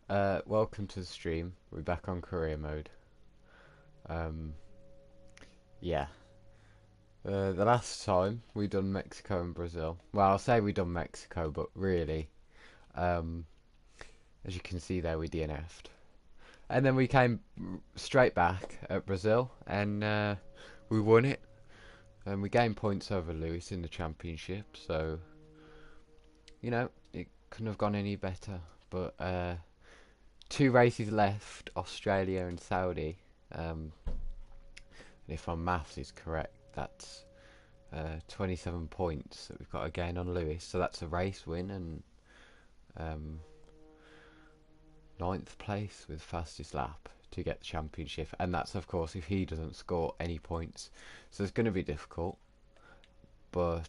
Welcome to the stream. We're back on career mode. Um, yeah. The last time we done Mexico and Brazil. Well, I'll say we done Mexico, but really, um, as you can see there, we DNF'd. And then we came straight back at Brazil, and we won it. And we gained points over Lewis in the championship, so, it couldn't have gone any better. But two races left, Australia and Saudi. And if my maths is correct, that's 27 points that we've got to gain on Lewis. So that's a race win and um, ninth place with fastest lap to get the championship. And that's, of course, if he doesn't score any points. So it's going to be difficult. But,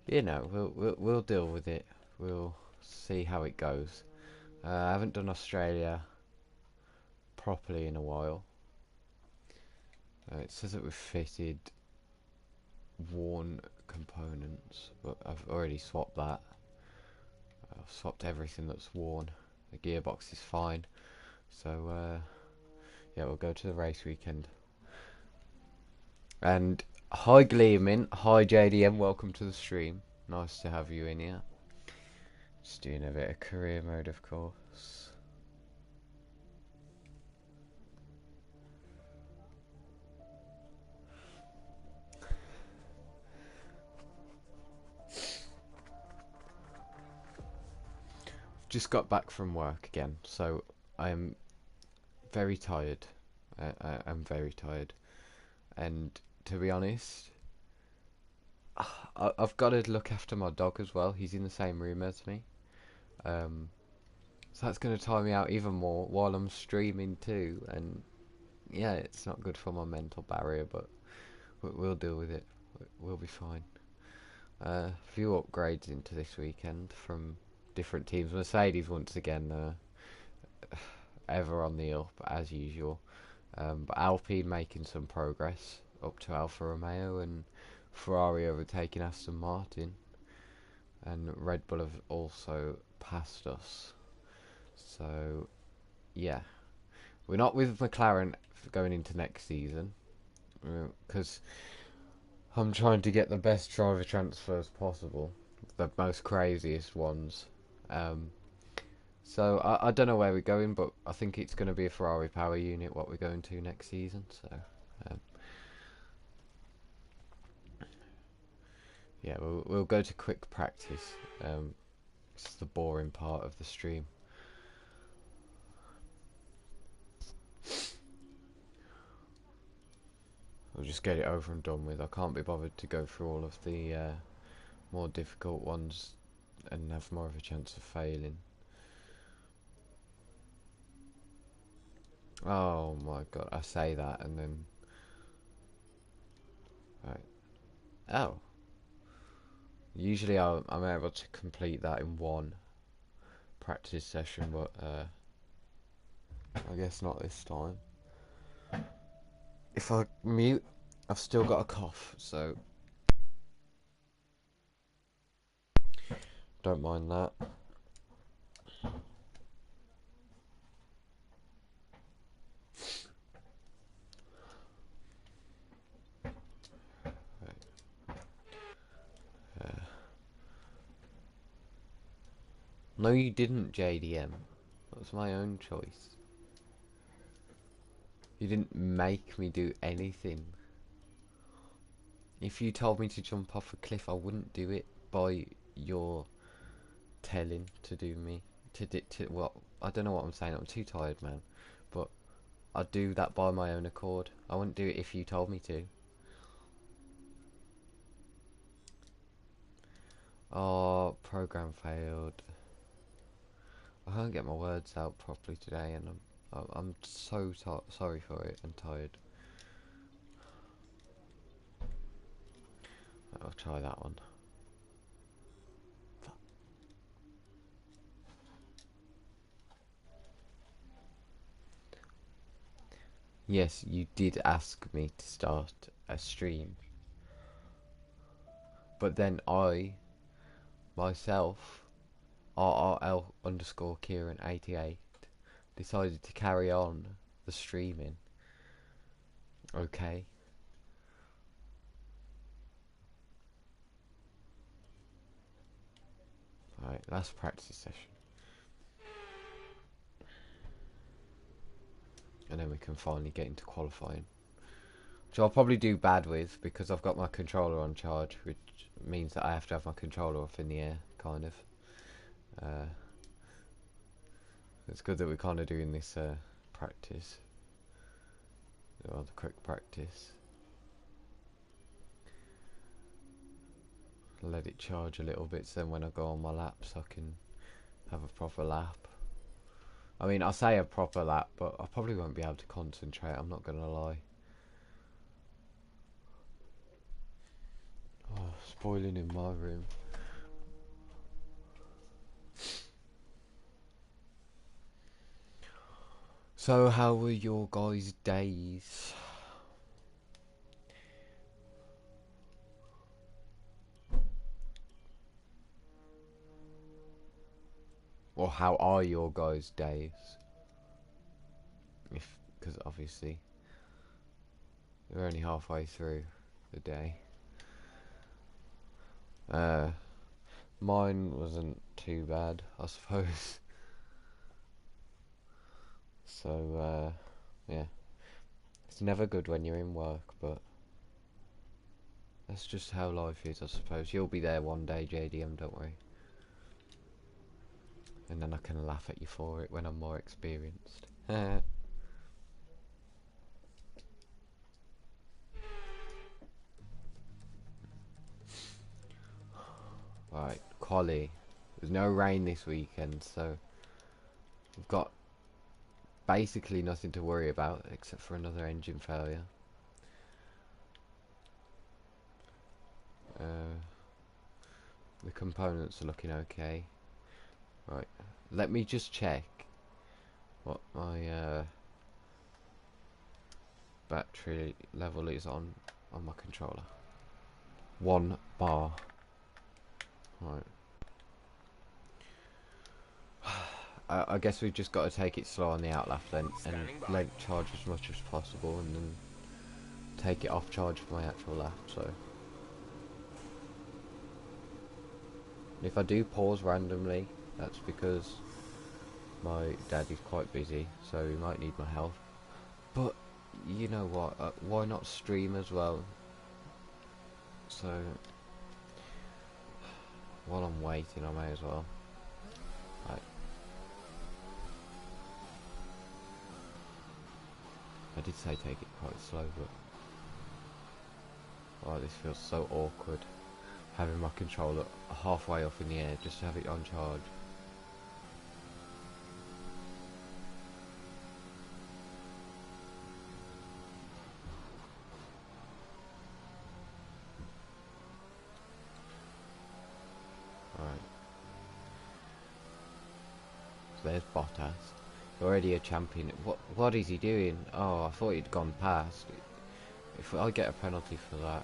we'll deal with it. We'll see how it goes. I haven't done Australia properly in a while. It says that we've fitted worn components, but I've already swapped that. I've swapped everything that's worn. The gearbox is fine. So, yeah, we'll go to the race weekend. And hi Gleeman, hi JDM, welcome to the stream. Nice to have you in here. Just doing a bit of career mode, of course. Just got back from work again, so I'm very tired. I'm very tired, and to be honest, I've got to look after my dog as well. He's in the same room as me, so that's going to tire me out even more while I'm streaming too. And yeah, it's not good for my mental barrier, but we'll deal with it. We'll be fine. A few upgrades into this weekend from different teams. Mercedes once again, ever on the up as usual. But Alpine making some progress up to Alfa Romeo, and Ferrari overtaking Aston Martin, and Red Bull have also passed us. So yeah, we're not with McLaren going into next season because I'm trying to get the best driver transfers possible, the most craziest ones. Um, so I don't know where we're going, but I think it's going to be a Ferrari power unit what we're going to next season. So um, yeah, we'll go to quick practice. It's the boring part of the stream. We'll just get it over and done with. I can't be bothered to go through all of the more difficult ones and have more of a chance of failing. Oh my god, I say that and then... Right. Oh. Usually I'm able to complete that in one practice session, but I guess not this time. If I mute, I've still got a cough, so don't mind that. No, you didn't, JDM. That was my own choice. You didn't make me do anything. If you told me to jump off a cliff, I wouldn't do it by your telling to do me. Well, I don't know what I'm saying. I'm too tired, man. But I'd do that by my own accord. I wouldn't do it if you told me to. Oh, program failed. I can't get my words out properly today, and I'm so sorry for it and tired. I'll try that one. Yes, you did ask me to start a stream, but then I myself RRL underscore Kieran 88 decided to carry on the streaming. Okay. Alright, last practice session. And then we can finally get into qualifying. Which I'll probably do bad with because I've got my controller on charge, which means that I have to have my controller off in the air, kind of. It's good that we're kind of doing this practice. Or the quick practice. Let it charge a little bit so then when I go on my laps I can have a proper lap. I mean, I say a proper lap, but I probably won't be able to concentrate, I'm not gonna lie. Oh, spoiling in my room. So, how were your guys' days? Or how are your guys' days? Because obviously, we're only halfway through the day. Mine wasn't too bad, I suppose. So, yeah. It's never good when you're in work, but that's just how life is, I suppose. You'll be there one day, JDM, don't worry. And then I can laugh at you for it when I'm more experienced. Right, quali. There's no rain this weekend, so we've got basically nothing to worry about except for another engine failure. The components are looking okay. Right, let me just check what my battery level is on my controller. 1 bar. Right. I guess we've just got to take it slow on the outlap then, and let it charge as much as possible, and then take it off charge for my actual lap. So if I do pause randomly, that's because my dad is quite busy, so he might need my help. But you know what? Why not stream as well? So while I'm waiting, I may as well. Right. I did say take it quite slow, but oh, this feels so awkward. Having my controller halfway up in the air just to have it on charge. Alright. So there's Bottas. Already a champion. What is he doing? Oh, I thought he'd gone past. If I get a penalty for that.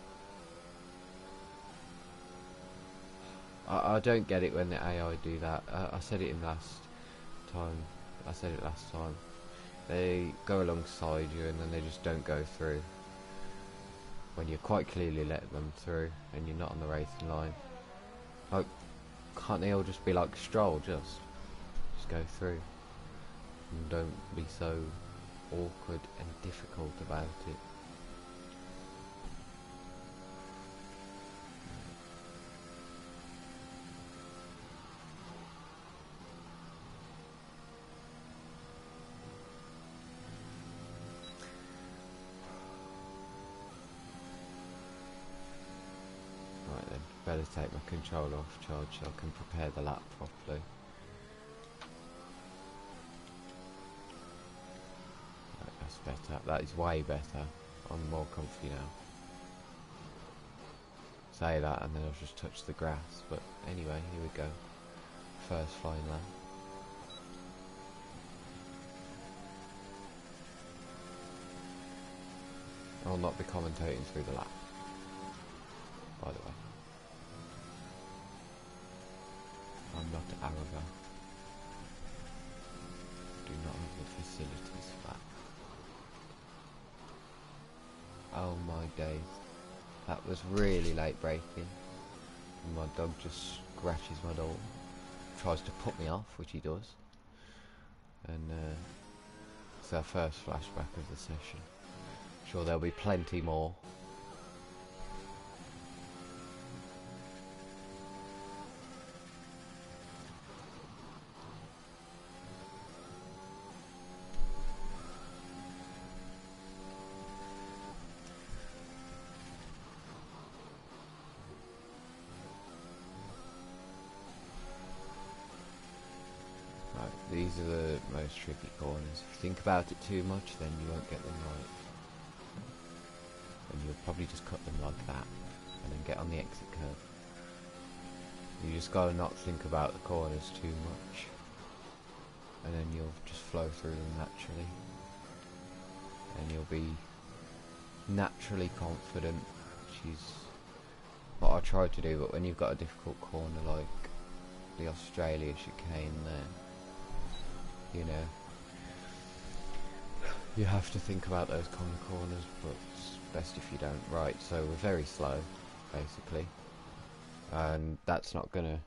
I don't get it when the AI do that. I said it last time. They go alongside you and then they just don't go through. When you quite clearly let them through and you're not on the racing line. Like, can't they all just be like, Stroll, just go through? And don't be so awkward and difficult about it. Right then, better take my controller off charge so I can prepare the lap properly. Right, that's better. That is way better. I'm more comfy now. Say that and then I've just touched the grass, but anyway, here we go. First flying lap. I'll not be commentating through the lap, by the way. I'm not to Arava. Do not have the facilities for that. Oh my days. That was really late breaking. And my dog just scratches my door. Tries to put me off, which he does. And it's our first flashback of the session. Sure there'll be plenty more. These are the most tricky corners. If you think about it too much, then you won't get them right. And you'll probably just cut them like that, and then get on the exit curve. You just gotta not think about the corners too much, and then you'll just flow through them naturally. And you'll be naturally confident, which is what I try to do, but when you've got a difficult corner like the Australia chicane there, you know, you have to think about those kind of corners, but it's best if you don't. Right, so we're very slow, basically, and that's not gonna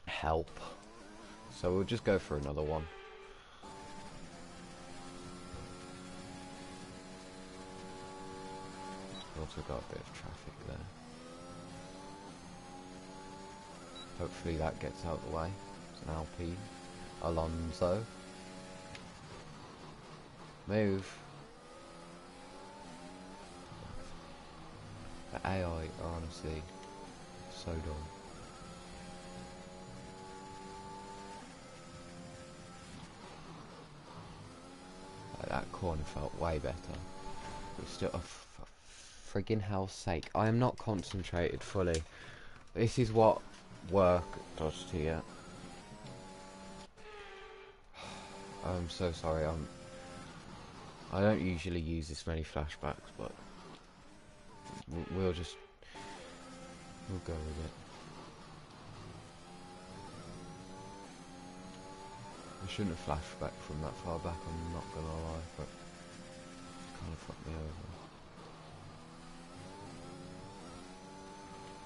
help, so we'll just go for another one. Also got a bit of traffic there. Hopefully that gets out of the way. It's an Alpine. Alonso. Move. The AI are honestly so dumb. That corner felt way better. But still, for friggin' hell's sake, I am not concentrated fully. This is what work does to you. I'm so sorry. I don't usually use this many flashbacks, but we'll go with it. I shouldn't have flashback from that far back, I'm not gonna lie, but it kind of fucked me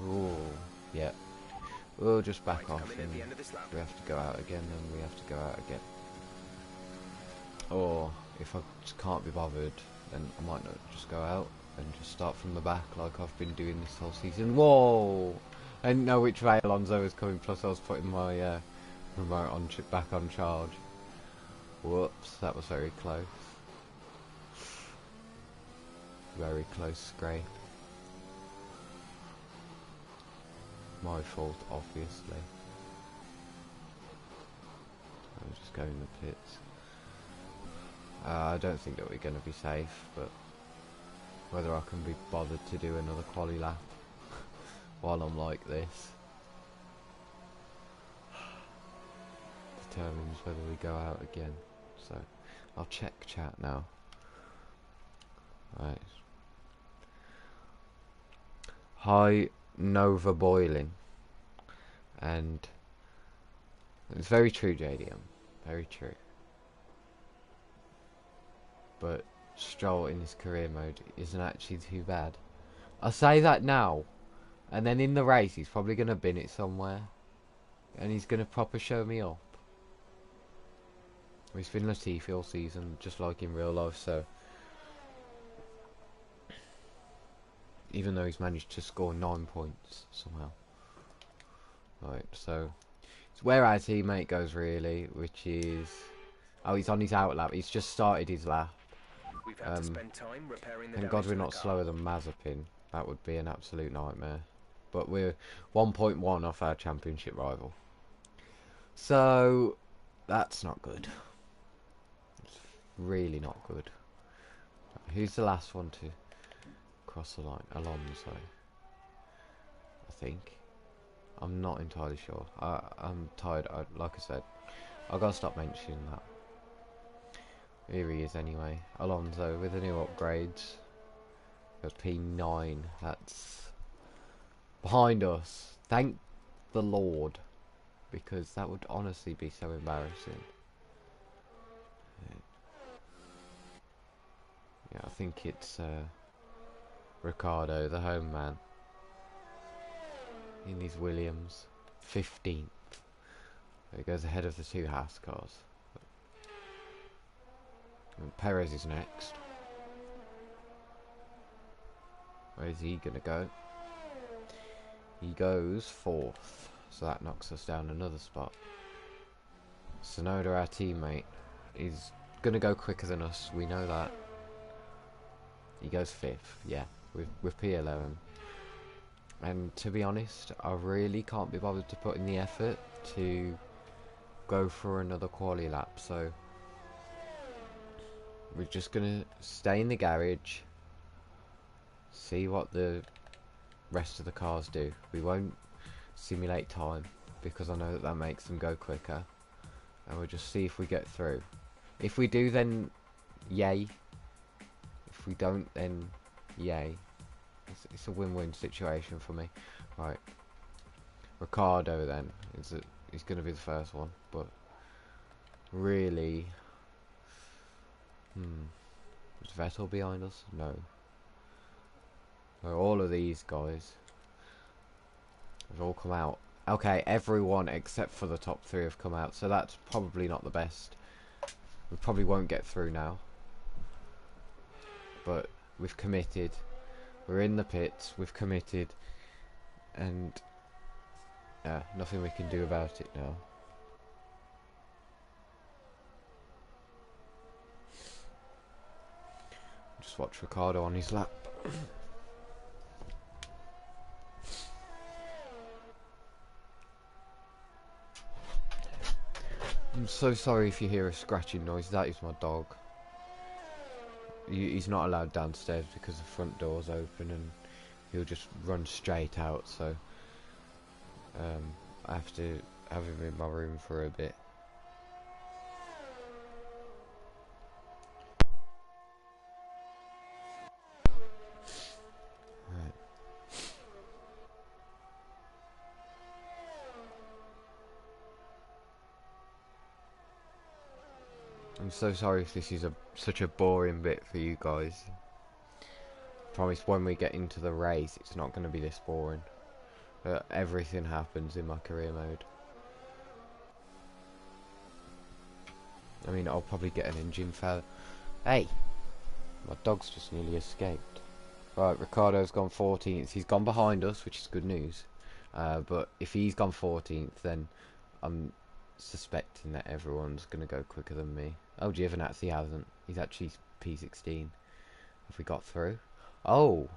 over. Ooh, yeah. We'll just back off, and we have to go out again, and we have to go out again. Or if I just can't be bothered, then I might not just go out and just start from the back like I've been doing this whole season. Whoa! I didn't know which way Alonso was coming, plus I was putting my remote on back on charge. Whoops, that was very close. Very close scrape. My fault, obviously. I'm just going in the pits. I don't think that we're going to be safe, but whether I can be bothered to do another quali lap while I'm like this determines whether we go out again. So I'll check chat now. Right. Hi Nova Boiling. And it's very true, JDM. Very true. But Stroll in his career mode isn't actually too bad. I say that now, and then in the race he's probably going to bin it somewhere, and he's going to proper show me up. He's been Latifi all season, just like in real life, so even though he's managed to score 9 points somehow. Right, so it's where our teammate goes really, which is, oh, he's on his out lap. He's just started his lap. We've had to spend time repairing the Thank God we're not slower than Mazepin. That would be an absolute nightmare. But we're 1.1 off our championship rival. So that's not good. It's really not good. Who's the last one to cross the line? Alonso, I think. I'm not entirely sure. I'm tired. Like I said, I gotta stop mentioning that. Here he is anyway. Alonso with the new upgrades. Goes P9. That's behind us. Thank the Lord. because that would honestly be so embarrassing. Yeah, I think it's Ricardo, the home man, in his Williams, 15th. He goes ahead of the two Haas cars. And Perez is next. Where is he gonna go? He goes 4th, so that knocks us down another spot. Tsunoda, our teammate, is gonna go quicker than us, we know that. He goes 5th, yeah, with P11. And to be honest, I really can't be bothered to put in the effort to go for another quali lap, so we're just gonna stay in the garage, see what the rest of the cars do. We won't simulate time because I know that that makes them go quicker, and we'll just see if we get through. If we do, then yay. If we don't, then yay. It's a win-win situation for me. Right, Ricardo then he's going to be the first one, but really, is Vettel behind us? No. So all of these guys have all come out. Okay, everyone except for the top 3 have come out, so that's probably not the best. We probably won't get through now, but we've committed. We're in the pits, we've committed, and nothing we can do about it now. Just watch Ricardo on his lap. I'm so sorry if you hear a scratching noise, that is my dog. He's not allowed downstairs because the front door's open and he'll just run straight out, so I have to have him in my room for a bit. Right. I'm so sorry if this is such a boring bit for you guys. Promise when we get into the race it's not going to be this boring. Everything happens in my career mode. I mean, I'll probably get an engine failure. Hey! My dog's just nearly escaped. Right, Ricardo's gone 14th. He's gone behind us, which is good news. But if he's gone 14th, then I'm suspecting that everyone's going to go quicker than me. Oh, Giovinazzi hasn't. He's actually P16. Have we got through? Oh!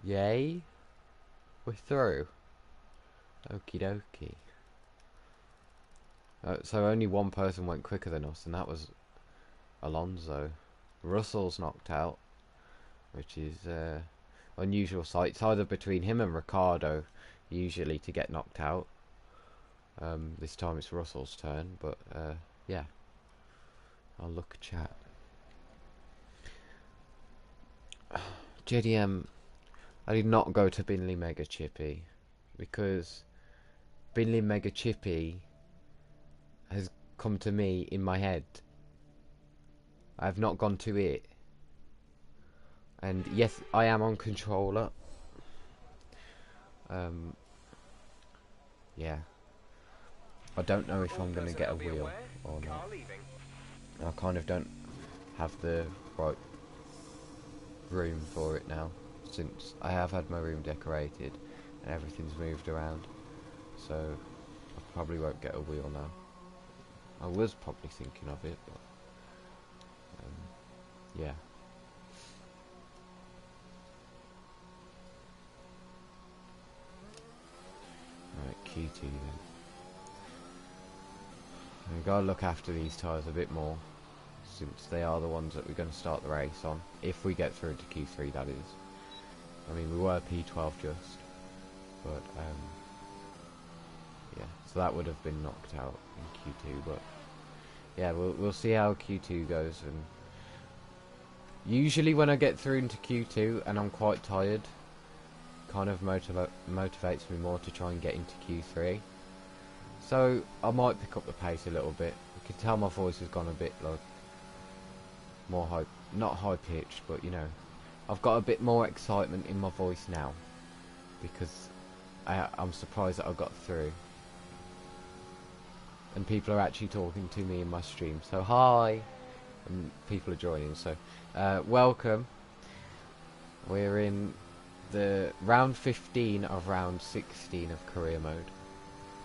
Yay! We're through. Okie dokie. So only one person went quicker than us, and that was Alonso. Russell's knocked out, which is unusual sight. It's either between him and Ricardo, usually, to get knocked out. This time it's Russell's turn, but yeah. I'll look at chat. JDM, I did not go to Binley Mega Chippy because Binley Mega Chippy has come to me in my head. I have not gone to it. And yes, I am on controller. Yeah. I don't know if I'm going to get a wheel or not. I kind of don't have the right room for it now, since I have had my room decorated and everything's moved around, so I probably won't get a wheel now. I was probably thinking of it, but yeah. Right, Q2 then. We've got to look after these tyres a bit more, since they are the ones that we're going to start the race on, if we get through to Q3, that is. I mean, we were P12 just, but yeah, so that would have been knocked out in Q2, but yeah, we'll see how Q2 goes. And usually when I get through into Q2 and I'm quite tired, kind of motivates me more to try and get into Q3. So I might pick up the pace a little bit. You can tell my voice has gone a bit like more high, not high pitched, but you know, I've got a bit more excitement in my voice now because I'm surprised that I got through. And people are actually talking to me in my stream. So hi, and people are joining. So welcome. We're in the round 15 of round 16 of career mode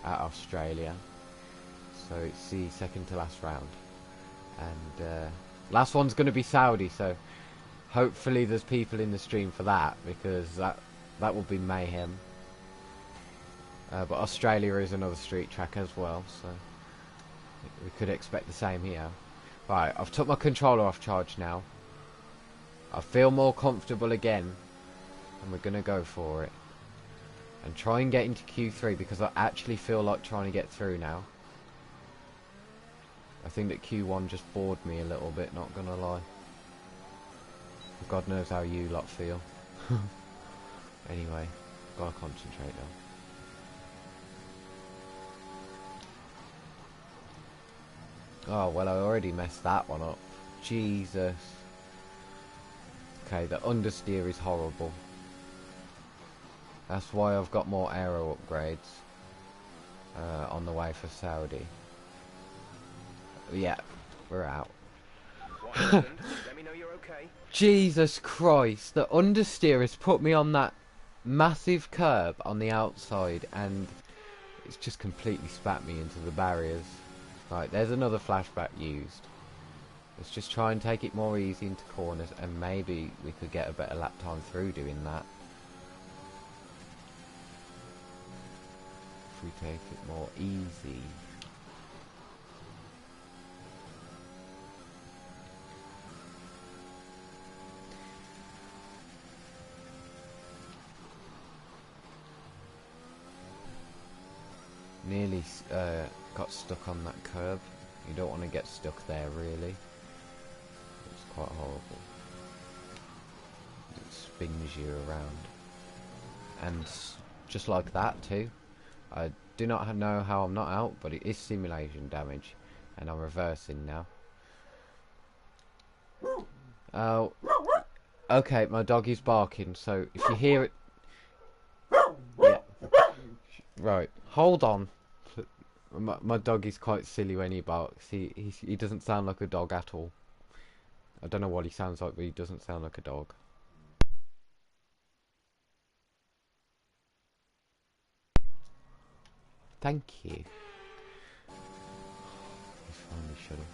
at Australia. So it's the second to last round, and last one's going to be Saudi. So hopefully there's people in the stream for that, because that will be mayhem. But Australia is another street track as well, so we could expect the same here. Right, I've took my controller off charge now. I feel more comfortable again, and we're going to go for it. And try and get into Q3, because I actually feel like trying to get through now. I think that Q1 just bored me a little bit, not going to lie. God knows how you lot feel. Anyway, gotta concentrate now. Oh, well, I already messed that one up. Jesus. Okay, the understeer is horrible. That's why I've got more aero upgrades on the way for Saudi. Yeah, we're out. What happened? Let me know you're okay. Jesus Christ, the understeer has put me on that massive curb on the outside, and it's just completely spat me into the barriers. Right, there's another flashback used. Let's just try and take it more easy into corners, and maybe we could get a better lap time through doing that. If we take it more easy. Nearly got stuck on that curb. You don't want to get stuck there, really. It's quite horrible. It spins you around. And just like that too. I do not know how I'm not out, but it is simulation damage. And I'm reversing now. Oh, okay, my dog is barking, so if you hear it... Yeah. Right, hold on. My dog is quite silly when he barks. He doesn't sound like a dog at all. I don't know what he sounds like, but he doesn't sound like a dog. Thank you. He's finally shut up.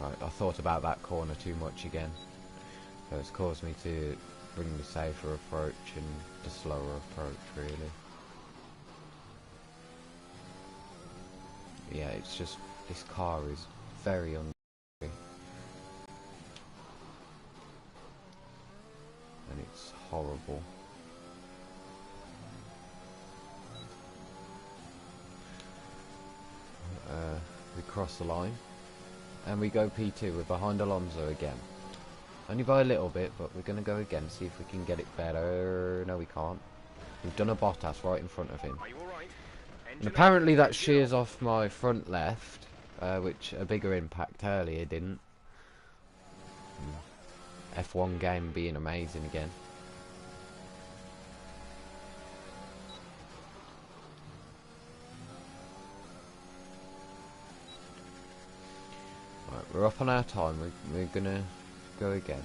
Right, I thought about that corner too much again. So it's caused me to bring the safer approach and the slower approach, really. Yeah, it's just, this car is very and it's horrible. We cross the line and we go P2. We're behind Alonso again. Only by a little bit, but we're going to go again, see if we can get it better. No, we can't. We've done a Bottas right in front of him. Are you all right? And apparently that shears off my front left, which a bigger impact earlier didn't. F1 game being amazing again. Right, we're up on our time. We're going to go again.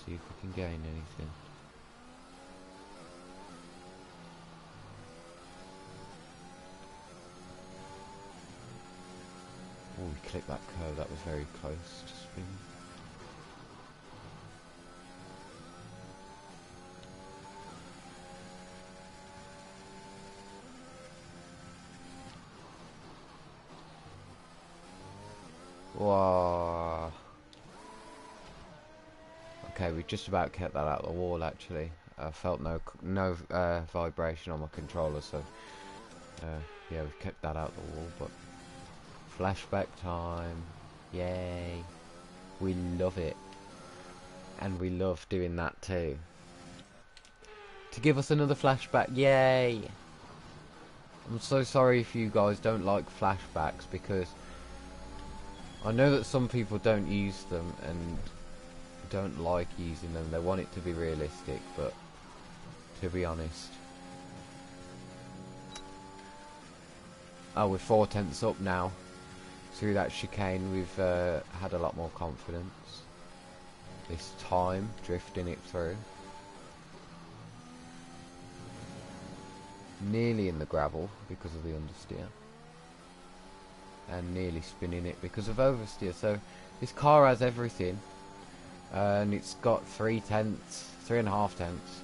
See if we can gain anything. Oh, we clipped that curve. That was very close to spin. Wow. Okay, we just about kept that out of the wall, actually. I felt no vibration on my controller, so yeah, we've kept that out of the wall. But flashback time, yay! We love it, and we love doing that too. to give us another flashback. Yay! I'm so sorry if you guys don't like flashbacks, because I know that some people don't use them and don't like using them. They want it to be realistic, but to be honest, oh, we're 4/10 up now. Through that chicane, we've had a lot more confidence this time, drifting it through. Nearly in the gravel because of the understeer, and nearly spinning it because of oversteer. So this car has everything, and it's got 3.5 tenths,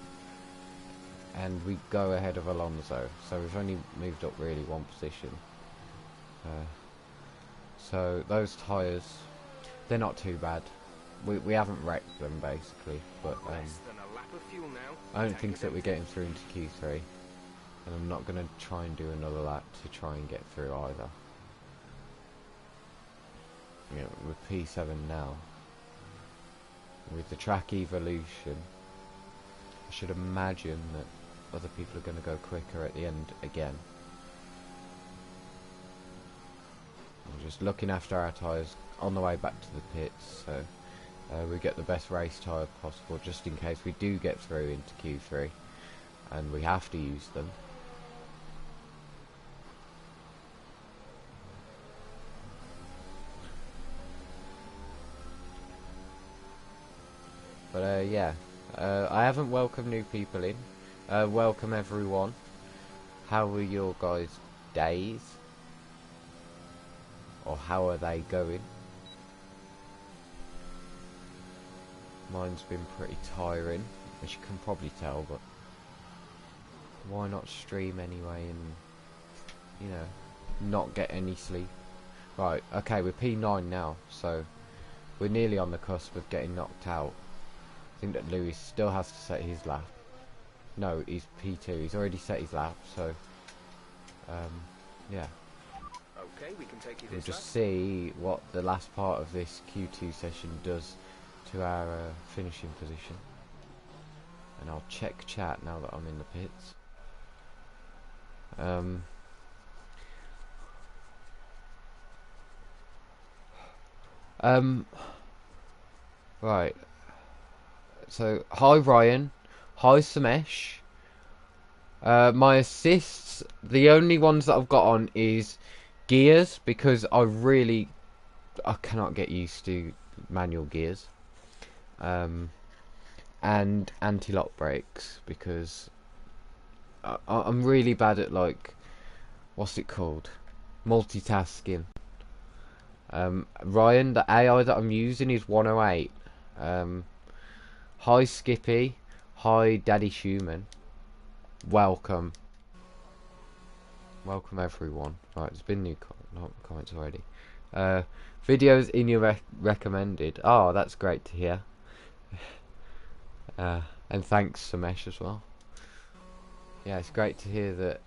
and we go ahead of Alonso. So we've only moved up really one position. So those tyres, they're not too bad. We haven't wrecked them basically, but Less than a lap of fuel now. I don't think that we're getting through into Q3, and I'm not going to try and do another lap to try and get through either. Yeah, we're P7 now. With the track evolution, I should imagine that other people are going to go quicker at the end again. We're just looking after our tyres on the way back to the pits, so we get the best race tyre possible, just in case we do get through into Q3 and we have to use them. But yeah, I haven't welcomed new people in. Welcome everyone. How were your guys' days? Or how are they going? Mine's been pretty tiring, as you can probably tell, but why not stream anyway and, you know, not get any sleep? Right, okay, we're P9 now, so we're nearly on the cusp of getting knocked out. I think that Lewis still has to set his lap. No, he's P2, he's already set his lap, so, yeah. Okay, we can take you We'll this just lap. see what the last part of this Q2 session does to our finishing position. And I'll check chat now that I'm in the pits. Right. So, hi Ryan. Hi Samesh. My assists, the only ones that I've got on is gears, because I cannot get used to manual gears. And anti-lock brakes, because I'm really bad at, like, what's it called? Multitasking. Ryan, the AI that I'm using is 108. Hi Skippy. Hi Daddy Schumann. Welcome. Welcome everyone. Right, there's been new comments already. Videos in your recommended. Oh, that's great to hear. And thanks Samesh as well. Yeah, it's great to hear that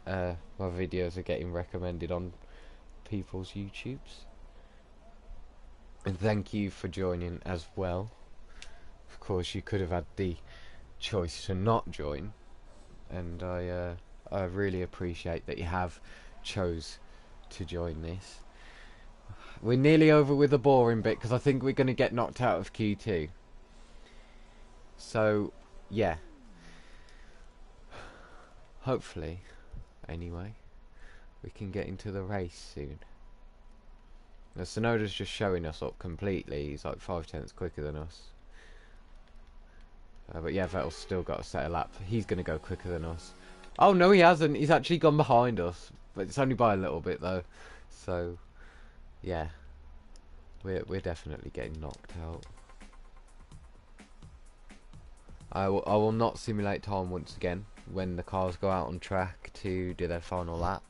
my videos are getting recommended on people's YouTubes. And thank you for joining as well. Of course, you could have had the choice to not join, and I really appreciate that you have chose to join this. We're nearly over with the boring bit, because I think we're going to get knocked out of Q2. So, yeah. Hopefully, anyway, we can get into the race soon. Now, Sonoda's just showing us up completely. He's like 5/10 quicker than us. But yeah, Vettel's still got to set a lap. He's going to go quicker than us. Oh, no, he hasn't. He's actually gone behind us. But it's only by a little bit, though. So, yeah. We're definitely getting knocked out. I will not simulate time once again when the cars go out on track to do their final lap,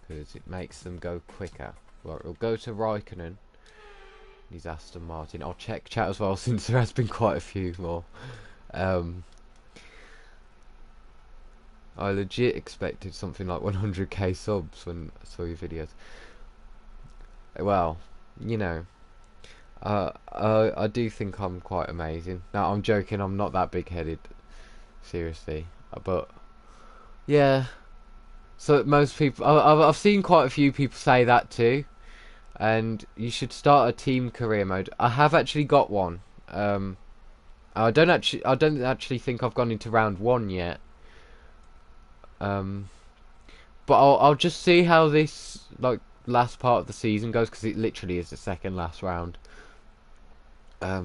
because it makes them go quicker. Right, we'll go to Raikkonen. He's Aston Martin. I'll check chat as well, since there has been quite a few more. I legit expected something like 100k subs when I saw your videos. Well, you know, I do think I'm quite amazing. No, I'm joking. I'm not that big-headed. seriously. But yeah, so most people, I've seen quite a few people say that too. And you should start a team career mode. I have actually got one. I don't actually think I've gone into round 1 yet. But I'll just see how this like last part of the season goes, because it literally is the second last round. At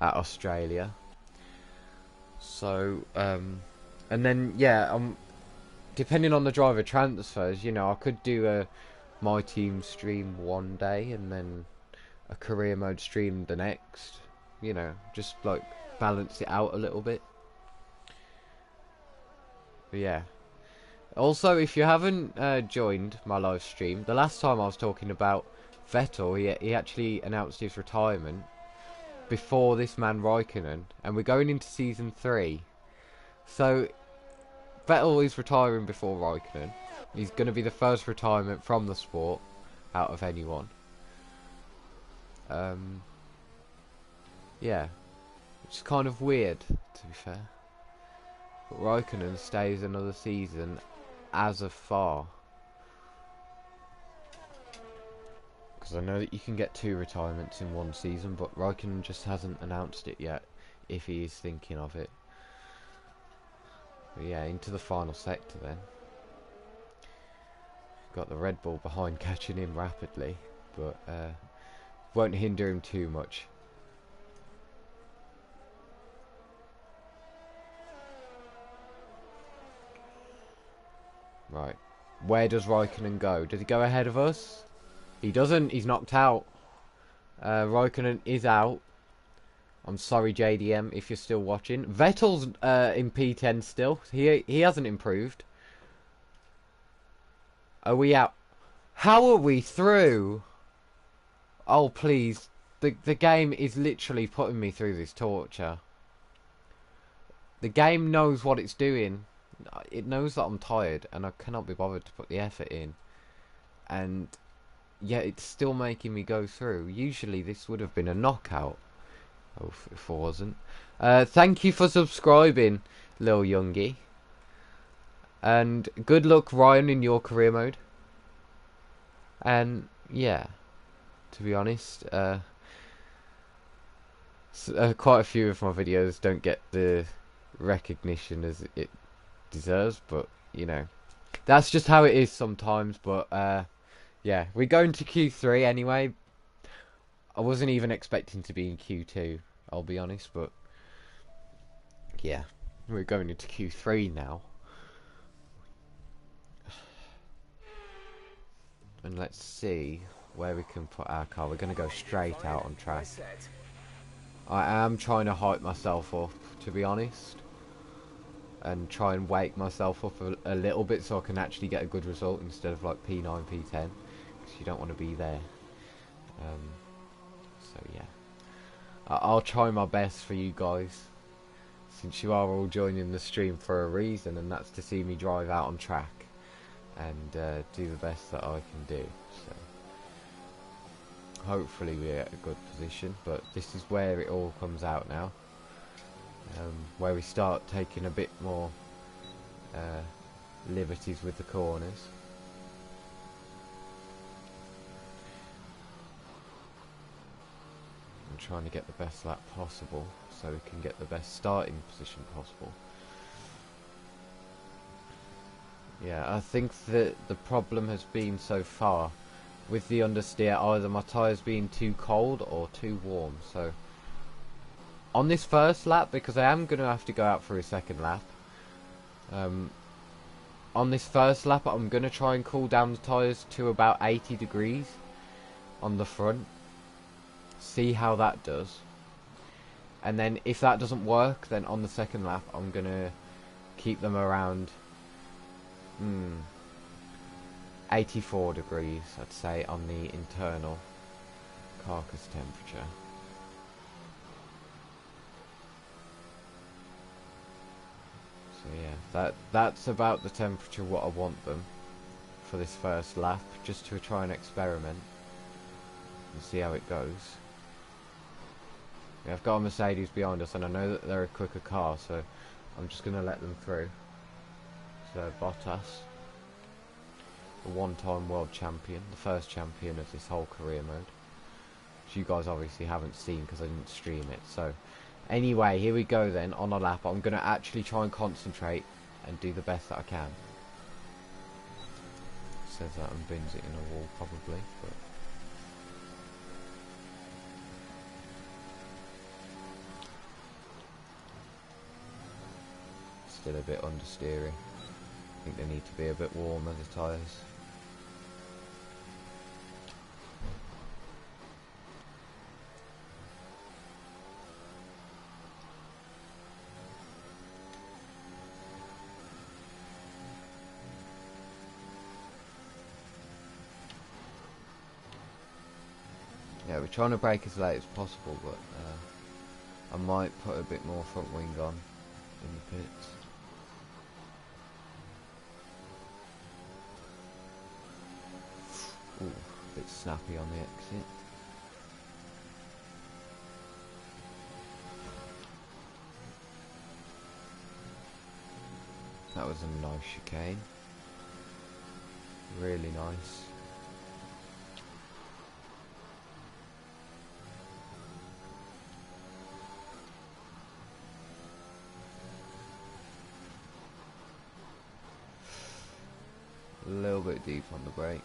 Australia. So and then yeah, depending on the driver transfers, you know, I could do a my team stream one day and then a career mode stream the next. You know, just like balance it out a little bit. But yeah. Also, if you haven't joined my live stream, the last time I was talking about Vettel, he actually announced his retirement before this man Raikkonen, and we're going into season 3. So Vettel is retiring before Raikkonen. He's going to be the first retirement from the sport out of anyone. Yeah, which is kind of weird, to be fair. But Raikkonen stays another season as of far. Because I know that you can get 2 retirements in one season, but Raikkonen just hasn't announced it yet, if he is thinking of it. But yeah, into the final sector then. Got the Red Bull behind catching him rapidly, but won't hinder him too much. Right, where does Raikkonen go? Does he go ahead of us? He doesn't, he's knocked out. Raikkonen is out. I'm sorry, JDM, if you're still watching. Vettel's in P10 still. He hasn't improved. Are we out? How are we through? Oh, please. The game is literally putting me through this torture. The game knows what it's doing. It knows that I'm tired and I cannot be bothered to put the effort in. And yet it's still making me go through. Usually this would have been a knockout. Oh, if I wasn't. Thank you for subscribing, Lil Youngie. And good luck, Ryan, in your career mode. And yeah, to be honest, quite a few of my videos don't get the recognition as it deserves, but you know, that's just how it is sometimes. But yeah, we're going to Q3 anyway. I wasn't even expecting to be in Q2, I'll be honest, but yeah, we're going into Q3 now. And let's see where we can put our car. We're going to go straight out on track. I am trying to hype myself up, to be honest, and try and wake myself up a little bit so I can actually get a good result instead of like P9, P10, because you don't want to be there. So yeah, I'll try my best for you guys, since you are all joining the stream for a reason, and that's to see me drive out on track and do the best that I can do. So hopefully we're at a good position, but this is where it all comes out now, where we start taking a bit more liberties with the corners. I'm trying to get the best lap possible so we can get the best starting position possible. Yeah, I think that the problem has been so far with the understeer, either my tyres being too cold or too warm. So on this first lap, because I am going to have to go out for a second lap, on this first lap I'm going to try and cool down the tyres to about 80 degrees on the front. See how that does. And then if that doesn't work, then on the second lap I'm going to keep them around 84 degrees, I'd say, on the internal carcass temperature. So yeah, that's about the temperature what I want them for this first lap, just to try and experiment and see how it goes. Yeah, I've got a Mercedes behind us, and I know that they're a quicker car, so I'm just going to let them through. So Bottas, the one-time world champion, the first champion of this whole career mode, which you guys obviously haven't seen because I didn't stream it. So anyway, here we go then, on a lap. I'm going to actually try and concentrate and do the best that I can. Says that and bins it in a wall probably, but still a bit understeery. I think they need to be a bit warmer, the tyres. Yeah, we're trying to brake as late as possible, but I might put a bit more front wing on in the pits. Ooh, a bit snappy on the exit. That was a nice chicane. Really nice. A little bit deep on the brakes.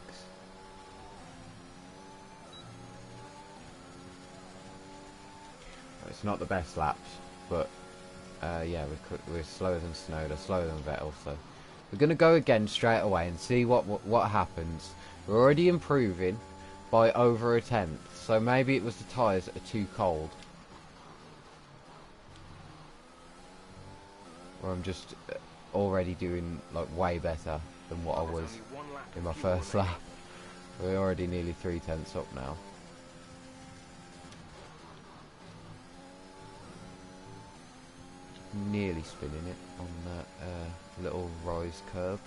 It's not the best laps, but yeah, we're slower than Snowder, slower than Vettel, so we're going to go again straight away and see what happens. We're already improving by over a tenth, so maybe it was the tyres that are too cold. Or I'm just already doing like way better than what I was in my first lap. We're already nearly 3/10 up now. Nearly spinning it on that little rise curve.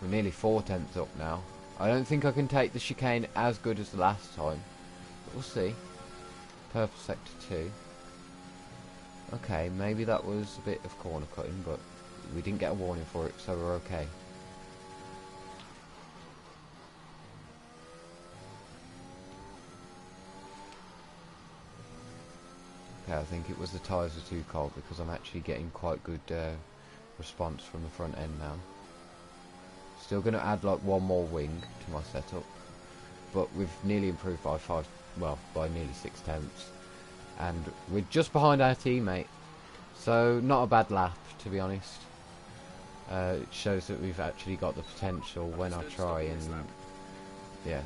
We're nearly 4/10 up now. I don't think I can take the chicane as good as the last time, but we'll see. Purple sector 2. Okay, maybe that was a bit of corner cutting, but we didn't get a warning for it, so we're okay. I think it was the tyres are too cold, because I'm actually getting quite good response from the front end now. Still going to add like one more wing to my setup, but we've nearly improved by by nearly 6/10, and we're just behind our teammate, so not a bad lap, to be honest. It shows that we've actually got the potential when I try, and yeah,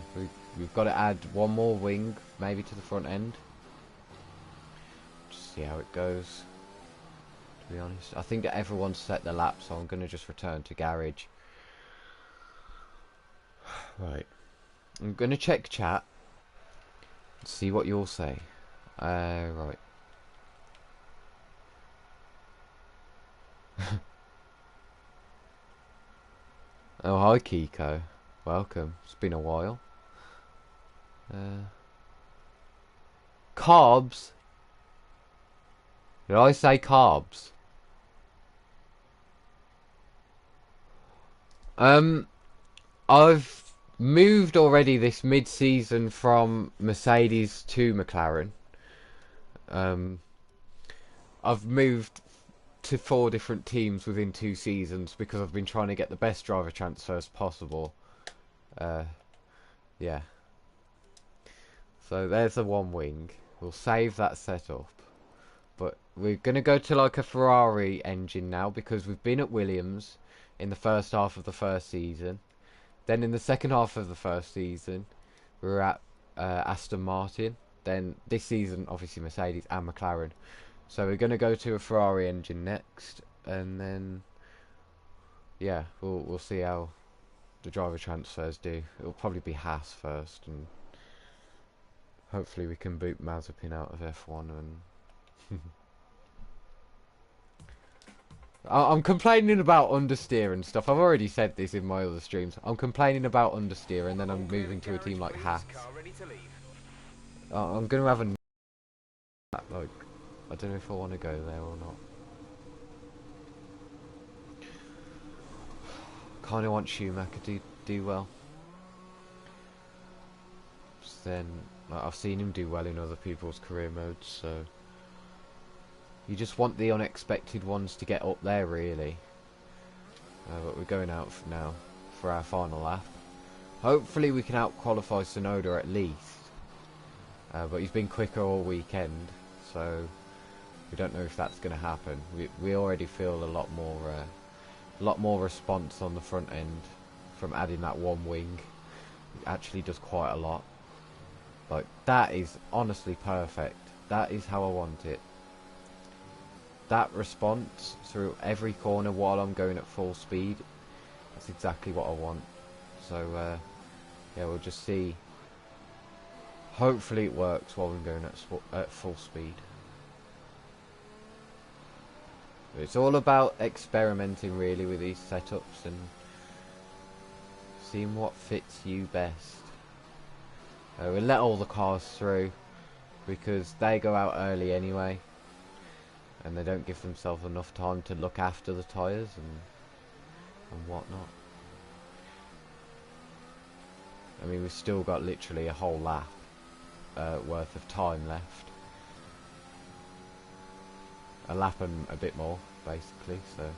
we've got to add one more wing maybe to the front end. See how it goes, to be honest. I think everyone's set their lap, so I'm going to just return to garage. Right, I'm going to check chat, see what you'll say. Right. Oh, hi Kiko, welcome, it's been a while. Carbs? Did I say carbs? I've moved already this mid-season from Mercedes to McLaren. I've moved to 4 different teams within 2 seasons because I've been trying to get the best driver transfers possible. Yeah. So there's the one wing. We'll save that setup. But we're going to go to like a Ferrari engine now, because we've been at Williams in the first half of the first season. Then in the second half of the first season, we were at Aston Martin. Then this season, obviously Mercedes and McLaren. So we're going to go to a Ferrari engine next, and then yeah, we'll see how the driver transfers do. It'll probably be Haas first, and hopefully we can boot Mazepin out of F1 and. I'm complaining about understeer and stuff. I've already said this in my other streams. I'm complaining about understeer, and then I'm moving to a team like Haas. I'm gonna have a like. I don't know if I want to go there or not. Kind of want Schumacher to do well. Then like, I've seen him do well in other people's career modes, so you just want the unexpected ones to get up there, really. But we're going out now for our final lap. Hopefully we can out-qualify Tsunoda at least. But he's been quicker all weekend, so we don't know if that's going to happen. We already feel a lot more response on the front end from adding that one wing. It actually does quite a lot. Like, that is honestly perfect. That is how I want it. That response through every corner while I'm going at full speed, that's exactly what I want. So yeah, we'll just see. Hopefully it works while I'm going at full speed. It's all about experimenting really with these setups and seeing what fits you best. We'll let all the cars through because they go out early anyway, and they don't give themselves enough time to look after the tyres and whatnot. I mean, we've still got literally a whole lap worth of time left. A lap and a bit more, basically, so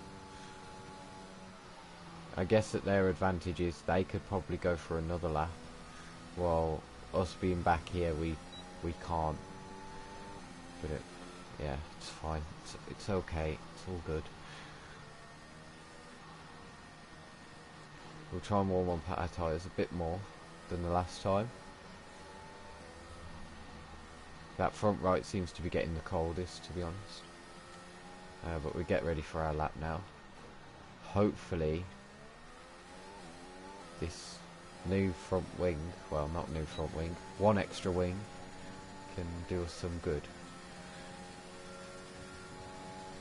I guess that their advantage is they could probably go for another lap, while us being back here, we can't. But yeah, it's fine. It's okay. It's all good. We'll try and warm up our tyres a bit more than the last time. That front right seems to be getting the coldest, to be honest. But we get ready for our lap now. Hopefully this new front wing, well, not new front wing, one extra wing, can do us some good.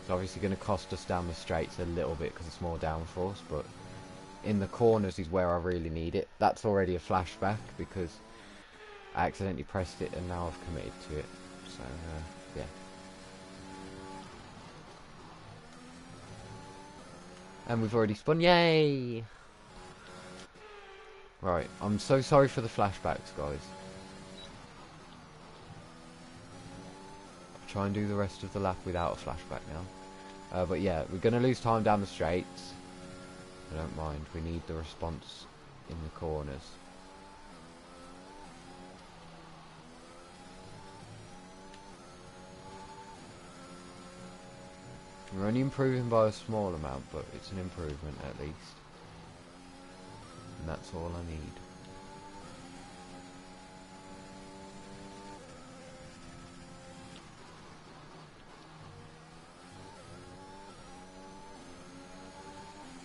It's obviously going to cost us down the straights a little bit because it's more downforce, but in the corners is where I really need it. That's already a flashback because I accidentally pressed it and now I've committed to it. So yeah. And we've already spun, yay! Right, I'm so sorry for the flashbacks, guys. I'll try and do the rest of the lap without a flashback now. But yeah, we're going to lose time down the straights. I don't mind, we need the response in the corners. We're only improving by a small amount, but it's an improvement at least. And that's all I need.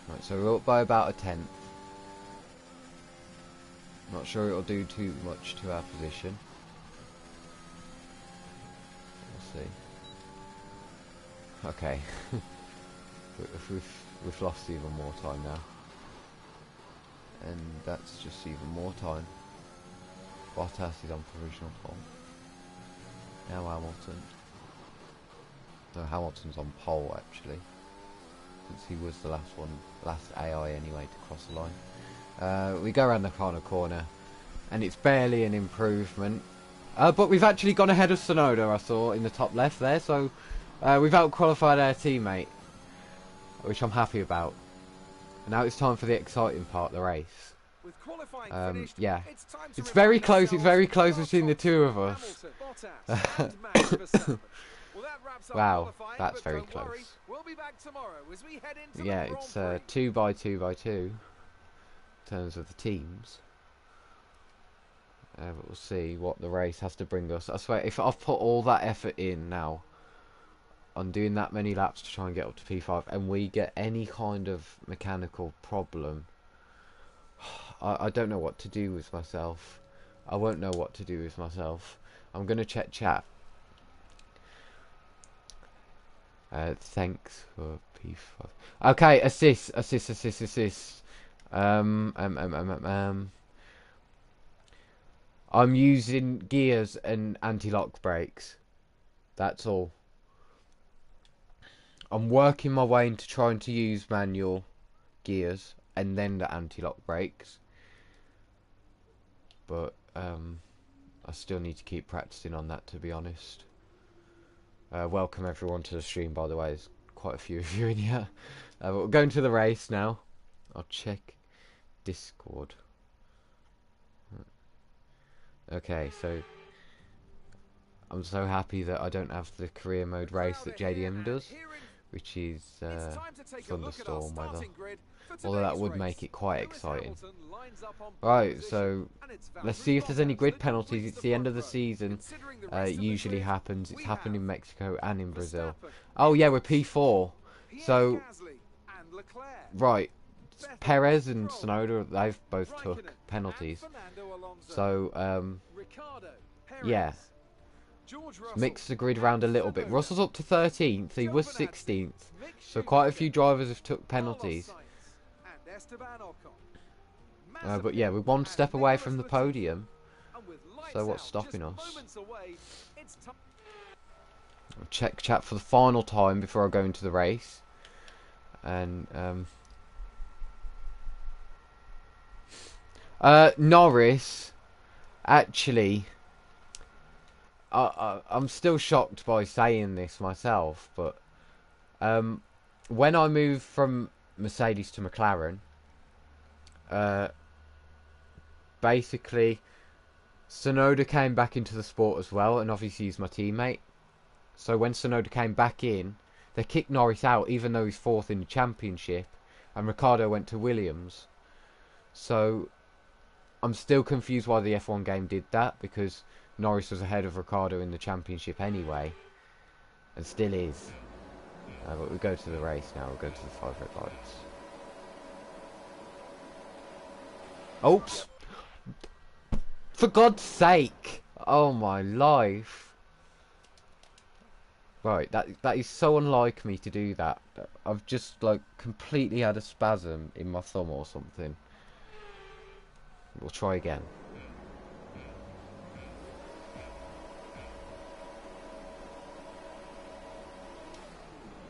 Right, so we're up by about a tenth. Not sure it'll do too much to our position. We'll see. Okay. we've lost even more time now. And that's just even more time. Bottas is on provisional pole. Now Hamilton. No, Hamilton's on pole actually. Since he was the last AI anyway to cross the line. We go around the corner. And it's barely an improvement. But we've actually gone ahead of Tsunoda, I saw, in the top left there. So we've out-qualified our teammate. Which I'm happy about. Now it's time for the exciting part, the race. Yeah, it's very close. It's very close between the two of us. Wow, that's very close. Yeah, it's 2 by 2 by 2 in terms of the teams. But we'll see what the race has to bring us. I swear, if I've put all that effort in now on doing that many laps to try and get up to P5 and we get any kind of mechanical problem, I don't know what to do with myself. I won't know what to do with myself. I'm going to check chat. Thanks for P5. Okay, assist. I'm using gears and anti-lock brakes. That's all. I'm working my way into trying to use manual gears and then the anti-lock brakes. But I still need to keep practicing on that, to be honest. Welcome everyone to the stream, by the way. There's quite a few of you in here. But we're going to the race now. I'll check Discord. Okay, so I'm so happy that I don't have the career mode race that JDM does, which is thunderstorm weather. Although that would make it quite exciting. Right, so let's see if there's any grid penalties. It's the end of the season. It usually happens. It's happened in Mexico and in Brazil. Oh yeah, we're P4. So, right, Perez and Tsunoda, they've both took penalties. So, yeah. Mix the grid around a little bit. Russell's up to 13th. He was 16th. So quite a few drivers have took penalties. But yeah, we're one step away from the podium. So what's stopping us? I'll check chat for the final time before I go into the race. And Norris, actually, I'm still shocked by saying this myself, but when I moved from Mercedes to McLaren, basically Tsunoda came back into the sport as well, and obviously he's my teammate. So when Tsunoda came back in, they kicked Norris out, even though he's fourth in the championship, and Ricciardo went to Williams. So I'm still confused why the F1 game did that, because Norris was ahead of Ricciardo in the championship anyway, and still is. But we go to the race now. We'll go to the 5 red lights. Oops! For God's sake! Oh my life! Right, that is so unlike me to do that. I've just like completely had a spasm in my thumb or something. We'll try again.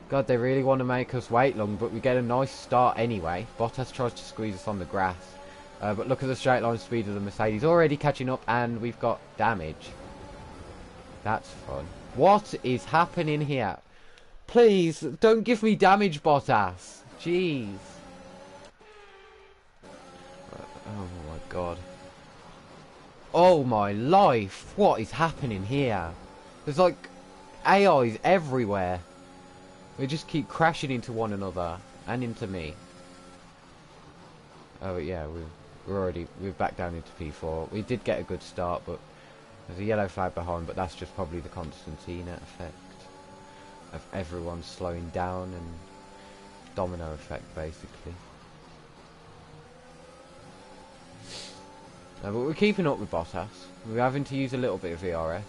God, they really want to make us wait long, but we get a nice start anyway. Bottas tries to squeeze us on the grass. But look at the straight line speed of the Mercedes. Already catching up, and we've got damage. That's fun. What is happening here? Please, don't give me damage, Bottas. Jeez. Oh my god. Oh my life. What is happening here? There's like AIs everywhere. They just keep crashing into one another and into me. Oh yeah, we're back down into P4. We did get a good start, but there's a yellow flag behind, but that's just probably the Constantina effect of everyone slowing down and domino effect basically. But we're keeping up with Bottas. We're having to use a little bit of VRS.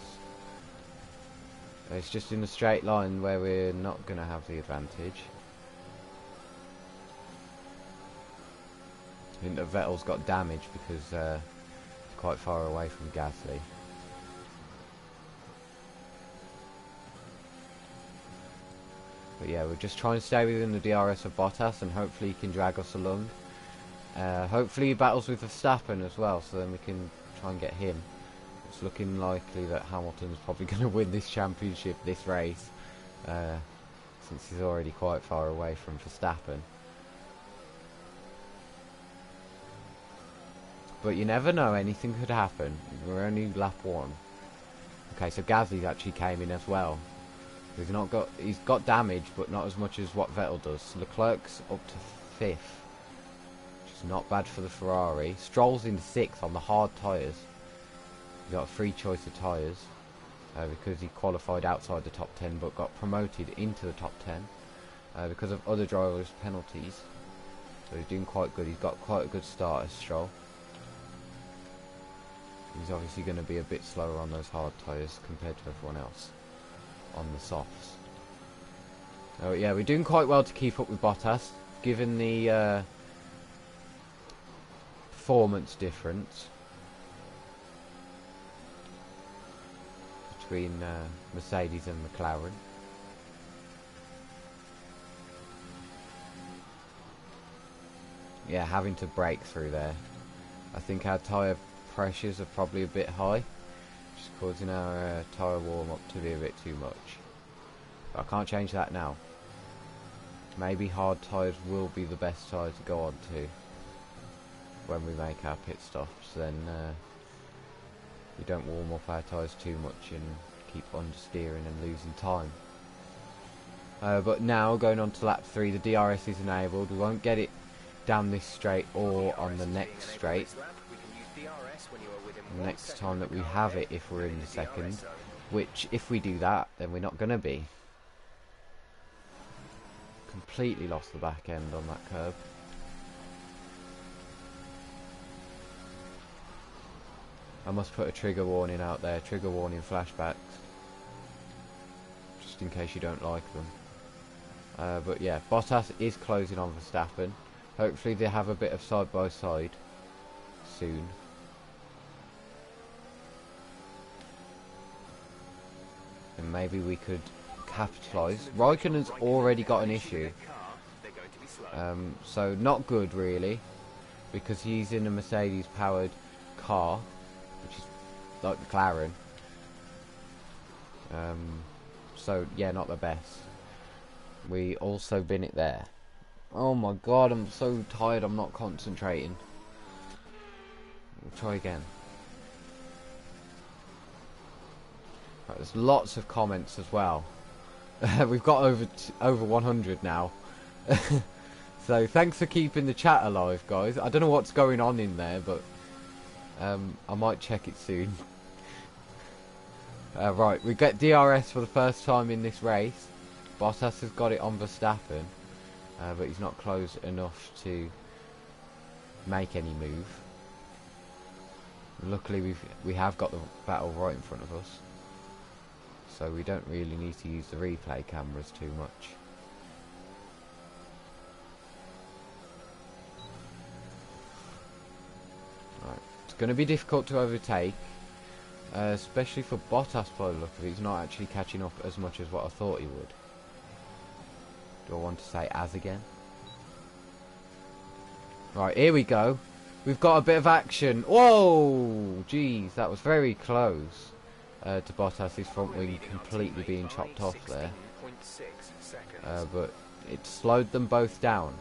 It's just in the straight line where we're not going to have the advantage. I think that Vettel's got damage because he's quite far away from Gasly. But yeah, we're just trying to stay within the DRS of Bottas and hopefully he can drag us along. Hopefully he battles with Verstappen as well, so then we can try and get him. It's looking likely that Hamilton's probably going to win this championship, this race, since he's already quite far away from Verstappen. But you never know, anything could happen. We're only lap 1. Okay, so Gasly actually came in as well. He's got damage, but not as much as what Vettel does. Leclerc's up to 5th, which is not bad for the Ferrari. Stroll's in 6th on the hard tyres. He got a free choice of tyres because he qualified outside the top 10 but got promoted into the top 10 because of other drivers' penalties. So he's doing quite good. He's got quite a good start as Stroll. He's obviously going to be a bit slower on those hard tyres compared to everyone else on the softs. So yeah, we're doing quite well to keep up with Bottas given the performance difference. between Mercedes and McLaren. Yeah, having to brake through there. I think our tyre pressures are probably a bit high, just causing our tyre warm up to be a bit too much. But I can't change that now. Maybe hard tyres will be the best tyre to go on to when we make our pit stops, then we don't warm up our tyres too much and keep understeering and losing time. But now, going on to lap 3, the DRS is enabled. We won't get it down this straight or on the next straight. Next time that we have it, if we're in the second, which if we do that, then we're not going to be. Completely lost the back end on that curb. I must put a trigger warning out there, trigger warning flashbacks, just in case you don't like them. But yeah, Bottas is closing on Verstappen. Hopefully they have a bit of side by side soon. And maybe we could capitalise. Raikkonen's already got an issue. So not good really, because he's in a Mercedes powered car, which is like McLaren. So yeah, not the best. We also bin it there. Oh my god, I'm so tired, I'm not concentrating. We'll try again. Right, there's lots of comments as well. We've got over 100 now. So thanks for keeping the chat alive, guys. I don't know what's going on in there, but I might check it soon. Right, we get DRS for the first time in this race. Bottas has got it on Verstappen, but he's not close enough to make any move. Luckily we have got the battle right in front of us, so we don't really need to use the replay cameras too much. Right, it's going to be difficult to overtake, especially for Bottas by the look of it. He's not actually catching up as much as what I thought he would. Do I want to say as again? Right, here we go. We've got a bit of action. Whoa! Jeez, that was very close to Bottas' front wing completely being chopped off there. But it slowed them both down.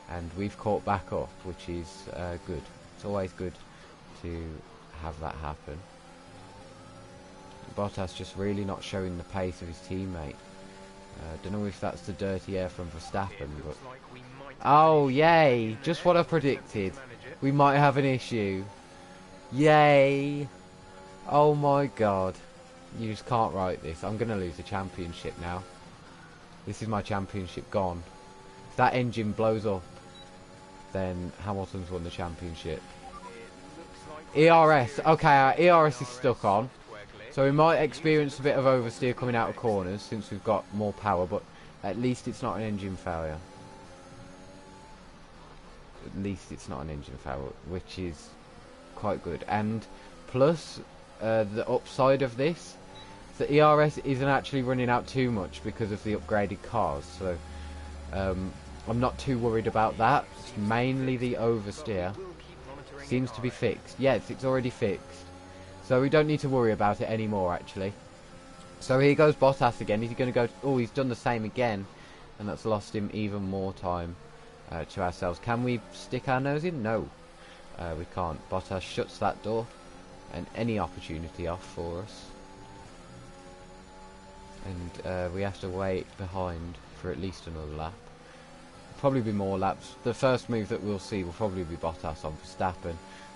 And we've caught back up, which is good. It's always good to have that happen. Bottas just really not showing the pace of his teammate. Don't know if that's the dirty air from Verstappen, but... Oh, yay! Just what I predicted. We might have an issue. Yay! Oh my god. You just can't write this. I'm going to lose the championship now. This is my championship gone. If that engine blows up, then Hamilton's won the championship. ERS. Okay, our ERS is stuck on. So we might experience a bit of oversteer coming out of corners since we've got more power, but at least it's not an engine failure. At least it's not an engine failure, which is quite good. And plus, the upside of this, the ERS isn't actually running out too much because of the upgraded cars. So I'm not too worried about that. It's mainly the oversteer. Seems to be fixed. Yes, it's already fixed. So we don't need to worry about it anymore, actually. So here goes Bottas again. He's going to go... Oh, he's done the same again. And that's lost him even more time to ourselves. Can we stick our nose in? No. We can't. Bottas shuts that door. And any opportunity off for us. And we have to wait behind for at least another lap. Probably be more laps. The first move that we'll see will probably be Bottas on Verstappen.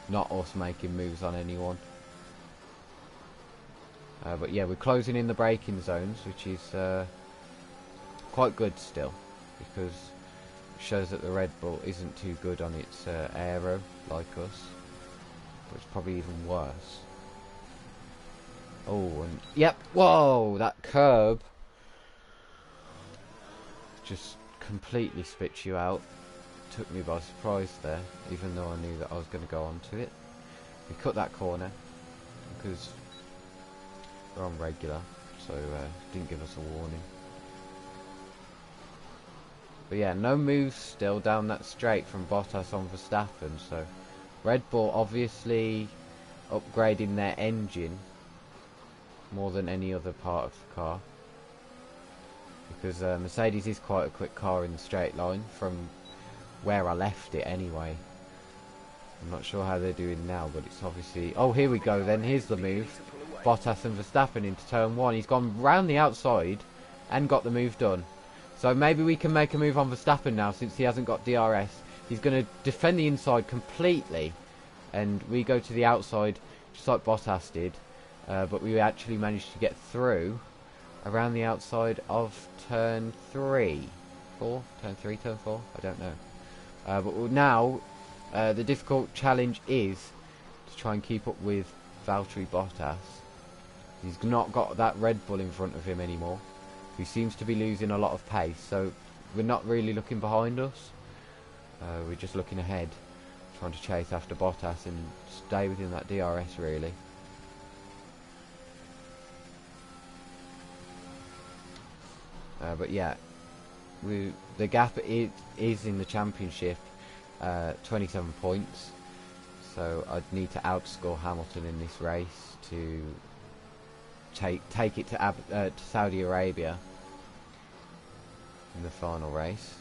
Not us making moves on anyone. But yeah, we're closing in the braking zones, which is quite good still, because it shows that the Red Bull isn't too good on its aero like us, but it's probably even worse. Oh, and yep, whoa, that curb just completely spits you out. Took me by surprise there, even though I knew that I was going to go on to it. We cut that corner because We're on regular, so didn't give us a warning. But yeah, no moves still down that straight from Bottas on Verstappen, so Red Bull obviously upgrading their engine more than any other part of the car, because Mercedes is quite a quick car in the straight line from where I left it anyway. I'm not sure how they're doing now, but it's obviously... Oh, here we go then, here's the move. Bottas and Verstappen into turn 1. He's gone round the outside and got the move done. So maybe we can make a move on Verstappen now, since he hasn't got DRS. He's going to defend the inside completely, and we go to the outside just like Bottas did. But we actually managed to get through around the outside of turn 3. 4? Turn 3, turn 4? I don't know. But now, the difficult challenge is to try and keep up with Valtteri Bottas. He's not got that Red Bull in front of him anymore. He seems to be losing a lot of pace, so we're not really looking behind us. We're just looking ahead, trying to chase after Bottas and stay within that DRS really. But yeah, the gap is in the championship, 27 points. So I'd need to outscore Hamilton in this race to take it to Saudi Arabia in the final race.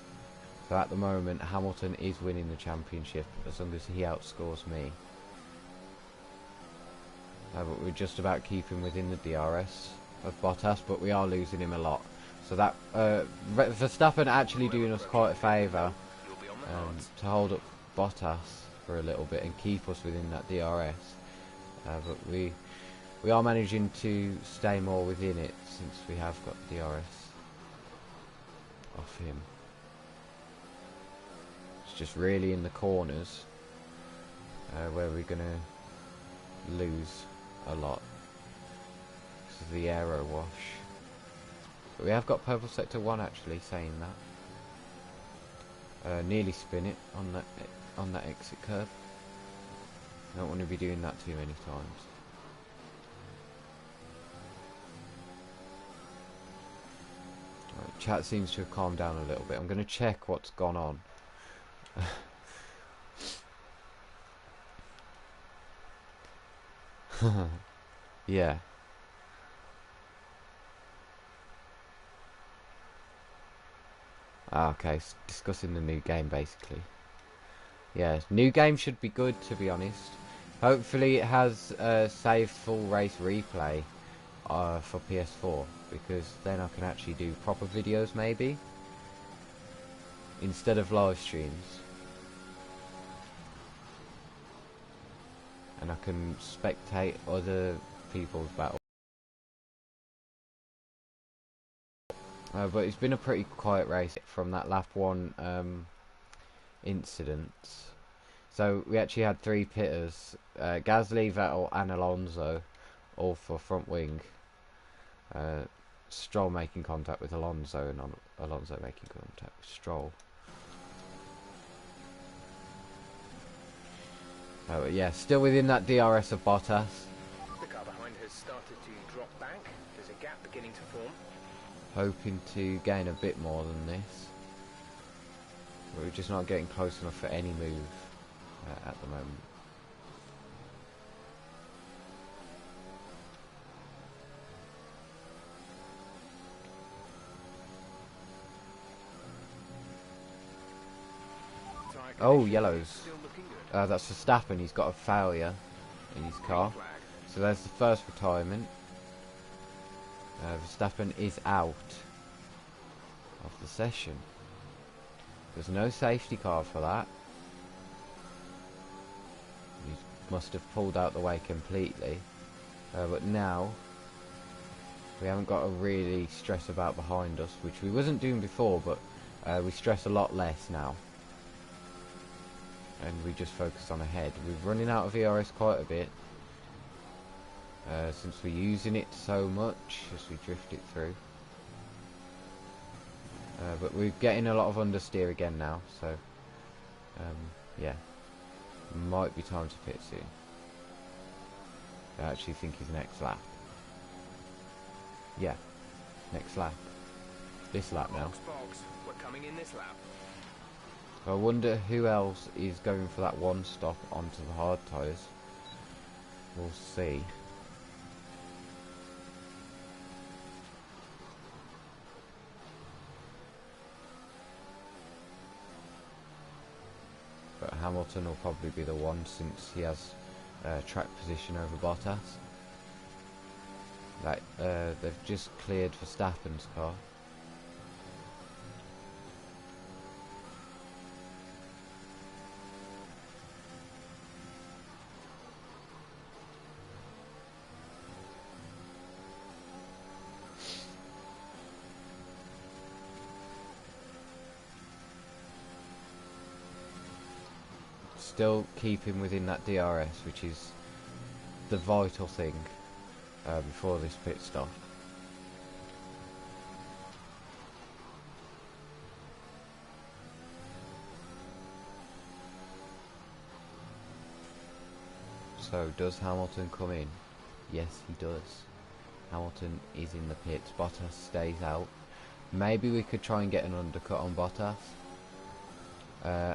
So at the moment Hamilton is winning the championship as long as he outscores me. But we're just about keeping within the DRS of Bottas, but we are losing him a lot. So that Verstappen actually doing us quite a favour to hold up Bottas for a little bit and keep us within that DRS. But we are managing to stay more within it since we have got DRS off him. It's just really in the corners where we're going to lose a lot because of the aero wash. But we have got purple sector 1 actually saying that. Nearly spin it on that exit curve. I don't want to be doing that too many times. Right, chat seems to have calmed down a little bit. I'm going to check what's gone on. Yeah. Okay, discussing the new game basically. Yeah, new game should be good to be honest. Hopefully it has save full race replay for PS4, because then I can actually do proper videos maybe instead of live streams, and I can spectate other people's battle. But it's been a pretty quiet race from that lap 1 incident. So we actually had 3 pitters, Gasly, Vettel and Alonso, all for front wing. Stroll making contact with Alonso and Alonso making contact with Stroll. But yeah, still within that DRS of Bottas. The car behind has started to drop back. There's a gap beginning to form. Hoping to gain a bit more than this. But we're just not getting close enough for any move at the moment. Oh, yellows. That's Verstappen. He's got a failure in his car. So there's the first retirement. Verstappen is out of the session. There's no safety car for that. He must have pulled out the way completely. But now we haven't got to really stress about behind us, which we wasn't doing before, but we stress a lot less now. And we just focus on ahead. We're running out of ERS quite a bit. Since we're using it so much as we drift it through. But we're getting a lot of understeer again now, so yeah, might be time to pit soon. I actually think he's next lap. Yeah, next lap. This lap now. Box. We're coming in this lap. I wonder who else is going for that one stop onto the hard tyres. We'll see. But Hamilton will probably be the one, since he has track position over Bottas. Like, they've just cleared Verstappen's car. Still keeping within that DRS, which is the vital thing before this pit stop. So does Hamilton come in? Yes, he does. Hamilton is in the pits. Bottas stays out. Maybe we could try and get an undercut on Bottas.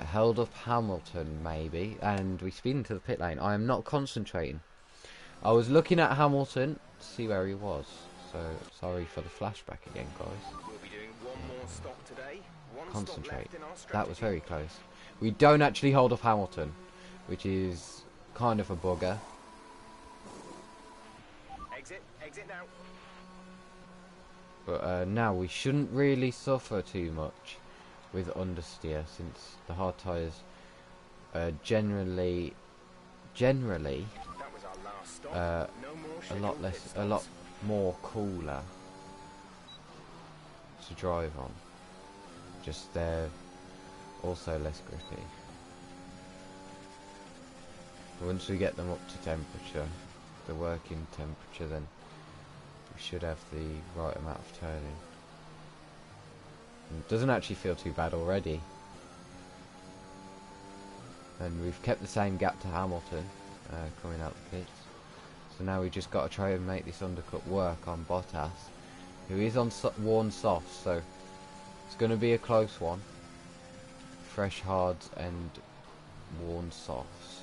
Held up Hamilton maybe, and we speed into the pit lane. I am not concentrating. I was looking at Hamilton to see where he was. So sorry for the flashback again, guys. We'll be doing one more stop today. One Concentrate. stop left in our strategy. That was very close. We don't actually hold up Hamilton, which is kind of a bugger. Exit now. But now we shouldn't really suffer too much with understeer, since the hard tyres generally That was our last stop. No more a lot more cooler to drive on. Just they're also less grippy. Once we get them up to temperature, the working temperature, then we should have the right amount of turning. It doesn't actually feel too bad already. And we've kept the same gap to Hamilton coming out the pits. So now we just got to try and make this undercut work on Bottas, who is on worn softs, so it's going to be a close one. Fresh hards and worn softs.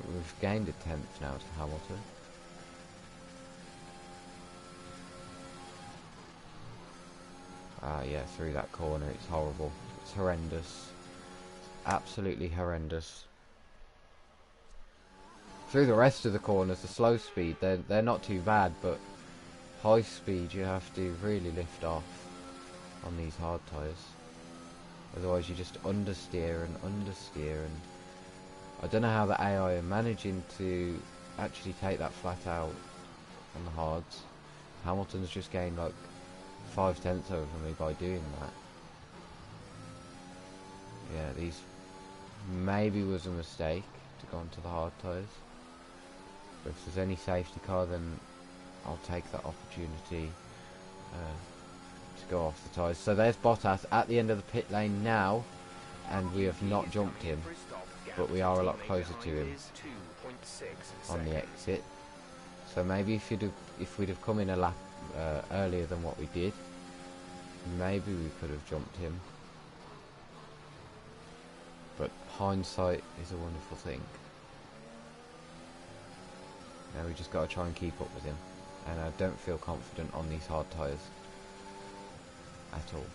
We've gained a 10th now to Hamilton. Yeah, through that corner, it's horrible. It's horrendous. Absolutely horrendous. Through the rest of the corners, the slow speed, they're not too bad, but high speed you have to really lift off on these hard tyres. Otherwise you just understeer, and I don't know how the AI are managing to actually take that flat out on the hards. Hamilton's just gained like 5/10 over me by doing that. Yeah, these maybe was a mistake to go onto the hard tyres. But if there's any safety car, then I'll take that opportunity to go off the tyres. So there's Bottas at the end of the pit lane now, and we have not jumped him, but we are a lot closer to him on the exit. So maybe if we'd have come in a lap earlier than what we did, maybe we could have jumped him. But hindsight is a wonderful thing. Now we just got to try and keep up with him, and I don't feel confident on these hard tyres at all.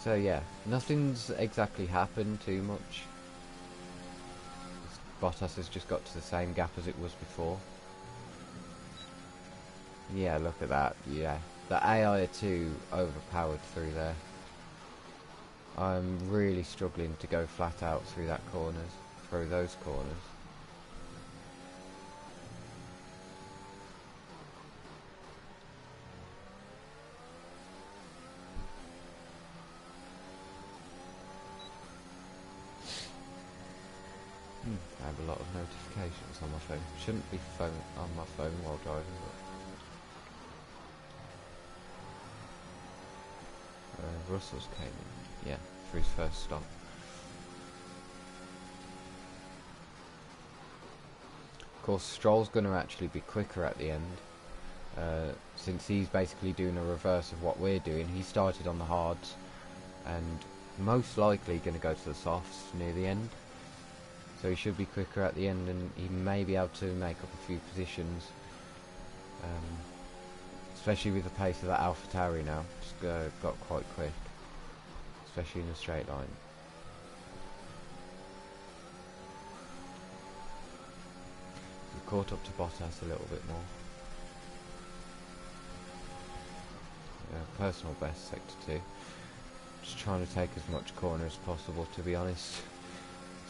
So yeah, nothing's exactly happened too much. Bottas has just got to the same gap as it was before. Yeah, look at that. Yeah, the AI are too overpowered through there. I'm really struggling to go flat out through those corners. have a lot of notifications on my phone. Shouldn't be on my phone while driving, but Russell's came in, yeah, for his first stop. Of course, Stroll's going to actually be quicker at the end, since he's basically doing a reverse of what we're doing. He started on the hards, and most likely going to go to the softs near the end. So he should be quicker at the end, and he may be able to make up a few positions. Especially with the pace of that AlphaTauri now. Just got quite quick. Especially in a straight line. We caught up to Bottas a little bit more. Personal best, sector 2. Just trying to take as much corner as possible, to be honest.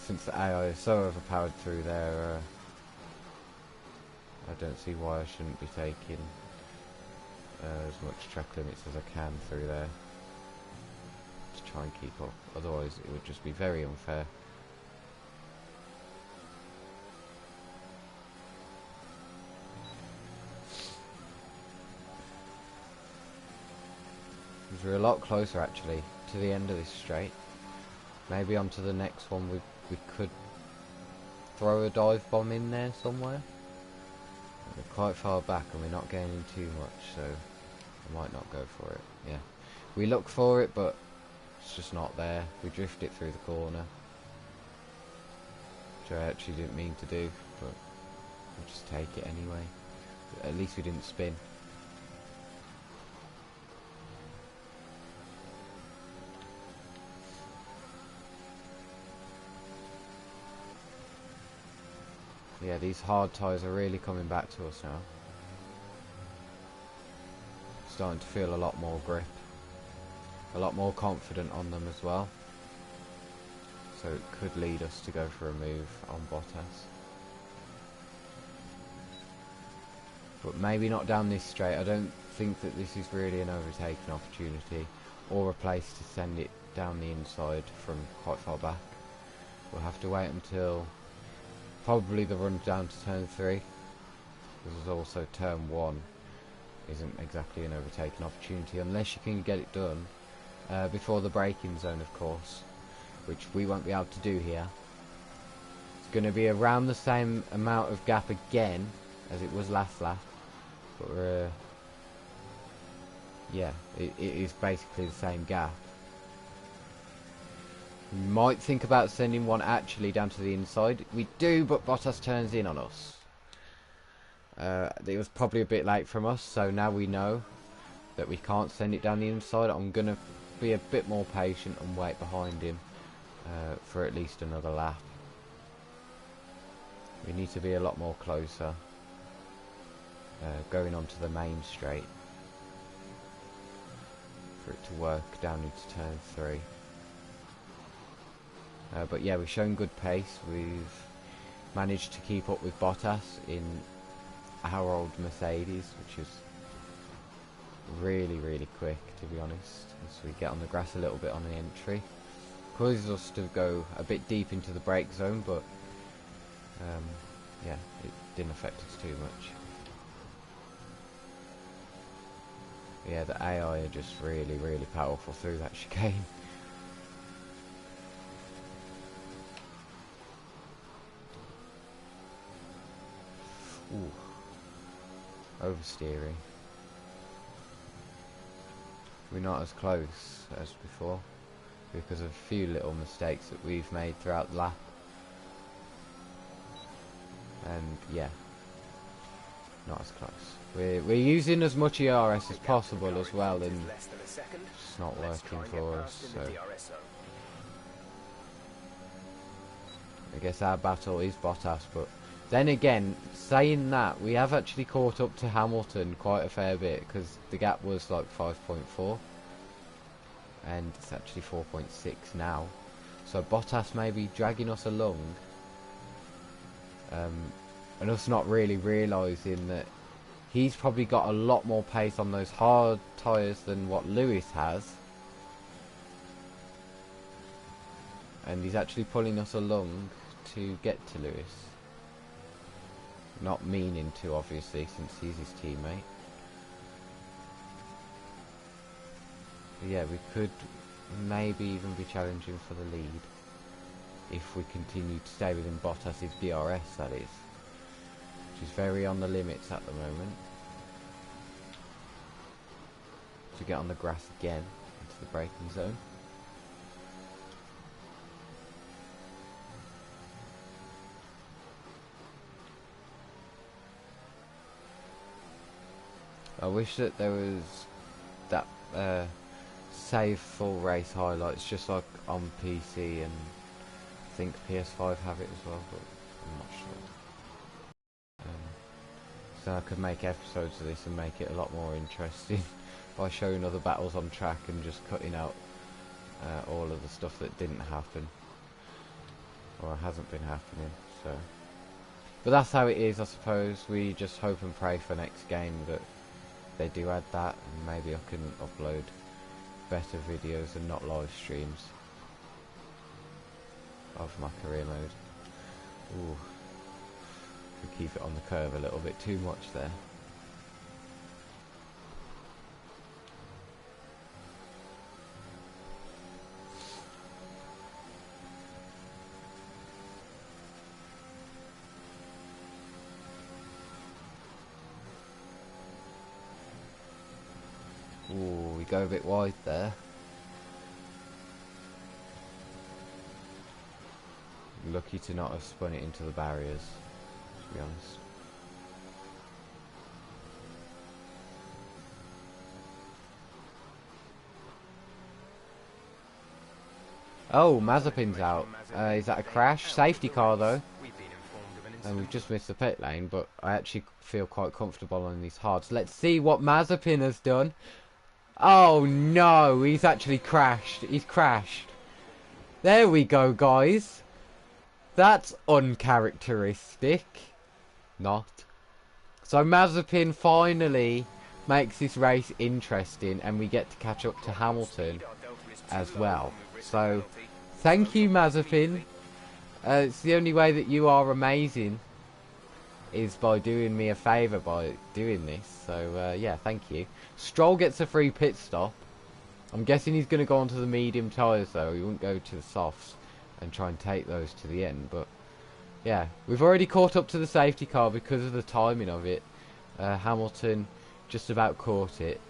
Since the AI is so overpowered through there, I don't see why I shouldn't be taking as much track limits as I can through there to try and keep up. Otherwise it would just be very unfair. We're a lot closer actually to the end of this straight. Maybe onto the next one we could throw a dive bomb in there somewhere. We're quite far back and we're not gaining too much, so I might not go for it. Yeah, we look for it, but it's just not there. We drift it through the corner, which I actually didn't mean to do, but we'll just take it anyway. At least we didn't spin. Yeah, these hard tyres are really coming back to us now. Starting to feel a lot more grip. A lot more confident on them as well. So it could lead us to go for a move on Bottas. But maybe not down this straight. I don't think that this is really an overtaking opportunity or a place to send it down the inside from quite far back. We'll have to wait until probably the run down to turn 3. There's also turn 1 isn't exactly an overtaking opportunity unless you can get it done before the braking zone, of course, which we won't be able to do here. It's going to be around the same amount of gap again as it was last lap, but yeah, it is basically the same gap. We might think about sending one actually down to the inside. We do, but Bottas turns in on us. It was probably a bit late from us, so now we know that we can't send it down the inside. I'm going to be a bit more patient and wait behind him for at least another lap. We need to be a lot more closer going onto the main straight for it to work down into turn 3. But yeah, we've shown good pace. We've managed to keep up with Bottas in our old Mercedes, which is really, really quick, to be honest. As we get on the grass a little bit on the entry, causes us to go a bit deep into the brake zone, but yeah, it didn't affect us too much. Yeah, the AI are just really, really powerful through that chicane. Ooh. Oversteering. We're not as close as before because of a few little mistakes that we've made throughout the lap. And yeah, not as close. We're using as much ERS as possible as well, and it's not working for us. So I guess our battle is Bottas, but then again, saying that, we have actually caught up to Hamilton quite a fair bit, because the gap was like 5.4 and it's actually 4.6 now. So Bottas may be dragging us along, and us not really realising that he's probably got a lot more pace on those hard tyres than what Lewis has. And he's actually pulling us along to get to Lewis. Not meaning to, obviously, since he's his teammate. But yeah, we could maybe even be challenging for the lead if we continue to stay within Bottas's DRS, that is, which is very on the limits at the moment. To get on the grass again into the braking zone. I wish that there was that save full race highlights just like on PC, and I think PS5 have it as well, but I'm not sure. So I could make episodes of this and make it a lot more interesting by showing other battles on track and just cutting out all of the stuff that didn't happen or hasn't been happening. So, but that's how it is, I suppose. We just hope and pray for next game that they do add that, and maybe I can upload better videos and not live streams of my career mode. Ooh, could keep it on the curve a little bit too much there. Ooh, we go a bit wide there. Lucky to not have spun it into the barriers, to be honest. Oh, Mazepin's out. Is that a crash? Safety car though. And we've just missed the pit lane, but I actually feel quite comfortable on these hards. Let's see what Mazepin has done. Oh no, he's actually crashed. He's crashed. There we go, guys. That's uncharacteristic. Not. So Mazepin finally makes this race interesting, and we get to catch up to Hamilton as well. So, thank you, Mazepin. It's the only way that you are amazing is by doing me a favour by doing this. So, yeah, thank you. Stroll gets a free pit stop. I'm guessing he's going to go onto the medium tyres, though. He won't go to the softs and try and take those to the end. But, yeah, we've already caught up to the safety car because of the timing of it. Hamilton just about caught it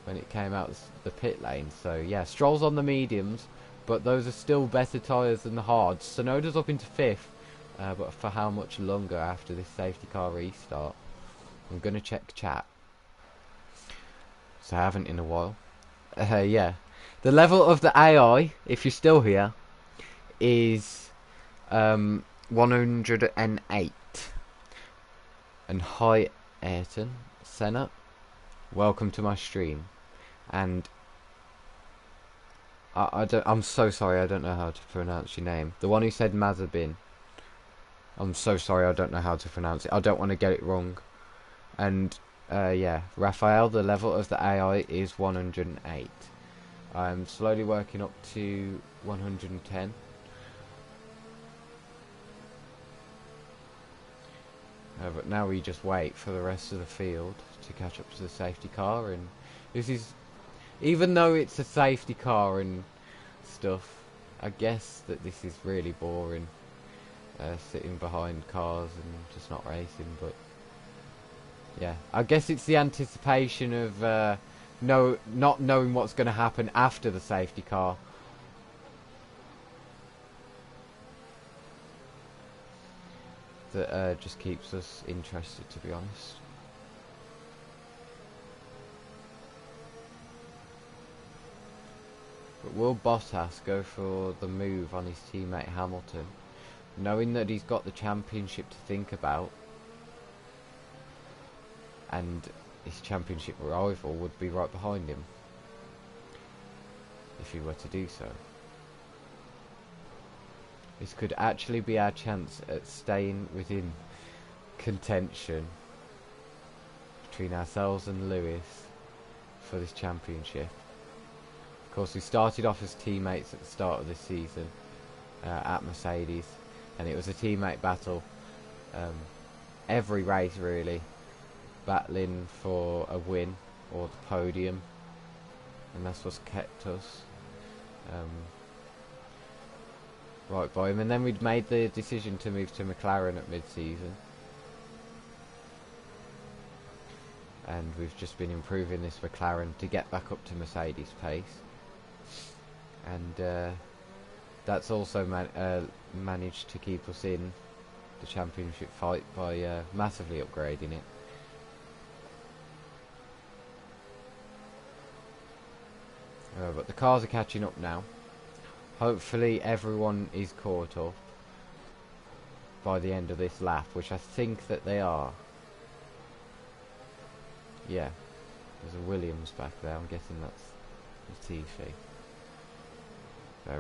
when it came out the pit lane. So, yeah, Stroll's on the mediums, but those are still better tyres than the hards. Tsunoda's up into 5th, but for how much longer after this safety car restart? I'm going to check chat. So I haven't in a while. Yeah. The level of the AI, if you're still here, is 108. And hi, Ayrton Senna. Welcome to my stream. And I'm so sorry, I don't know how to pronounce your name. The one who said Mazepin. I'm so sorry, I don't know how to pronounce it. I don't want to get it wrong. And yeah, Raphael, the level of the AI is 108. I'm slowly working up to 110. But now we just wait for the rest of the field to catch up to the safety car, and this is, even though it's a safety car and stuff, I guess that this is really boring, sitting behind cars and just not racing. But yeah, I guess it's the anticipation of not knowing what's going to happen after the safety car. That just keeps us interested, to be honest. But will Bottas go for the move on his teammate Hamilton, knowing that he's got the championship to think about, and his championship rival would be right behind him if he were to do so? This could actually be our chance at staying within contention between ourselves and Lewis for this championship. Of course, we started off as teammates at the start of this season at Mercedes. and it was a teammate battle. Every race really, battling for a win or the podium, and that's what's kept us right by him. And then we'd made the decision to move to McLaren at mid-season, and we've just been improving this McLaren to get back up to Mercedes pace, and that's also managed to keep us in the championship fight by massively upgrading it. But the cars are catching up now. Hopefully everyone is caught up by the end of this lap, which I think that they are. Yeah, there's a Williams back there. I'm guessing that's Latifi.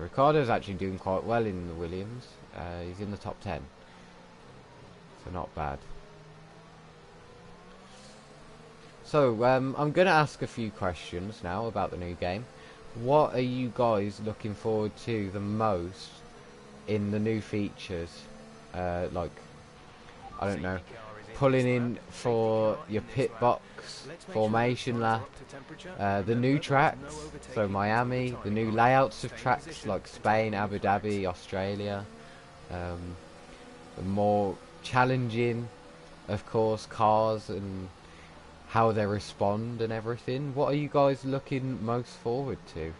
Ricciardo's actually doing quite well in the Williams. He's in the top 10, so not bad. So I'm going to ask a few questions now about the new game. What are you guys looking forward to the most in the new features? Like, I don't know, pulling in for your pit box formation lap, the new tracks, so Miami, the new layouts of tracks like Spain, Abu Dhabi, Australia, the more challenging, of course, cars and how they respond and everything. What are you guys looking most forward to?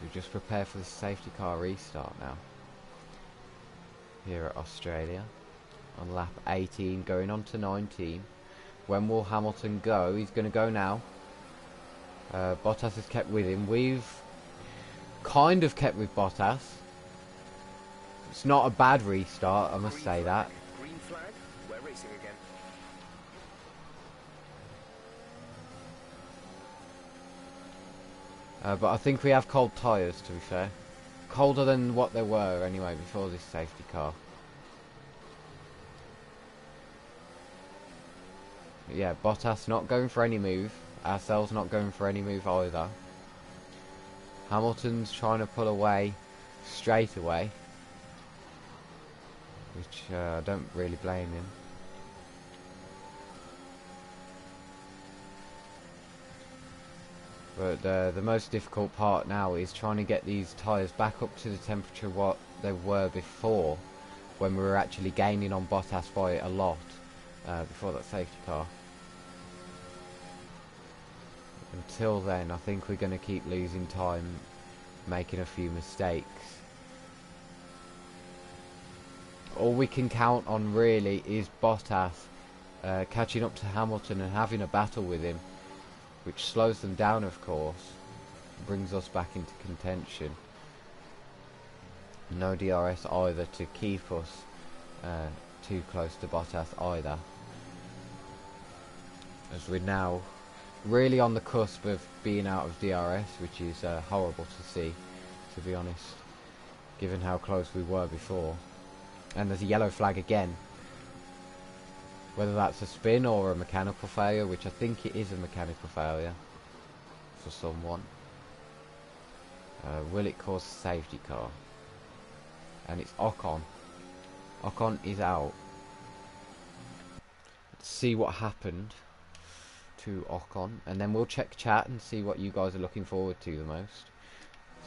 We just prepare for the safety car restart now. Here at Australia, on lap 18, going on to 19. When will Hamilton go? He's going to go now. Bottas has kept with him. We've kind of kept with Bottas. It's not a bad restart, I must say that. Green flag, we're racing again. But I think we have cold tyres, to be fair. Colder than what they were anyway before this safety car. But yeah, Bottas not going for any move. Ourselves not going for any move either. Hamilton's trying to pull away straight away, which I don't really blame him. But the most difficult part now is trying to get these tyres back up to the temperature what they were before, when we were actually gaining on Bottas by a lot before that safety car. Until then, I think we're going to keep losing time, making a few mistakes. All we can count on really is Bottas catching up to Hamilton and having a battle with him, which slows them down, of course, brings us back into contention. No DRS either to keep us too close to Bottas either, as we're now really on the cusp of being out of DRS, which is horrible to see, to be honest, given how close we were before. And there's a yellow flag again. Whether that's a spin or a mechanical failure, which I think it is a mechanical failure for someone. Will it cause a safety car? And it's Ocon. Ocon is out. Let's see what happened to Ocon, and then we'll check chat and see what you guys are looking forward to the most.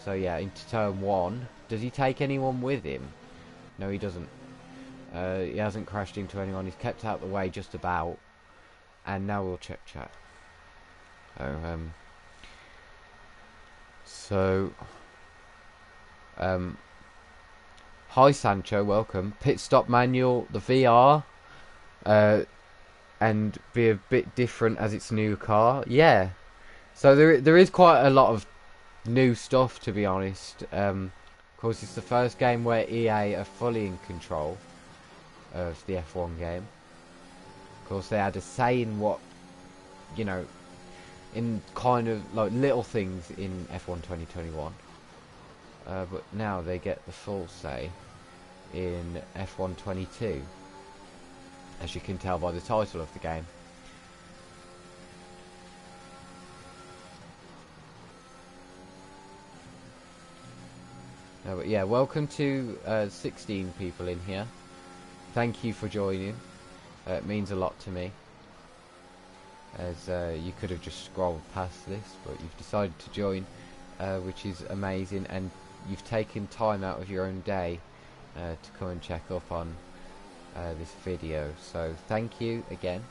So yeah, into turn 1. Does he take anyone with him? No, he doesn't. He hasn't crashed into anyone. He's kept out the way just about. And now we'll check chat. Hi Sancho, welcome. Pit stop manual, the VR, and be a bit different as it's a new car. Yeah. So there is quite a lot of new stuff, to be honest. Of course, it's the first game where EA are fully in control of the F1 game. Of course, they had a say in what, you know, in kind of like little things in F1 2021. But now they get the full say in F1 22, as you can tell by the title of the game. But yeah, welcome to 16 people in here. Thank you for joining. It means a lot to me, as you could have just scrolled past this, but you've decided to join, which is amazing, and you've taken time out of your own day to come and check up on this video. So thank you again,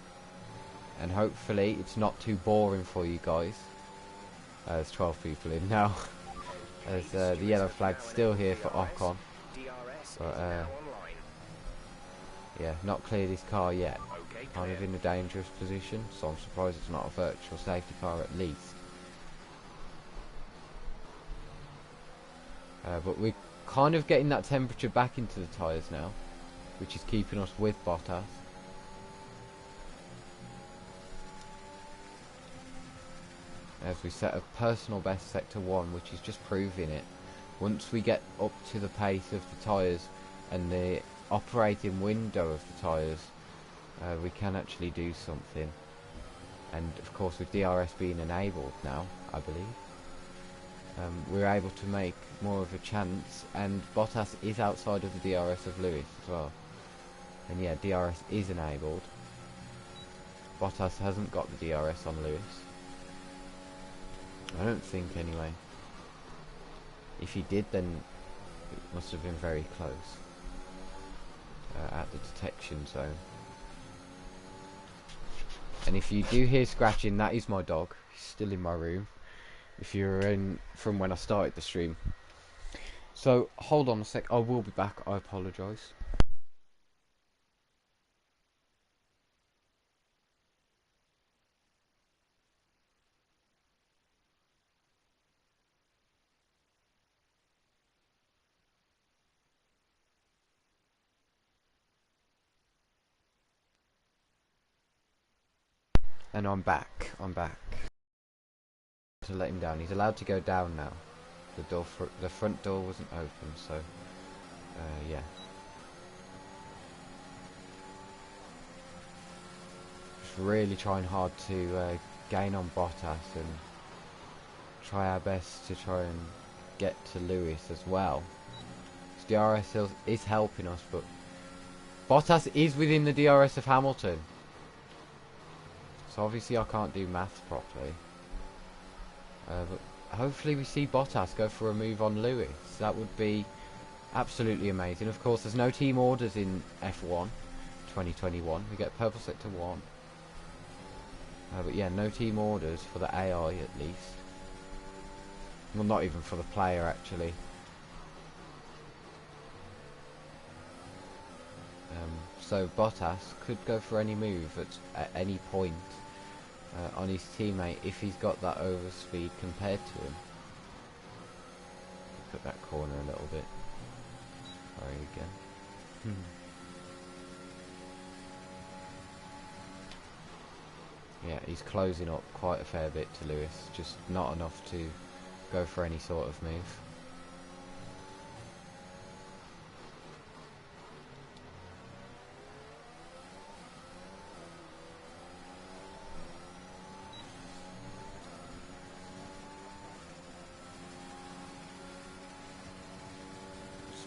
and hopefully it's not too boring for you guys. There's 12 people in now. As the yellow flag's still here for Ocon, but yeah, not cleared his car yet. Kind of in a dangerous position, so I'm surprised it's not a virtual safety car at least. But we're kind of getting that temperature back into the tyres now, which is keeping us with Bottas. As we set a personal best sector 1, which is just proving it. Once we get up to the pace of the tyres and the operating window of the tyres, we can actually do something. And of course, with DRS being enabled now, I believe, we're able to make more of a chance. And Bottas is outside of the DRS of Lewis as well. And yeah, DRS is enabled. Bottas hasn't got the DRS on Lewis, I don't think, anyway. If he did, then it must have been very close at the detection zone. And if you do hear scratching, that is my dog. He's still in my room, if you were in from when I started the stream. So hold on a sec, I will be back. I apologise. And I'm back. To let him down. He's allowed to go down now. The front door wasn't open, so yeah. Just really trying hard to gain on Bottas and try our best to try and get to Lewis as well. DRS is helping us, but Bottas is within the DRS of Hamilton. So obviously I can't do maths properly. But hopefully we see Bottas go for a move on Lewis. That would be absolutely amazing. Of course, there's no team orders in F1 2021. We get purple sector 1. But yeah, no team orders for the AI at least. Well, not even for the player actually. So Bottas could go for any move at any point on his teammate if he's got that overspeed compared to him. Put that corner a little bit. Sorry again. Yeah, he's closing up quite a fair bit to Lewis, just not enough to go for any sort of move.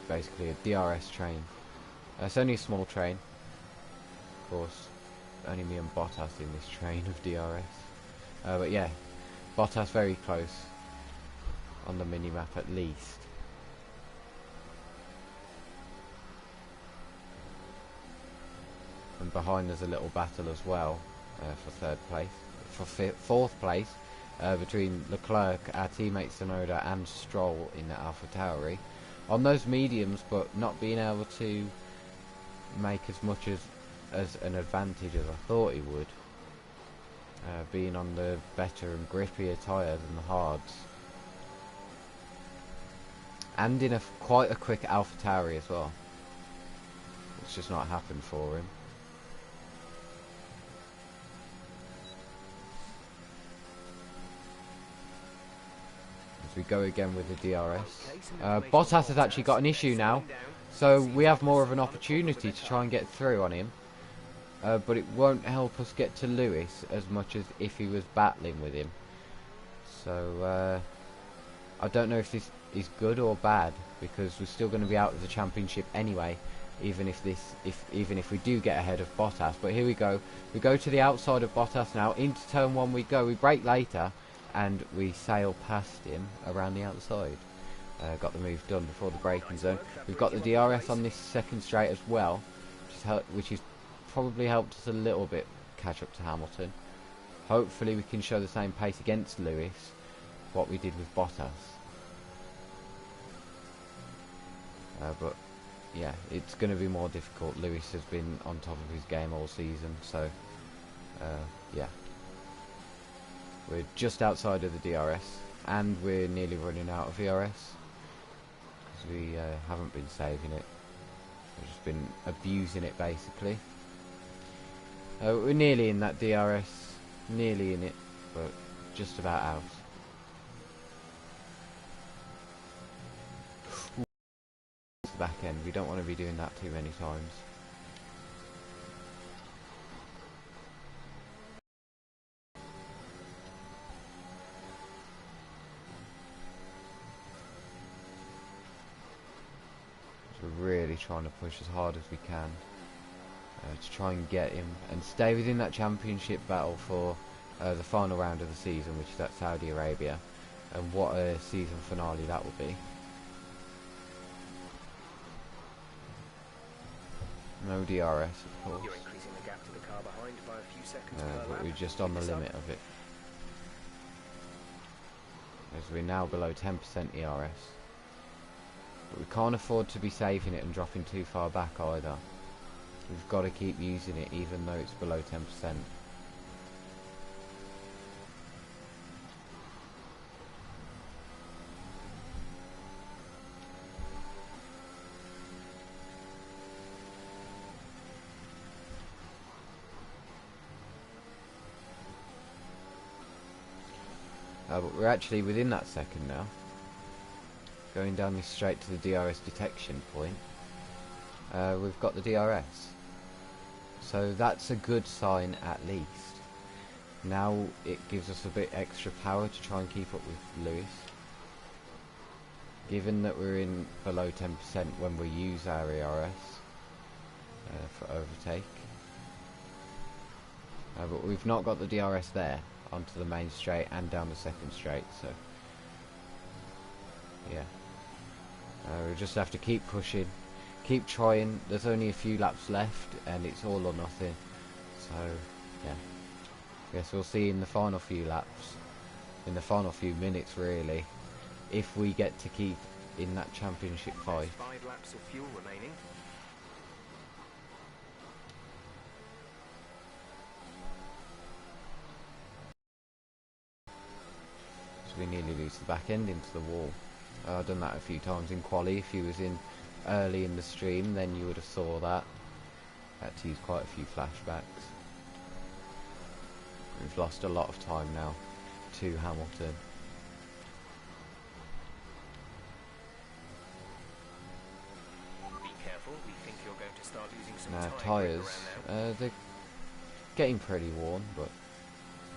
Basically a DRS train. It's only a small train, of course. Only me and Bottas in this train of DRS. But yeah, Bottas very close on the mini-map at least. And behind there's a little battle as well for third place. For fourth place between Leclerc, our teammate Tsunoda, and Stroll in the AlphaTauri. On those mediums, but not being able to make as much as an advantage as I thought he would, being on the better and grippier tyre than the hards, and in quite a quick AlphaTauri as well. It's just not happened for him. We go again with the DRS. Bottas has actually got an issue now, so we have more of an opportunity to try and get through on him, but it won't help us get to Lewis as much as if he was battling with him. So I don't know if this is good or bad, because we're still going to be out of the championship anyway, even if we do get ahead of Bottas. But here we go to the outside of Bottas now. Into turn one we go. We brake later and we sail past him around the outside. Got the move done before the braking zone. We've got the DRS on this second straight as well, which has probably helped us a little bit catch up to Hamilton. Hopefully we can show the same pace against Lewis, what we did with Bottas. But yeah, it's going to be more difficult. Lewis has been on top of his game all season, so yeah. We're just outside of the DRS, and we're nearly running out of VRS, because we haven't been saving it. We've just been abusing it, basically. We're nearly in that DRS, nearly in it, but just about out. Back end, we don't want to be doing that too many times. So we're really trying to push as hard as we can to try and get him and stay within that championship battle for the final round of the season, which is at Saudi Arabia. And what a season finale that will be. No DRS, of course. You're increasing the gap to the car behind by a few seconds per but lap. we're just on the limit of it. As we're now below 10% ERS. But we can't afford to be saving it and dropping too far back either. We've got to keep using it even though it's below 10%. But we're actually within that second now. Going down this straight to the DRS detection point. We've got the DRS. So that's a good sign at least. Now it gives us a bit extra power to try and keep up with Lewis. Given that we're in below 10% when we use our ERS for overtake. But we've not got the DRS there onto the main straight and down the second straight, so yeah. We just have to keep pushing, keep trying. There's only a few laps left and it's all or nothing, so yeah. Guess we'll see in the final few laps, in the final few minutes really, if we get to keep in that championship fight. 5 laps of fuel remaining. We nearly lose the back end into the wall. I've done that a few times in quali. If you was in early in the stream, then you would have saw that. Had to use quite a few flashbacks. We've lost a lot of time now to Hamilton. Be careful, we think you're going to start losing some Now time. tyres, they're getting pretty worn, but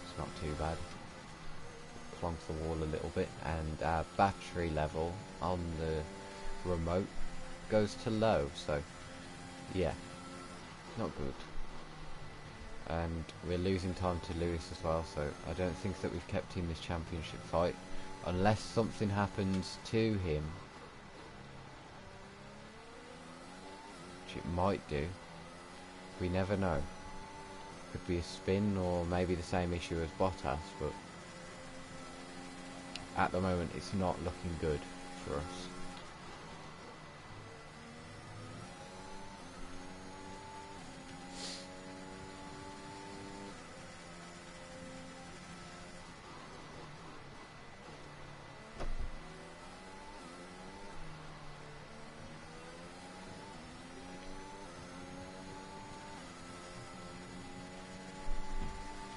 it's not too bad. Plonk the wall a little bit, and our battery level on the remote goes to low, so yeah, not good. And we're losing time to Lewis as well, so I don't think that we've kept in this championship fight unless something happens to him, which it might do. We never know. Could be a spin or maybe the same issue as Bottas, but at the moment it's not looking good for us.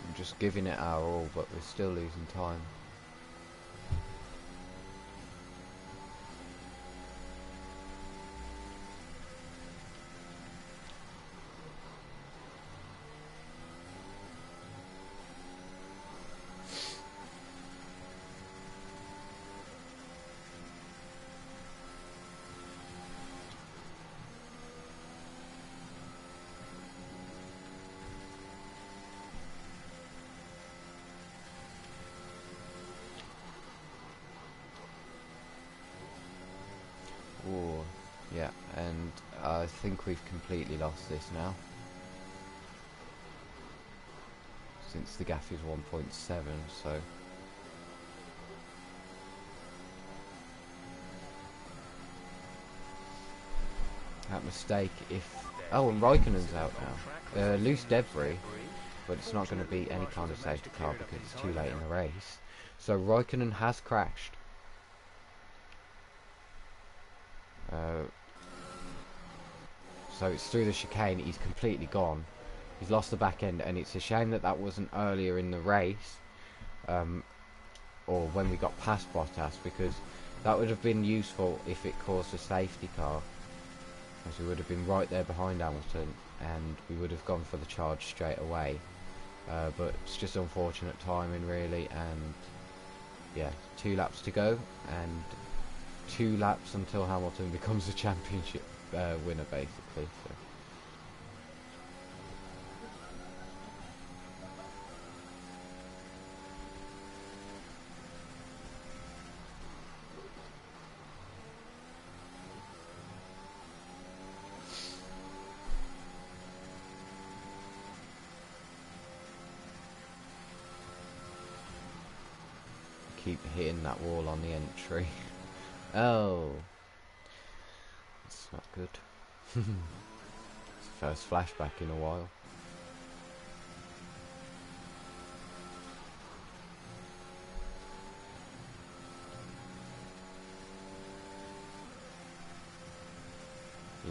I'm just giving it our all, but we're still losing time. think we've completely lost this now. Since the gaff is 1.7, so... That mistake if... Oh, and Raikkonen's out now. Loose debris, but it's not going to be any kind of safety car because it's too late in the race. So Raikkonen has crashed. So it's through the chicane, he's completely gone. He's lost the back end, and it's a shame that that wasn't earlier in the race, or when we got past Bottas, because that would have been useful if it caused a safety car, as we would have been right there behind Hamilton, and we would have gone for the charge straight away. But it's just unfortunate timing, really, and yeah, 2 laps to go, and 2 laps until Hamilton becomes a championship winner, basically. So. Keep hitting that wall on the entry. Oh, that's not good. It's the first flashback in a while.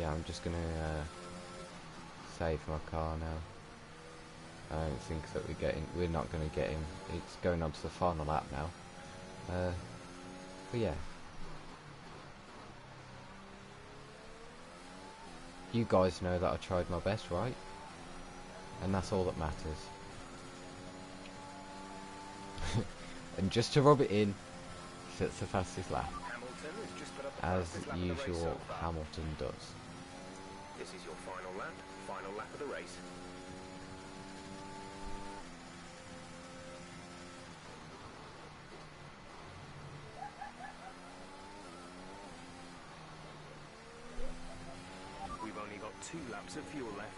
Yeah, I'm just gonna save my car now. I don't think that we're not gonna get him. It's going on to the final lap now. But yeah, you guys know that I tried my best, right? And that's all that matters. And just to rub it in, sets the fastest lap, as usual. Hamilton does. This is your final lap of the race. We've only got 2 laps of fuel left.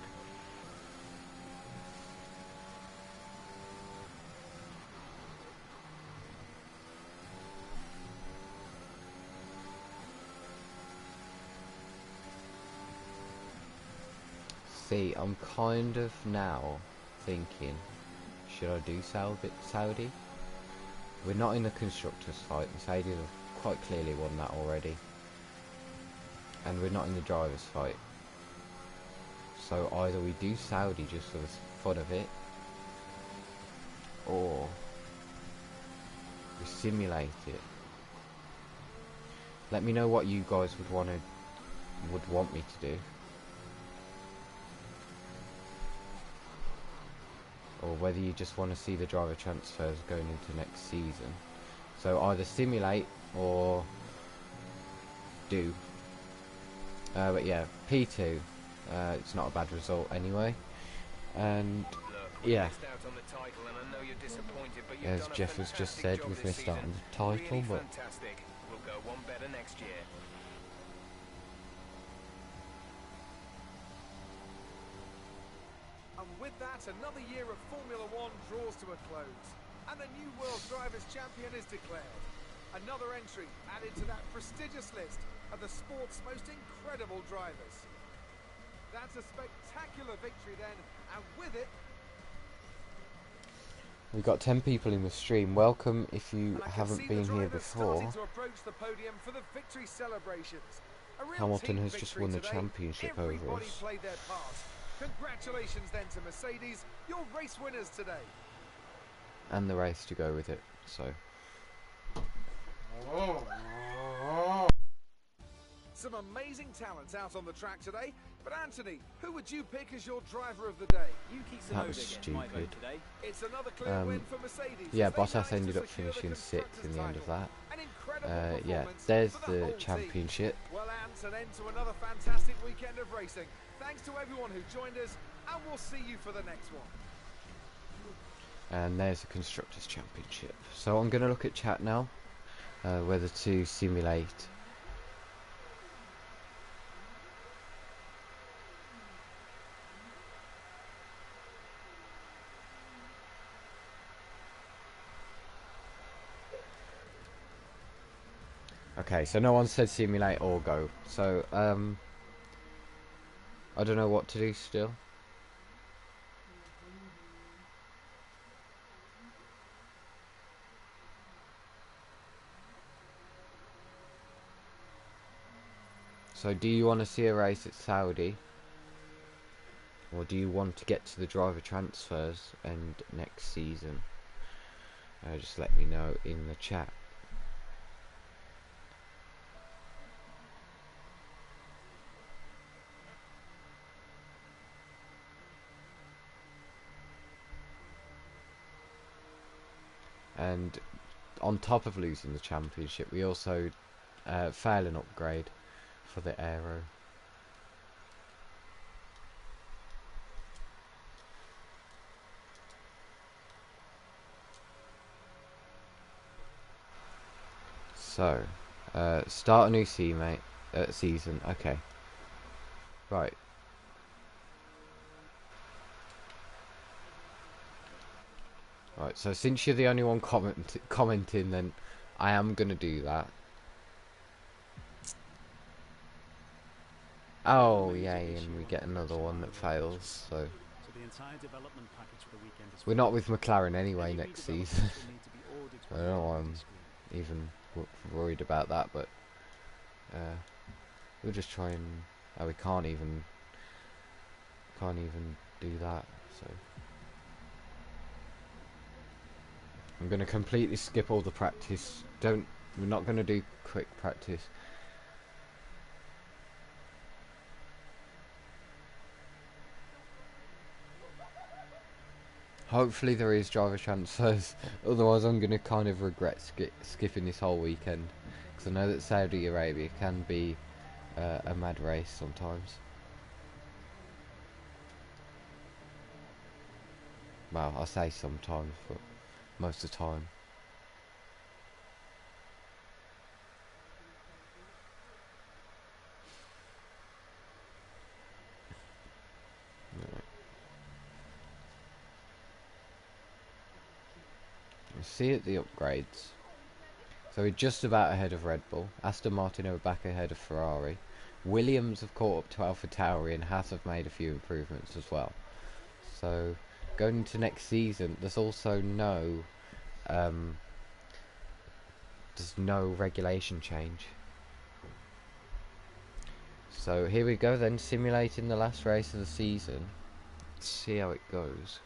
See, I'm kind of now thinking, should I do Saudi? We're not in the constructors fight. Mercedes have quite clearly won that already. And we're not in the drivers fight. So either we do Saudi just for the fun of it, or we simulate it. Let me know what you guys would want me to do. Or whether you just want to see the driver transfers going into next season. So either simulate or do. But yeah, P2, it's not a bad result anyway. And yeah, as Jeff has just said, we've missed out on the title, but we'll go one better next year. And with that, another year of Formula One draws to a close, and a new World Drivers' Champion is declared. Another entry added to that prestigious list of the sport's most incredible drivers. That's a spectacular victory then, and with it... We've got 10 people in the stream. Welcome if you haven't been here before. To approach the podium for the victory celebrations. Hamilton has just won the championship over us. Played their part. Congratulations then to Mercedes, your race winners today. And the race to go with it, so. Some amazing talents out on the track today, but Anthony, who would you pick as your driver of the day? That was stupid. It's another clear win for Mercedes. Yeah, Bottas ended up finishing 6th in the end of that. Yeah, there's the championship. Well, Ant, an end to another fantastic weekend of racing. Thanks to everyone who joined us, and we'll see you for the next one. And there's the Constructors' Championship. So I'm going to look at chat now, whether to simulate Okay, so no one said simulate or go. So, I don't know what to do still. So do you want to see a race at Saudi? Or do you want to get to the driver transfers and next season? Just let me know in the chat. And on top of losing the championship, we also fail an upgrade for the aero. So, start a new season. Okay. Right. Right, so since you're the only one commenting, then I am going to do that. Oh, yay, and we get another one that fails, so... We're not with McLaren anyway next season. I don't know why I'm even worried about that, but... we'll just try and... Oh, we can't even do that, so... I'm going to completely skip all the practice. We're not going to do quick practice. Hopefully there is driver transfers, otherwise I'm going to kind of regret skipping this whole weekend. Because I know that Saudi Arabia can be a mad race sometimes. Well, I say sometimes, but most of the time. See at the upgrades. So we're just about ahead of Red Bull. Aston Martin are back ahead of Ferrari. Williams have caught up to AlphaTauri and Haas have made a few improvements as well. So going into next season, there's also no regulation change. So here we go then, simulating the last race of the season. Let's see how it goes.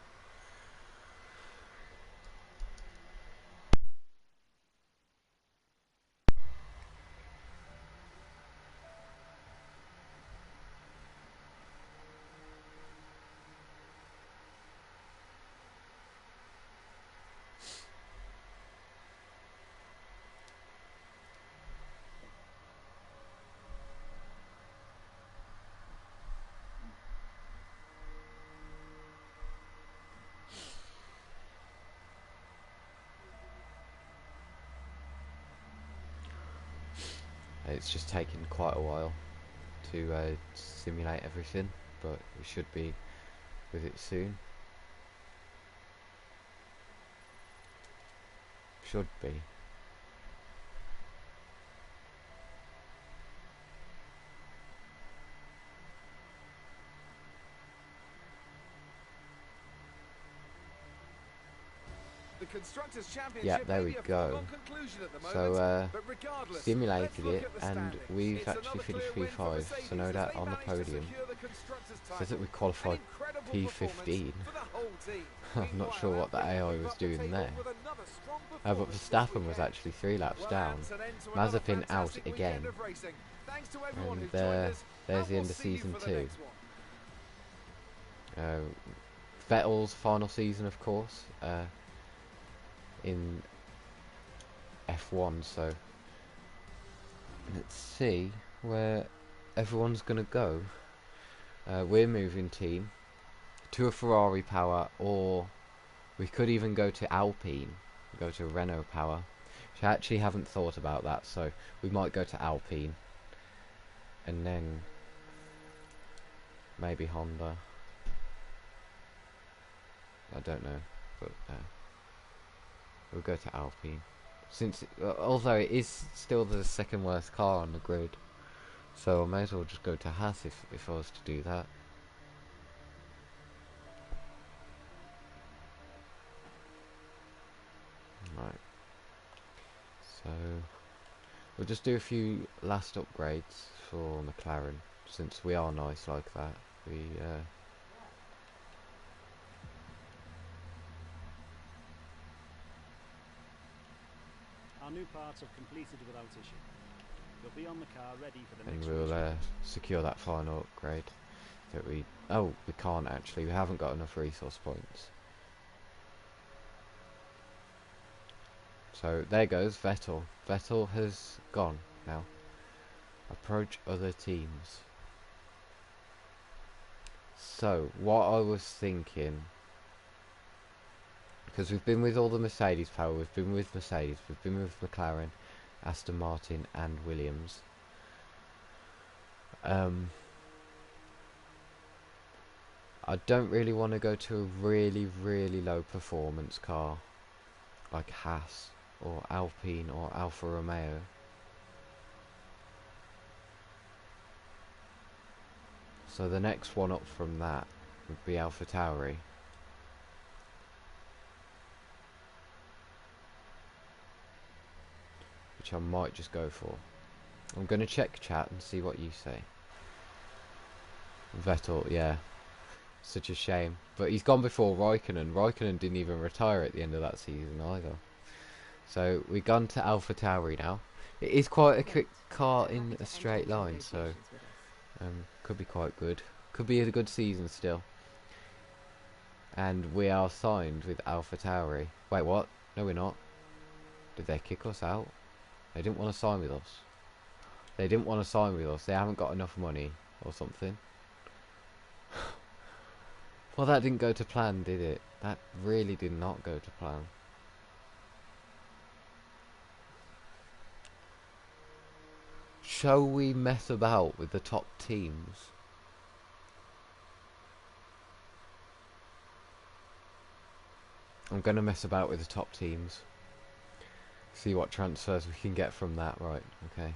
It's just taken quite a while to simulate everything, but we should be with it soon. Should be. The Constructors' Championship Yeah, there we may be a go. foregone conclusion at the So moment, but regardless, simulated let's it, look at the and standings. we've It's actually another finished clear win for P5, Mercedes so no as doubt they on the managed to podium. secure the Constructors' Says title. that we qualified An incredible P15. performance for the whole team. I'm not sure what the Meanwhile, AI Alpine was moved up the doing table there. with another strong But performance this Verstappen was weekend. actually 3 laps Well, down. that's an end to another Mazepin out fantastic again. weekend of racing. Thanks to everyone And who joined us, there's the and end we'll of see you season for the 2. next one. Vettel's final season, of course, in F1, so let's see where everyone's gonna go. We're moving team to a Ferrari power, or we could even go to Alpine, go to Renault power, which I actually haven't thought about that, so we might go to Alpine and then maybe Honda. I don't know, but we'll go to Alpine. Since although it is still the second worst car on the grid, so I may as well just go to Haas if I was to do that. Right. So we'll just do a few last upgrades for McLaren, since we are nice like that. Our new parts have completed without issue. They'll be on the car ready for the next And we'll race. secure that final upgrade that we can't actually, we haven't got enough resource points. So there goes Vettel. Vettel has gone now. Approach other teams. So what I was thinking, because we've been with all the Mercedes power, we've been with Mercedes, we've been with McLaren, Aston Martin and Williams. I don't really want to go to a really low performance car like Haas or Alpine or Alfa Romeo. So the next one up from that would be AlphaTauri. Which I might just go for. I'm going to check chat and see what you say. Vettel, yeah. Such a shame. But he's gone before Raikkonen. Raikkonen didn't even retire at the end of that season either. So we've gone to AlphaTauri now. It is quite a quick car in a straight line, so could be quite good. Could be a good season still. And we are signed with AlphaTauri. Wait, what? No, we're not. Did they kick us out? They didn't want to sign with us. They didn't want to sign with us. They haven't got enough money or something. Well, that didn't go to plan, did it? That really did not go to plan. Shall we mess about with the top teams? I'm going to mess about with the top teams. See what transfers we can get from that. Right, okay.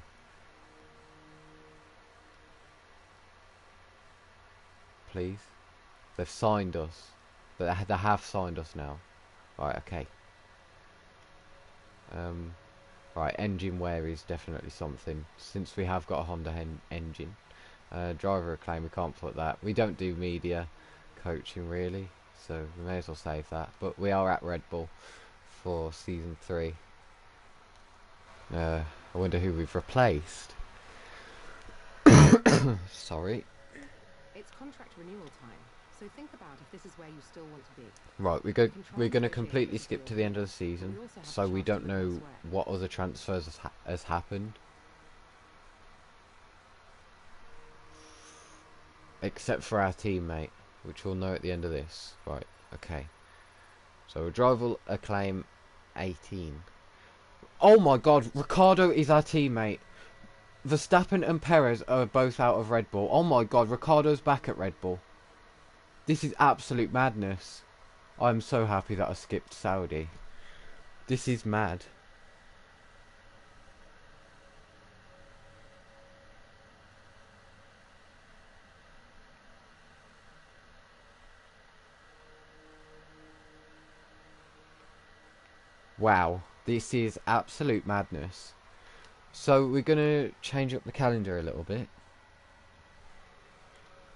Please. They've signed us. They have signed us now. Right, okay. Right, engine wear is definitely something, since we have got a Honda engine. Driver acclaim, we can't put that. We don't do media coaching really, so we may as well save that. But we are at Red Bull for season 3. I wonder who we've replaced. Sorry. It's contract renewal time, so think about if this is where you still want to be. Right, we're going to completely skip to the end of the season, so we don't know what other transfers has happened. Except for our teammate, which we'll know at the end of this. Right, okay. So driver acclaim 18. Oh my god, Ricciardo is our teammate. Verstappen and Perez are both out of Red Bull. Oh my god, Ricciardo's back at Red Bull. This is absolute madness. I'm so happy that I skipped Saudi. This is mad. Wow, this is absolute madness. So we're going to change up the calendar a little bit.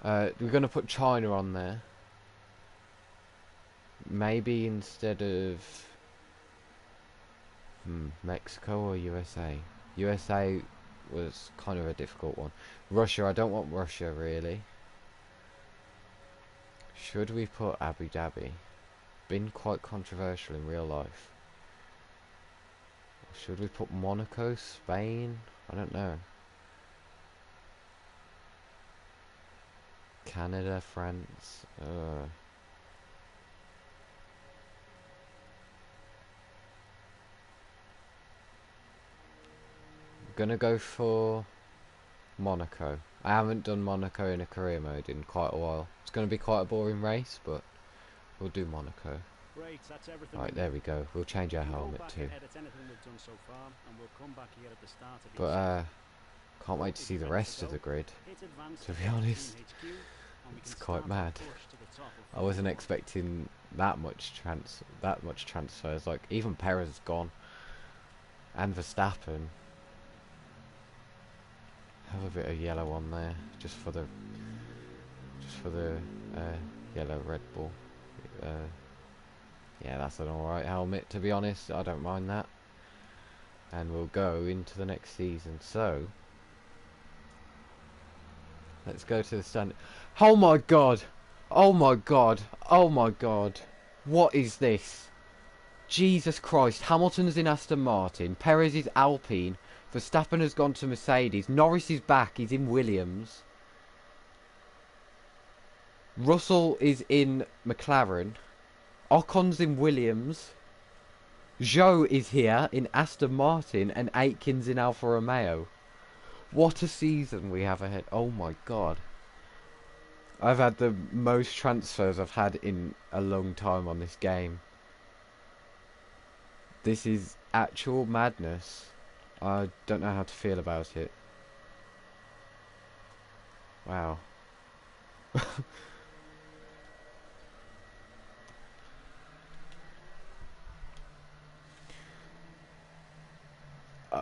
We're going to put China on there. Maybe instead of Mexico or USA. USA was kind of a difficult one. Russia, I don't want Russia really. Should we put Abu Dhabi? Been quite controversial in real life. Should we put Monaco, Spain? I don't know. Canada, France. Gonna go for Monaco. I haven't done Monaco in a career mode in quite a while. It's gonna be quite a boring race, but we'll do Monaco. Great, that's everything. Right, there we go. We'll change our helmet too. Edit anything we've done so far, and we'll come back here at the start of each But can't wait to see the rest of the grid. To be honest, it's quite mad. I wasn't expecting that much transfers. Like even Perez is gone, and Verstappen. Have a bit of yellow on there, just for the yellow Red Bull. Yeah, that's an alright helmet, to be honest. I don't mind that. And we'll go into the next season. So, let's go to the stand. Oh my god! Oh my god! Oh my god! What is this? Jesus Christ! Hamilton's in Aston Martin. Perez is Alpine. Verstappen has gone to Mercedes. Norris is back. He's in Williams. Russell is in McLaren. Ocon's in Williams. Zhou is here in Aston Martin. And Aitken's in Alfa Romeo. What a season we have ahead. Oh my god. I've had the most transfers I've had in a long time on this game. This is actual madness. I don't know how to feel about it. Wow.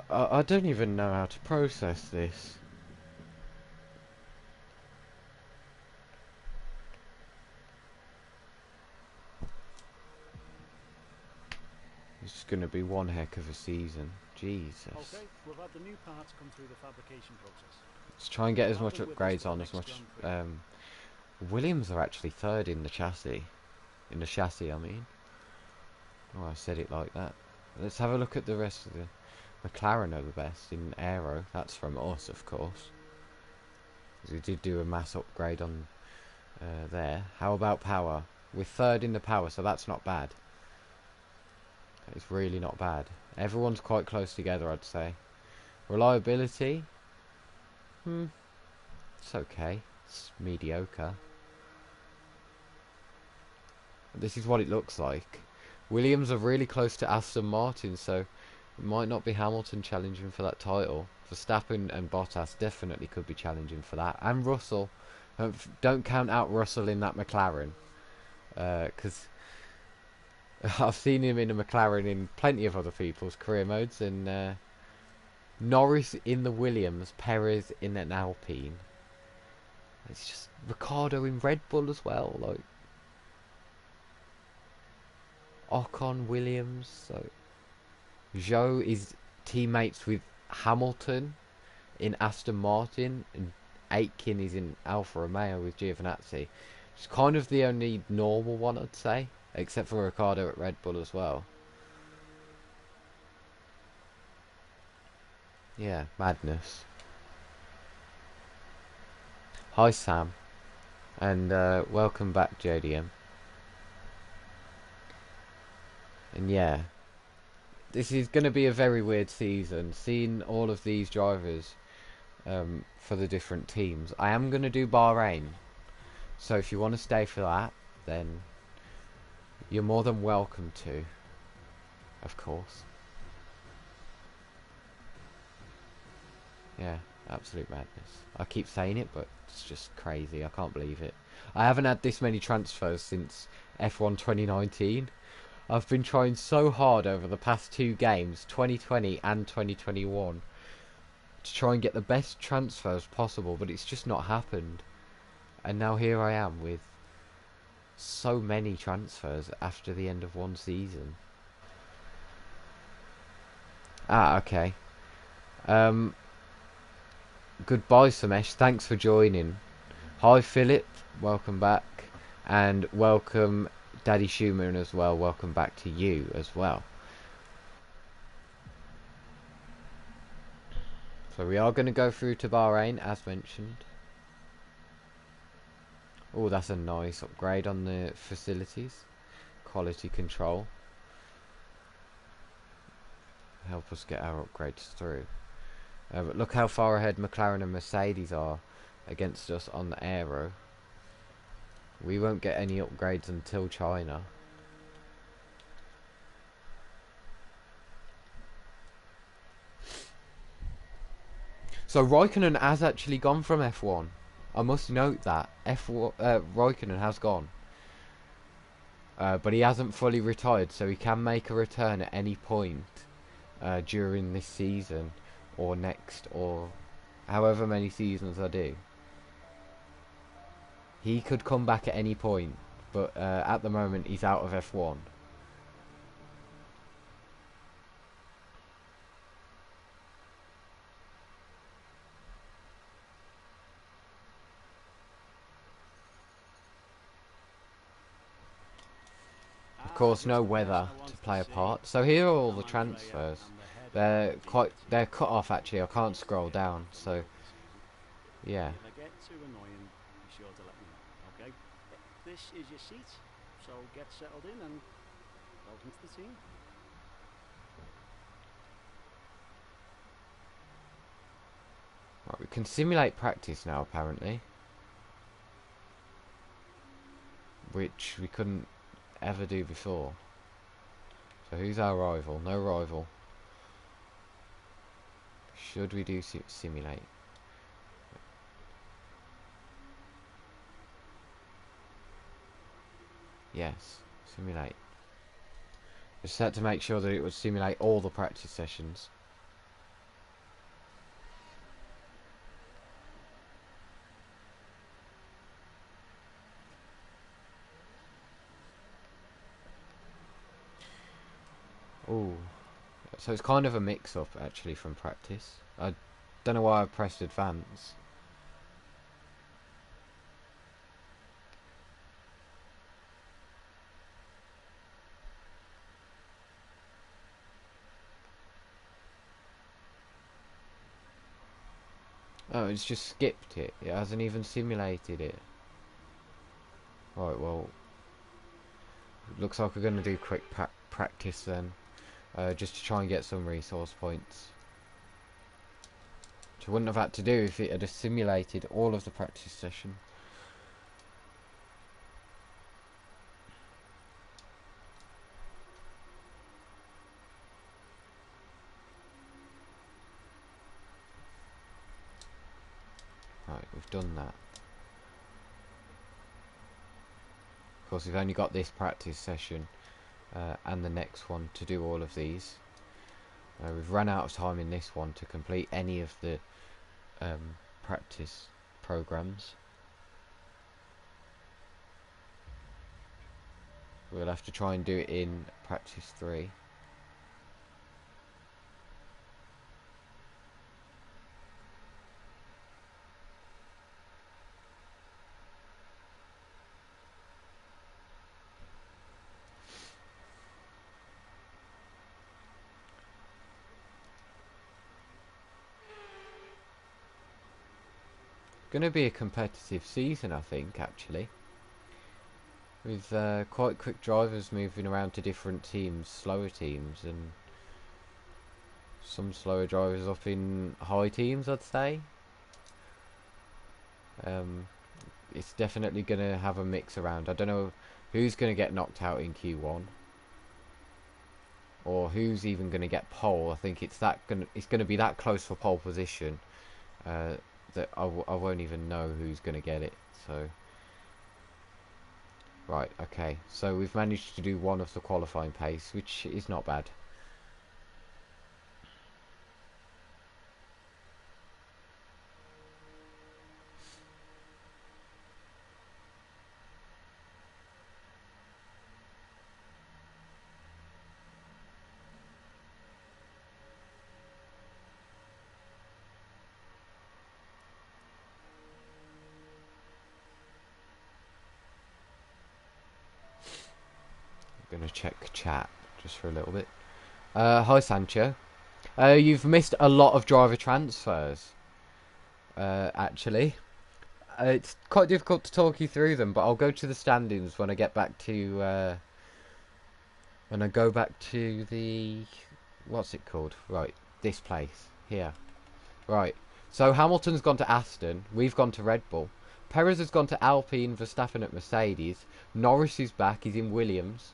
I don't even know how to process this. It's going to be one heck of a season. Jesus. Okay, we've had the new parts come through the fabrication process. Let's try and get as much upgrades on as much. Williams are actually third in the chassis. In the chassis, I mean. Oh, I said it like that. Let's have a look at the rest of the. McLaren are the best in aero. That's from us, of course. We did do a mass upgrade on there. How about power? We're third in the power, so that's not bad. It's really not bad. Everyone's quite close together, I'd say. Reliability? It's okay. It's mediocre. This is what it looks like. Williams are really close to Aston Martin, so it might not be Hamilton challenging for that title. Verstappen and Bottas definitely could be challenging for that. And Russell. Don't count out Russell in that McLaren. Because I've seen him in a McLaren in plenty of other people's career modes. And Norris in the Williams. Perez in an Alpine. It's just Ricciardo in Red Bull as well. Like Ocon, Williams. So Zhou is teammates with Hamilton in Aston Martin, and Aitken is in Alfa Romeo with Giovinazzi. It's kind of the only normal one, I'd say, except for Ricciardo at Red Bull as well. Yeah, madness. Hi Sam, and welcome back JDM. And yeah, this is going to be a very weird season, seeing all of these drivers for the different teams. I am going to do Bahrain, so if you want to stay for that, then you're more than welcome to, of course. Yeah, absolute madness. I keep saying it, but it's just crazy. I can't believe it. I haven't had this many transfers since F1 2019. I've been trying so hard over the past 2 games, 2020 and 2021, to try and get the best transfers possible, but it's just not happened. And now here I am with so many transfers after the end of one season. Ah, okay. Goodbye, Samesh. Thanks for joining. Hi, Philip. Welcome back. And welcome, Daddy Schumann, as well. Welcome back to you as well. So we are going to go through to Bahrain, as mentioned. Oh, that's a nice upgrade on the facilities. Quality control. Help us get our upgrades through. But look how far ahead McLaren and Mercedes are against us on the aero. We won't get any upgrades until China. So Raikkonen has actually gone from F1. I must note that Raikkonen has gone. But he hasn't fully retired, so he can make a return at any point during this season or next, or however many seasons I do. He could come back at any point, but at the moment he's out of F1. Of course, no weather to play a part. So here are all the transfers. They're cut off actually. I can't scroll down. So yeah. If I get too annoying, be sure to let me know, okay? This is your seat, so get settled in and welcome to the team. Right, we can simulate practice now apparently, which we couldn't ever do before. So who's our rival? No rival. Should we do simulate? Yes, simulate. Just had to make sure that it would simulate all the practice sessions. Oh, so it's kind of a mix-up actually from practice. I don't know why I pressed advance. Oh, it's just skipped it. It hasn't even simulated it. Right, well, looks like we're going to do quick practice then. Just to try and get some resource points. Which I wouldn't have had to do if it had simulated all of the practice session. Right, we've done that. Of course, we've only got this practice session and the next one to do all of these. We've run out of time in this one to complete any of the practice programs. We'll have to try and do it in practice 3. Going to be a competitive season, I think, actually, with quite quick drivers moving around to different teams, slower teams, and some slower drivers up in high teams, I'd say. It's definitely going to have a mix around. I don't know who's going to get knocked out in Q1, or who's even going to get pole. I think it's going to be that close for pole position that I won't even know who's going to get it. So right, okay, so we've managed to do one of the qualifying pace, which is not bad. Going to check chat just for a little bit. Hi Sancho. You've missed a lot of driver transfers. Actually, it's quite difficult to talk you through them, but I'll go to the standings when I get back to the what's it called? Right, this place here. Right. So Hamilton's gone to Aston. We've gone to Red Bull. Perez has gone to Alpine. Verstappen at Mercedes. Norris is back. He's in Williams.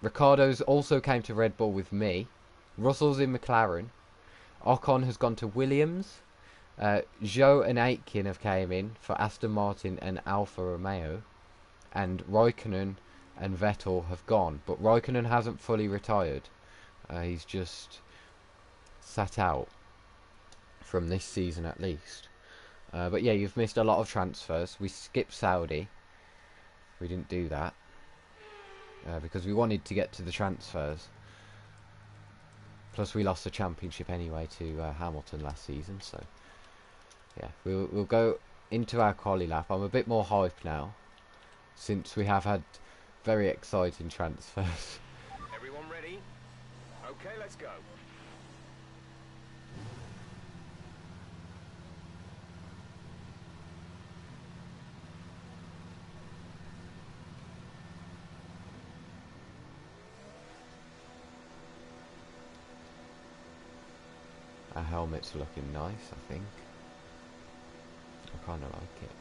Ricardo's also came to Red Bull with me. Russell's in McLaren. Ocon has gone to Williams. Zhou and Aitken have came in for Aston Martin and Alfa Romeo. And Raikkonen and Vettel have gone. But Raikkonen hasn't fully retired. He's just sat out from this season at least. But yeah, you've missed a lot of transfers. We skipped Saudi. We didn't do that. Because we wanted to get to the transfers. Plus we lost the championship anyway to Hamilton last season. So yeah, we'll go into our quali lap. I'm a bit more hyped now, since we have had very exciting transfers. Everyone ready? Okay, let's go. Our helmet's looking nice, I think. I kind of like it.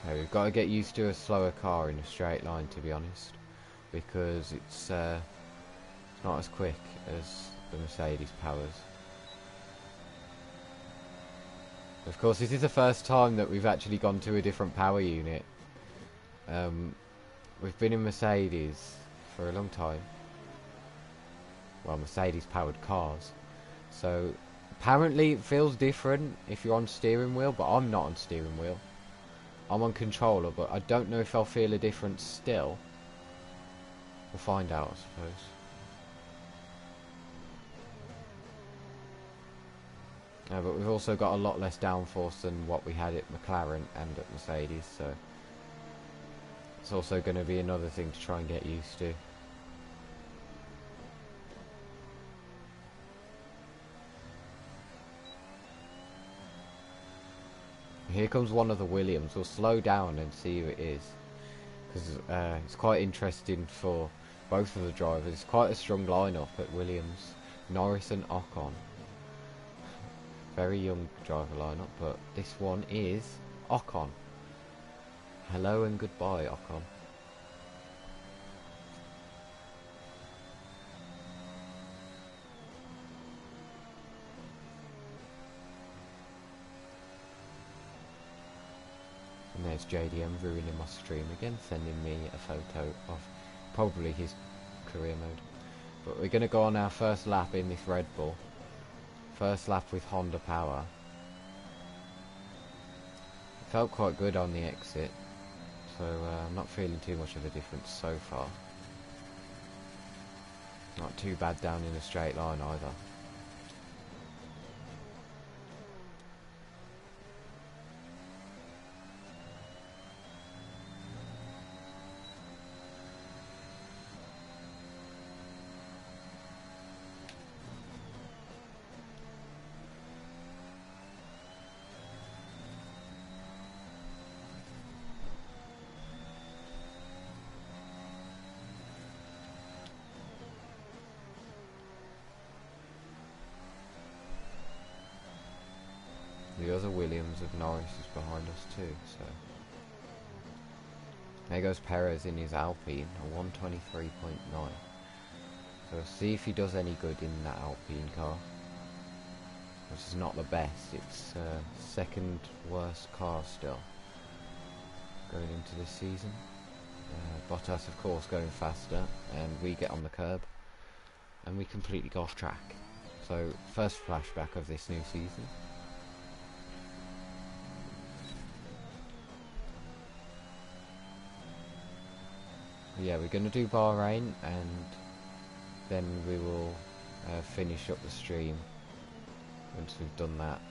Okay, we've got to get used to a slower car in a straight line, to be honest, because it's not as quick as the Mercedes powers. Of course, this is the first time that we've actually gone to a different power unit. We've been in Mercedes for a long time. Well, Mercedes powered cars. So apparently it feels different if you're on steering wheel, but I'm not on steering wheel. I'm on controller, but I don't know if I'll feel a difference still. We'll find out, I suppose. But we've also got a lot less downforce than what we had at McLaren and at Mercedes, so it's also going to be another thing to try and get used to. Here comes one of the Williams. We'll slow down and see who it is, because it's quite interesting for both of the drivers. It's quite a strong lineup at Williams. Norris and Ocon. Very young driver lineup, but this one is Ocon. Hello and goodbye, Ocon. And there's JDM ruining my stream again, sending me a photo of probably his career mode. But we're going to go on our first lap in this Red Bull. First lap with Honda power. It felt quite good on the exit, so I'm not feeling too much of a difference so far. Not too bad down in a straight line either. The other Williams of Norris is behind us too, so there goes Perez in his Alpine, a 123.9. So we'll see if he does any good in that Alpine car, which is not the best. It's second worst car still going into this season. Bottas of course going faster, and we get on the curb and we completely go off track. So first flashback of this new season. Yeah, we're going to do Bahrain, and then we will finish up the stream once we've done that.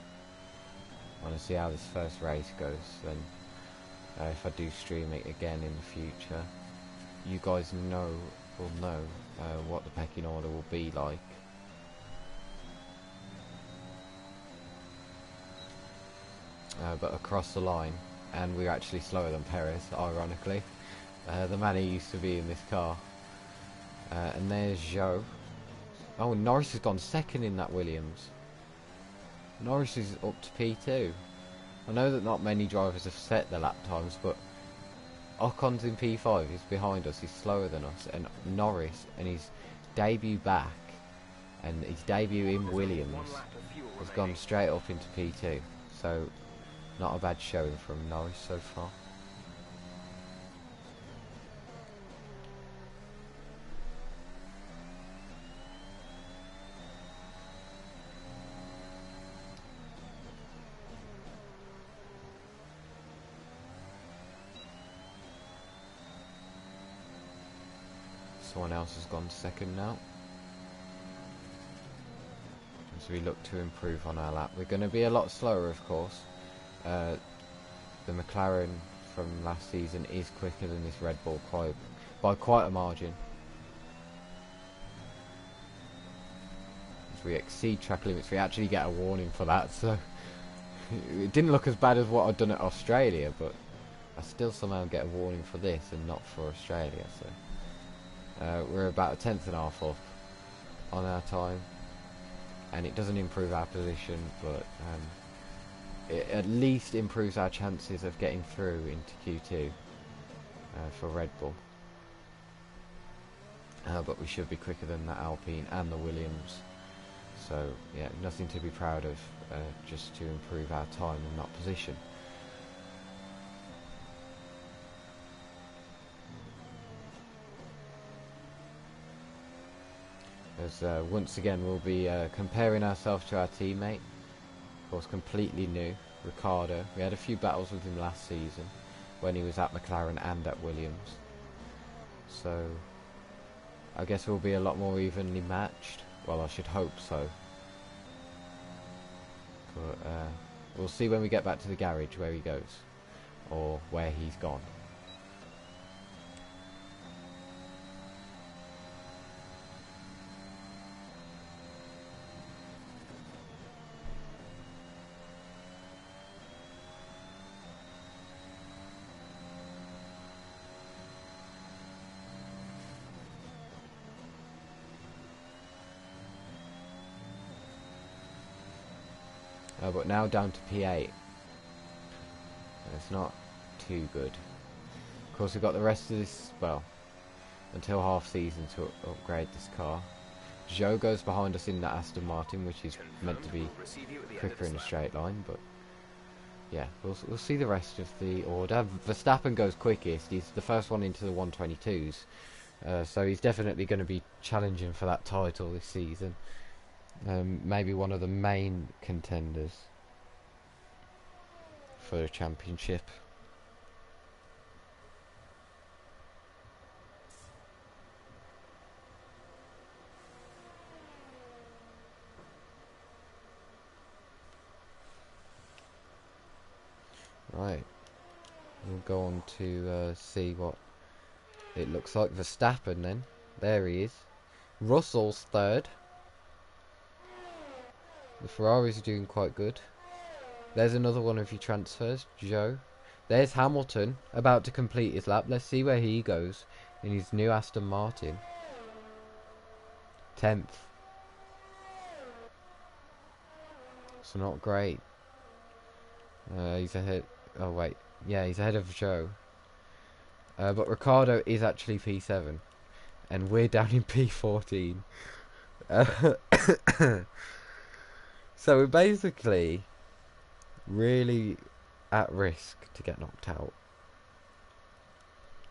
I want to see how this first race goes, then if I do stream it again in the future, you guys will know what the pecking order will be like. But across the line, and we're actually slower than Perez, ironically. The man who used to be in this car. And there's Zhou. Oh, Norris has gone second in that Williams. Norris is up to P2. I know that not many drivers have set their lap times, but Ocon's in P5, he's behind us, he's slower than us, and Norris, and his debut back, and his debut in There's Williams, only 1 lap of fuel has remaining. gone straight up into P2, so not a bad showing from Norris so far. Someone else has gone second now. As we look to improve on our lap. We're going to be a lot slower, of course. The McLaren from last season is quicker than this Red Bull by quite a margin. As we exceed track limits, we actually get a warning for that, so it didn't look as bad as what I'd done at Australia, but I still somehow get a warning for this and not for Australia, so we're about a tenth and a half off on our time, and it doesn't improve our position, but it at least improves our chances of getting through into Q2 for Red Bull. But we should be quicker than the Alpine and the Williams, so yeah, nothing to be proud of, just to improve our time and not position. As once again we'll be comparing ourselves to our teammate, of course completely new, Ricciardo. We had a few battles with him last season when he was at McLaren and at Williams, so I guess we'll be a lot more evenly matched. Well, I should hope so, but we'll see when we get back to the garage where he goes, or where he's gone. But now down to P8. It's not too good. Of course, we've got the rest of this, well, until half season to upgrade this car. Zhou goes behind us in the Aston Martin, which is meant to be quicker in a straight line, but yeah, we'll see the rest of the order. Verstappen goes quickest. He's the first one into the 122s, so he's definitely going to be challenging for that title this season. Maybe one of the main contenders for the championship. Right, we'll go on to see what it looks like. Verstappen then, there he is. Russell's third. The Ferraris are doing quite good. There's another one of your transfers, Zhou. There's Hamilton, about to complete his lap. Let's see where he goes in his new Aston Martin. 10th. So not great. He's ahead. Oh wait, yeah, he's ahead of Zhou. But Ricciardo is actually P7, and we're down in P14. So we're basically really at risk to get knocked out.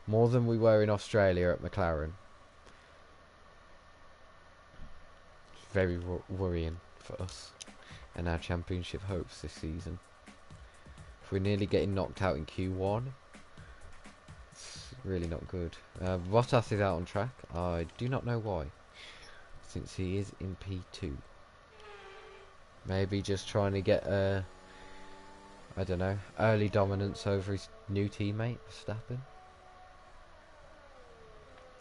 More than we were in Australia at McLaren. It's very worrying for us and our championship hopes this season. If we're nearly getting knocked out in Q1, it's really not good. Bottas is out on track. I do not know why, since he is in P2. Maybe just trying to get I don't know, early dominance over his new teammate Verstappen.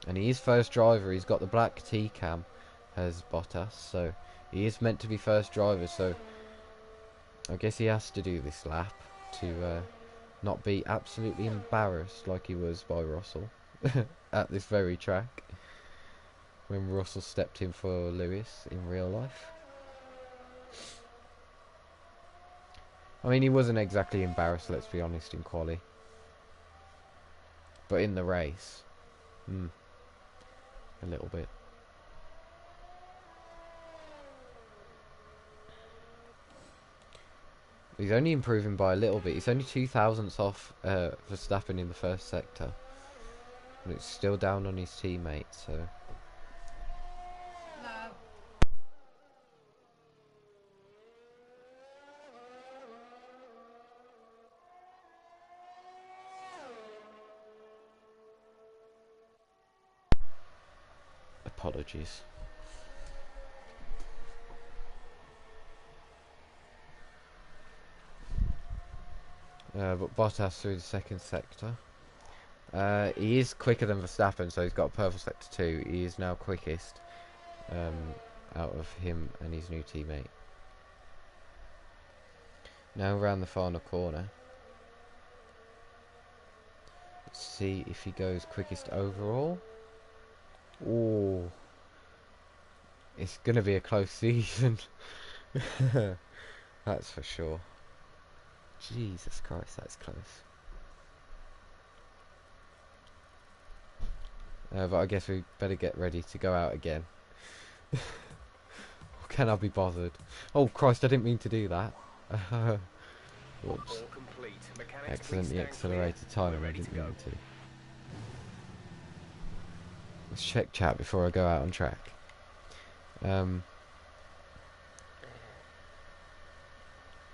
And he is first driver. He's got the black T-cam as Bottas, so he is meant to be first driver, so I guess he has to do this lap to not be absolutely embarrassed like he was by Russell at this very track when Russell stepped in for Lewis in real life. I mean, he wasn't exactly embarrassed, let's be honest, in quali. But in the race, a little bit. He's only improving by a little bit. He's only 0.02 off Verstappen in the first sector. But it's still down on his teammate, so... Apologies. But Bottas through the second sector. He is quicker than Verstappen, so he's got a purple sector 2. He is now quickest out of him and his new teammate. Now around the final corner. Let's see if he goes quickest overall. Oh, it's gonna be a close season. That's for sure. Jesus Christ, that's close. But I guess we better get ready to go out again. Can I be bothered? Oh Christ, I didn't mean to do that. Whoops. Accidentally accelerated timing, I didn't mean to. Let's check chat before I go out on track.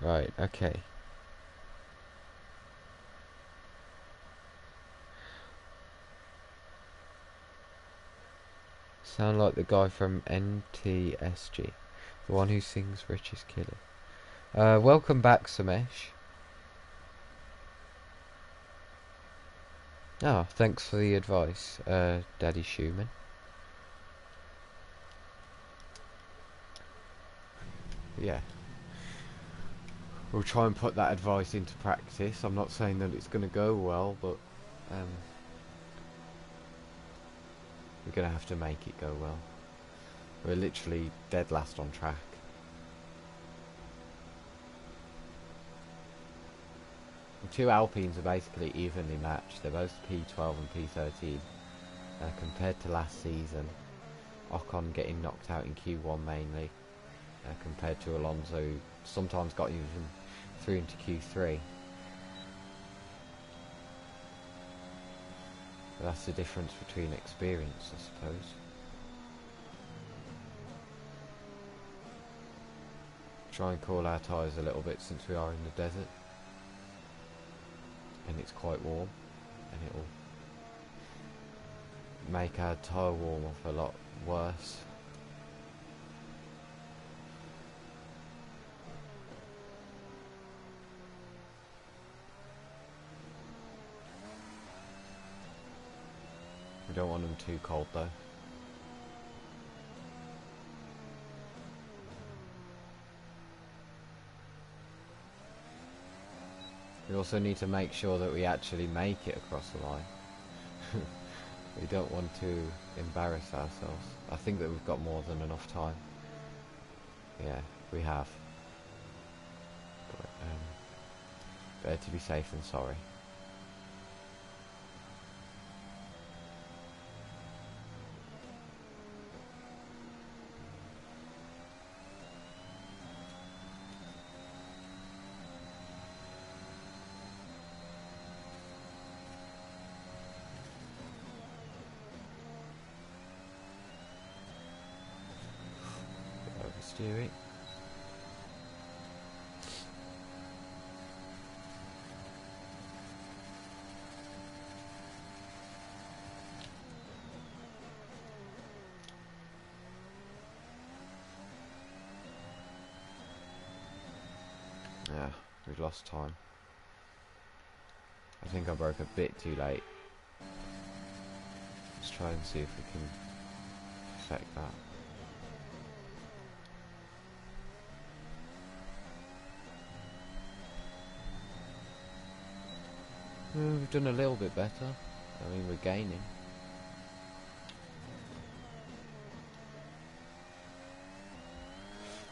Right, okay. Sound like the guy from NTSG, the one who sings Richest Killer. Welcome back, Samesh. Oh, thanks for the advice, Daddy Schumann. Yeah. We'll try and put that advice into practice. I'm not saying that it's going to go well, but we're going to have to make it go well. We're literally dead last on track. The two Alpines are basically evenly matched. They're both P12 and P13. Compared to last season, Ocon getting knocked out in Q1 mainly, compared to Alonso, who sometimes got even through into Q3. But that's the difference between experience, I suppose. Try and cool our tyres a little bit since we are in the desert. And it's quite warm, and it'll make our tyre warm off a lot worse. We don't want them too cold though. We also need to make sure that we actually make it across the line. We don't want to embarrass ourselves. I think that we've got more than enough time. Yeah, we have. But, better to be safe than sorry. Oversteering. Yeah, we've lost time. I think I broke a bit too late. Let's try and see if we can affect that. We've done a little bit better. I mean, we're gaining.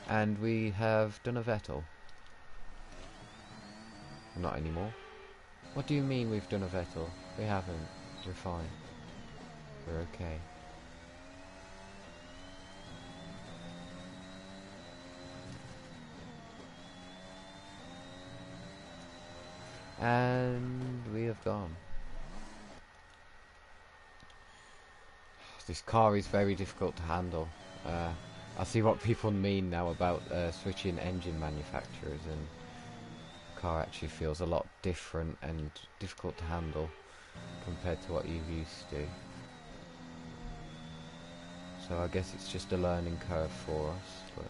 And we have done a Vettel. Not anymore. What do you mean we've done a Vettel? We haven't. We're fine. We're okay. And we have gone. This car is very difficult to handle. I see what people mean now about switching engine manufacturers, and the car actually feels a lot different and difficult to handle compared to what you're used to. So I guess it's just a learning curve for us, but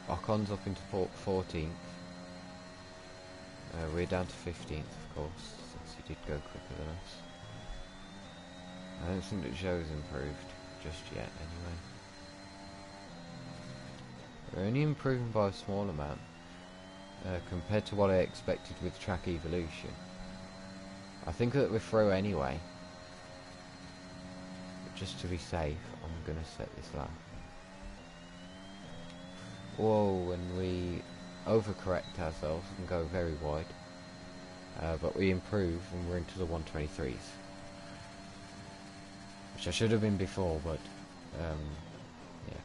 Ocon's up into 14th. We're down to 15th, of course, since he did go quicker than us. I don't think that Zhou's improved just yet, anyway. We're only improving by a small amount compared to what I expected with track evolution. I think that we're through anyway, but just to be safe, I'm going to set this lap. Whoa, and we overcorrect ourselves and go very wide, but we improve and we're into the 123s, which I should have been before, but yeah.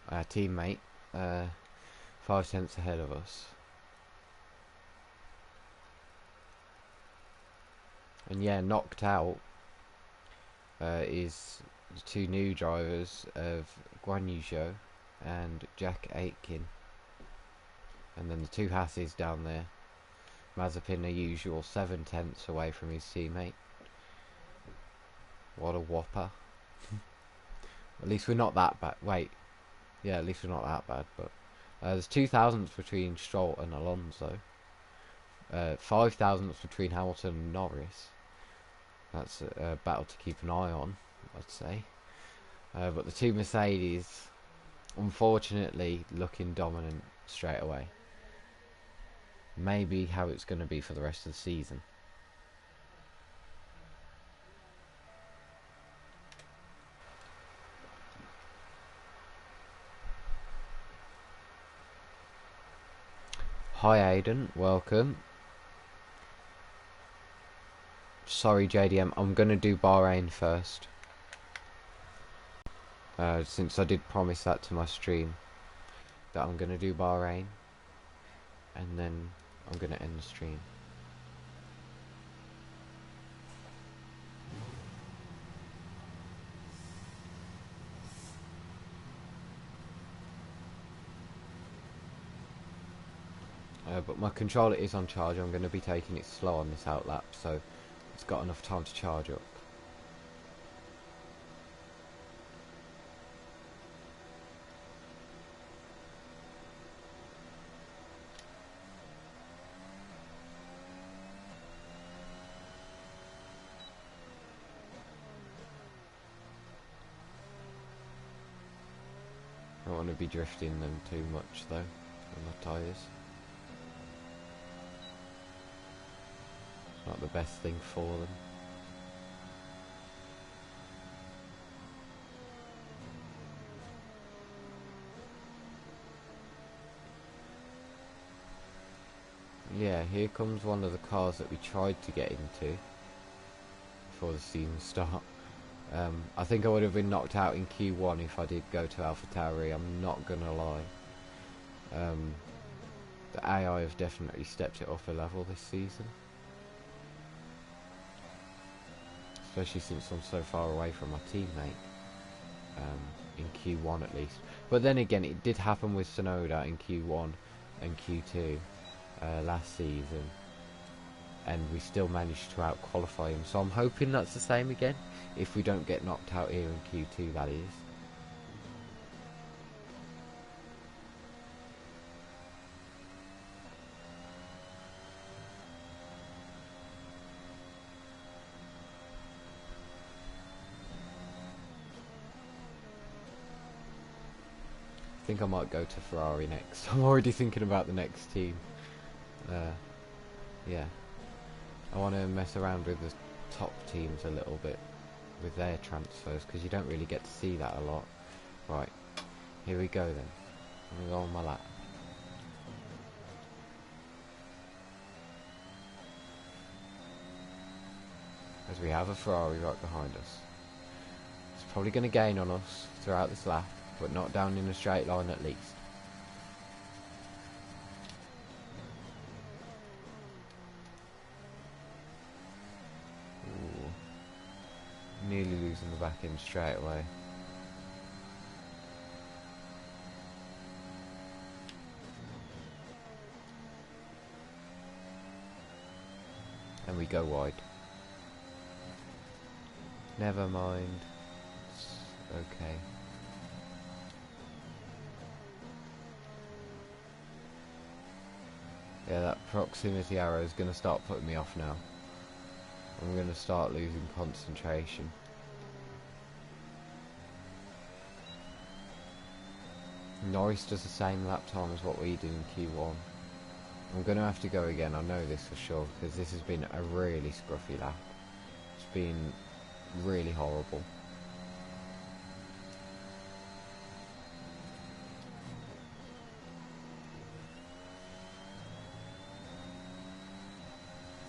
Our teammate 5 tenths ahead of us. And yeah, knocked out is the 2 new drivers of Guan Yu Zhou and Jack Aitken. And then the 2 Hasses down there. Mazepin, the usual 7 tenths away from his teammate. What a whopper. At least we're not that bad. Wait. Yeah, at least we're not that bad. But there's 2 thousandths between Stroll and Alonso. 5 thousandths between Hamilton and Norris. That's a battle to keep an eye on, I'd say. But the 2 Mercedes, unfortunately, looking dominant straight away. Maybe how it's going to be for the rest of the season. Hi Aiden, welcome. Sorry JDM, I'm going to do Bahrain first. Since I did promise that to my stream, that I'm going to do Bahrain, and then I'm going to end the stream. But my controller is on charge. I'm going to be taking it slow on this outlap, so it's got enough time to charge up. I don't want to be drifting them too much though on the tyres. Not the best thing for them. Yeah, here comes one of the cars that we tried to get into before the season start. I think I would have been knocked out in Q1 if I did go to AlphaTauri, I'm not gonna lie. The AI have definitely stepped it up a level this season. Especially since I'm so far away from my teammate, in Q1 at least. But then again, it did happen with Tsunoda in Q1 and Q2 last season, and we still managed to out-qualify him. So I'm hoping that's the same again, if we don't get knocked out here in Q2, that is. think I might go to Ferrari next. I'm already thinking about the next team. Yeah. I want to mess around with the top teams a little bit with their transfers, because you don't really get to see that a lot. Right, here we go then. I'm going to go on my lap. As we have a Ferrari right behind us. It's probably going to gain on us throughout this lap, but not down in a straight line at least. Ooh. Nearly losing the back end straight away. And we go wide. Never mind. It's okay. Yeah, that proximity arrow is going to start putting me off now. I'm going to start losing concentration. Norris does the same lap time as what we did in Q1. I'm going to have to go again, I know this for sure, because this has been a really scruffy lap. It's been really horrible.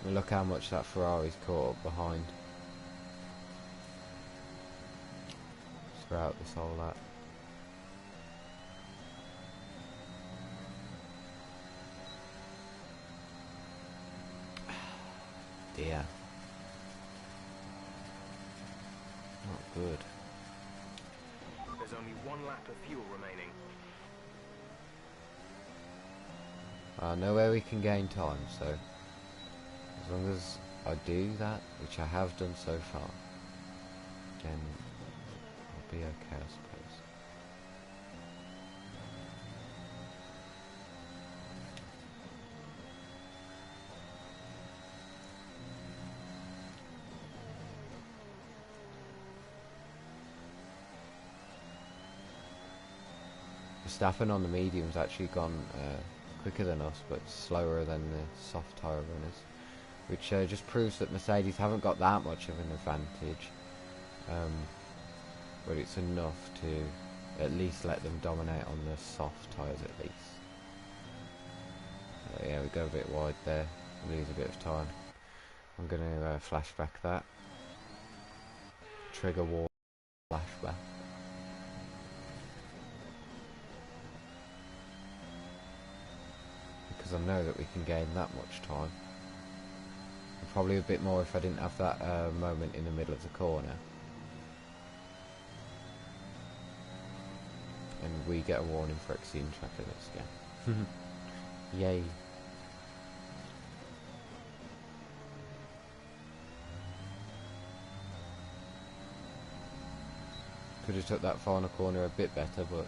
And look how much that Ferrari's caught up behind throughout this whole lap. Dear. Not good. There's only one lap of fuel remaining. I know where we can gain time, so as long as I do that, which I have done so far, then I'll be okay, I suppose. Verstappen on the medium's actually gone quicker than us, but slower than the soft tyre runners, which just proves that Mercedes haven't got that much of an advantage, but it's enough to at least let them dominate on the soft tyres at least. Yeah, we go a bit wide there, lose a bit of time. I'm going to flashback that. Trigger war flashback. Because I know that we can gain that much time. And probably a bit more if I didn't have that moment in the middle of the corner. And we get a warning for exceeding track limits again. Yay. Could have took that final corner a bit better, but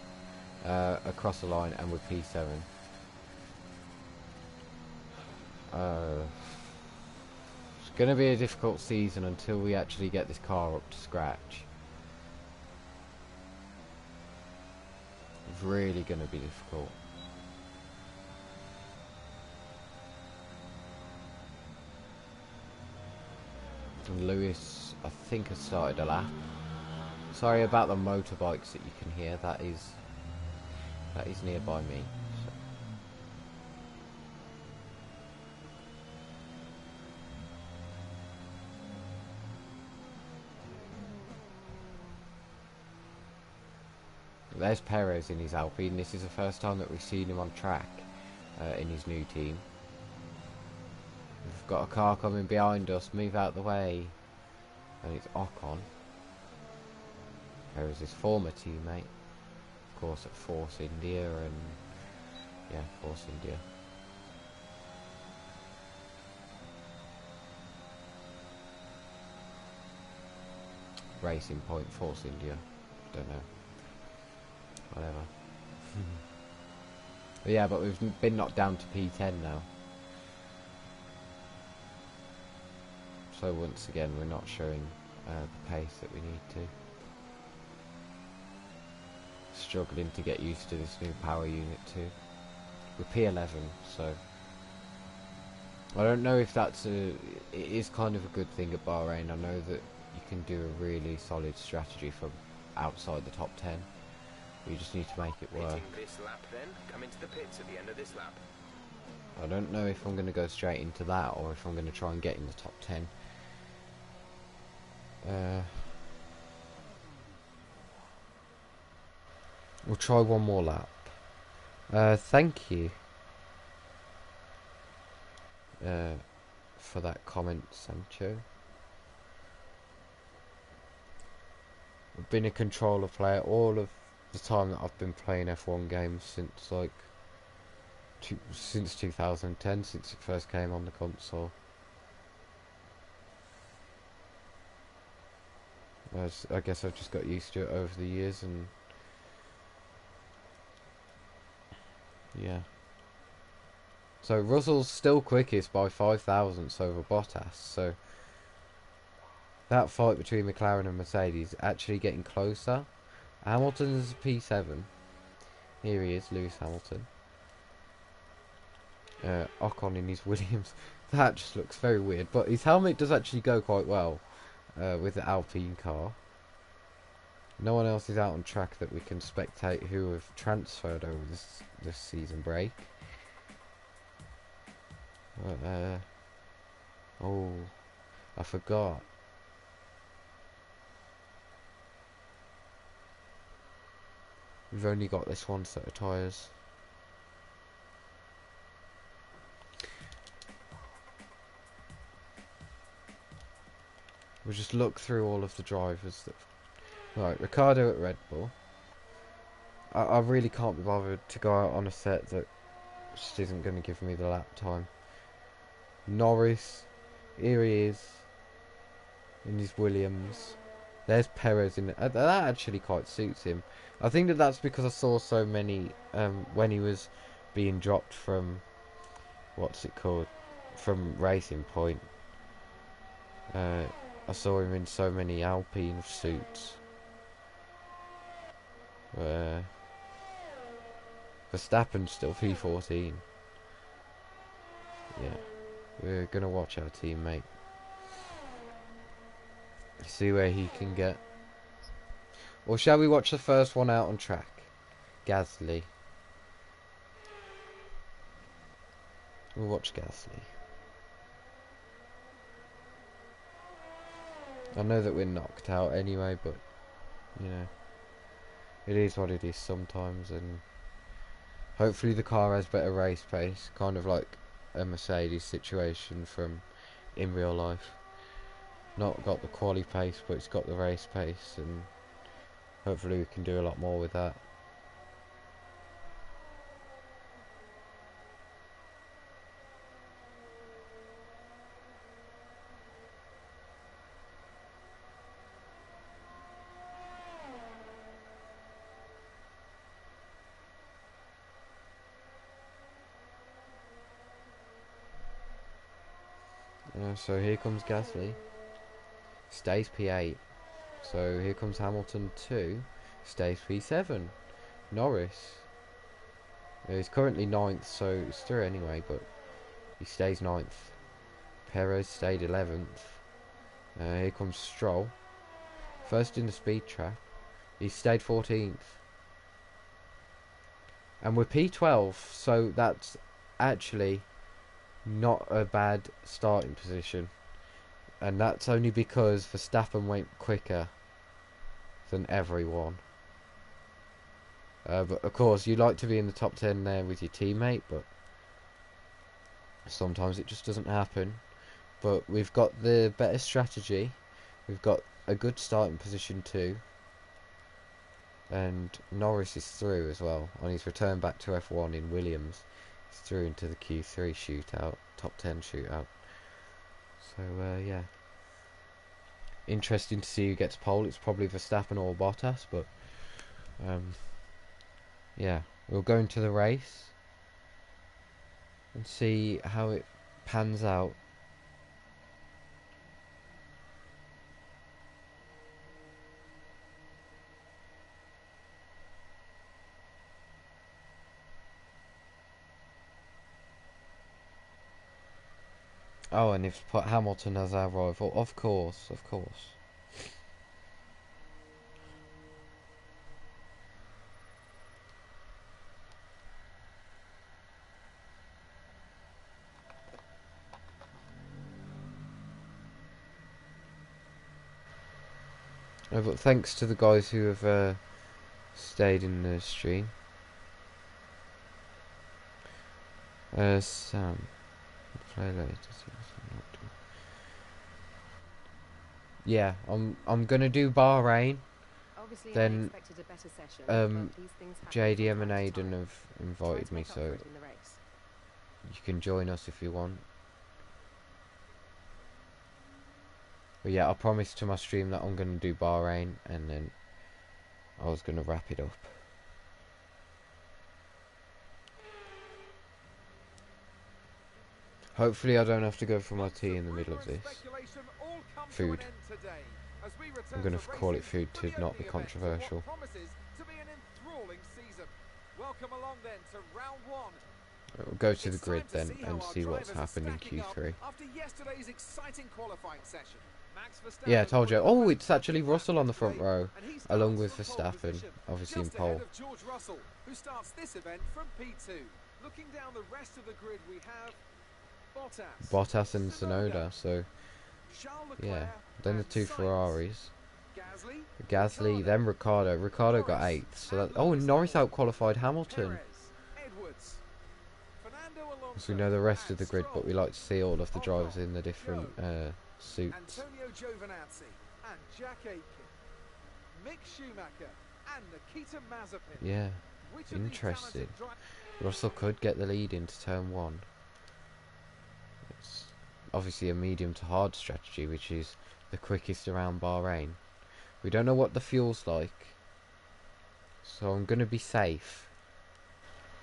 across the line and with P7. It's going to be a difficult season until we actually get this car up to scratch. It's really going to be difficult. And Lewis, I think, has started a lap. Sorry about the motorbikes that you can hear. That is nearby me. So. There's Perez in his Alpine. This is the first time that we've seen him on track in his new team. We've got a car coming behind us. Move out the way. And it's Ocon. Perez his former teammate. Of course at Force India and... yeah, Force India. Racing Point, Force India. Don't know. Whatever. But yeah, but we've been knocked down to P10 now. So once again, we're not showing the pace that we need to. struggling to get used to this new power unit too. We're P11, so I don't know if that's it is kind of a good thing at Bahrain. I know that you can do a really solid strategy from outside the top 10. You just need to make it work. Hitting this lap then, come into the pits at the end of this lap. I don't know if I'm going to go straight into that or if I'm going to try and get in the top 10. We'll try one more lap. Thank you for that comment, Sancho. I've been a controller player all of the time that I've been playing F1 games since like since 2010, since it first came on the console. I guess I've just got used to it over the years, and yeah. So Russell's still quickest by 5 thousandths over Bottas, so that fight between McLaren and Mercedes actually getting closer. Hamilton is P7. Here he is, Lewis Hamilton. Ocon in his Williams. That just looks very weird, but his helmet does actually go quite well with the Alpine car. No one else is out on track that we can spectate who have transferred over this season break. Oh, I forgot. We've only got this one set of tyres. We'll just look through all of the drivers that... Right, Ricciardo at Red Bull. I really can't be bothered to go out on a set that just isn't going to give me the lap time. Norris, here he is, in his Williams. There's Perez in it. That actually quite suits him. I think that's because I saw so many when he was being dropped from what's it called, from Racing Point. I saw him in so many Alpine suits. Verstappen's still P14. Yeah, we're gonna watch our teammate. See where he can get. Or shall we watch the first one out on track? Gasly. We'll watch Gasly. I know that we're knocked out anyway, but you know, it is what it is sometimes, and hopefully the car has better race pace, kind of like a Mercedes situation from in real life. Not got the quali pace, but it's got the race pace, and hopefully we can do a lot more with that. So here comes Gasly. Stays P8. So here comes Hamilton 2. Stays P7. Norris. He's currently 9th, so it's through anyway, but he stays 9th. Perez stayed 11th. Here comes Stroll. First in the speed trap. He stayed 14th. And we're P12, so that's actually not a bad starting position, and that's only because Verstappen went quicker than everyone. But of course you like to be in the top 10 there with your teammate, but sometimes it just doesn't happen. But we've got the better strategy, we've got a good starting position too, and Norris is through as well on his return back to F1 in Williams. Through into the Q3 shootout, top 10 shootout. So yeah, interesting to see who gets pole. It's probably Verstappen or Bottas, but yeah, we'll go into the race and see how it pans out. Oh, and it's put Hamilton as our rival. Of course, of course. But thanks to the guys who have stayed in the stream. Sam, play later. Yeah, I'm gonna do Bahrain. Obviously, Then, I expected a better session, um, but these things happen JDM from and time to Aiden time. have Try invited to me, make up so for it in the race. you can join us if you want. But yeah, I promised to my stream that I'm gonna do Bahrain, and then I was gonna wrap it up. Hopefully I don't have to go for my tea in the middle of this. Food. I'm going to call it food to not be controversial. We'll go to the grid then and see what's happened in Q3. Yeah, I told you. Oh, it's actually Russell on the front row, along with Verstappen, obviously in pole. Who starts this event from P2. Looking down the rest of the grid, we have Bottas and Tsunoda, so yeah. Then the two Ferraris. Gasly, then Ricciardo. Ricciardo got 8th. So that, oh, and Norris out-qualified Hamilton. So we know the rest of the grid, but we like to see all of the drivers in the different suits. Antonio Giovinazzi and Jack Aitken, Mick Schumacher and Nikita Mazepin. Yeah, interesting. Russell could get the lead into turn 1. It's obviously a medium to hard strategy, which is the quickest around Bahrain. We don't know what the fuel's like, so I'm going to be safe.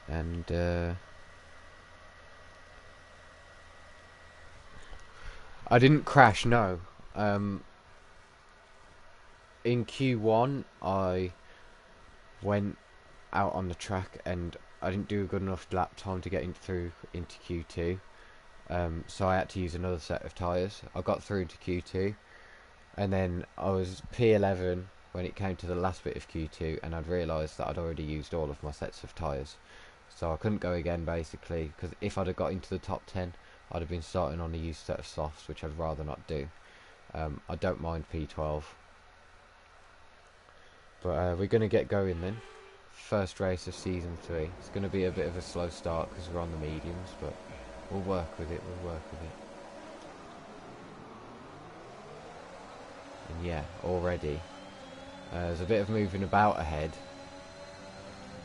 And I didn't crash, no. In Q1 I went out on the track and I didn't do a good enough lap time to get through into Q2, so I had to use another set of tyres. I got through to Q2, and then I was P11 when it came to the last bit of Q2, and I'd realised that I'd already used all of my sets of tyres, so I couldn't go again basically, because if I'd have got into the top 10 I'd have been starting on a used set of softs, which I'd rather not do. I don't mind P12. But we're going to get going then. First race of season 3. It's going to be a bit of a slow start because we're on the mediums, but we'll work with it, And yeah, already there's a bit of moving about ahead.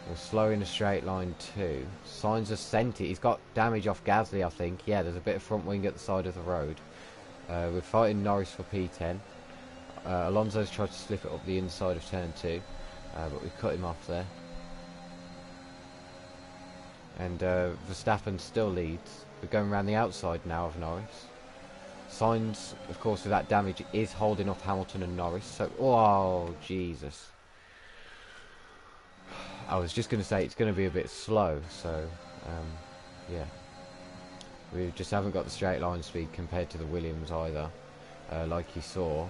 We're slow in a straight line too. Sainz has sent it. He's got damage off Gasly, I think. Yeah, there's a bit of front wing at the side of the road. We're fighting Norris for P10. Alonso's tried to slip it up the inside of turn 2, but we cut him off there. And Verstappen still leads. We're going around the outside now of Norris. Sainz, of course, with that damage, is holding off Hamilton and Norris. So, oh, Jesus. I was just going to say it's going to be a bit slow, so, yeah. We just haven't got the straight line speed compared to the Williams either, like you saw.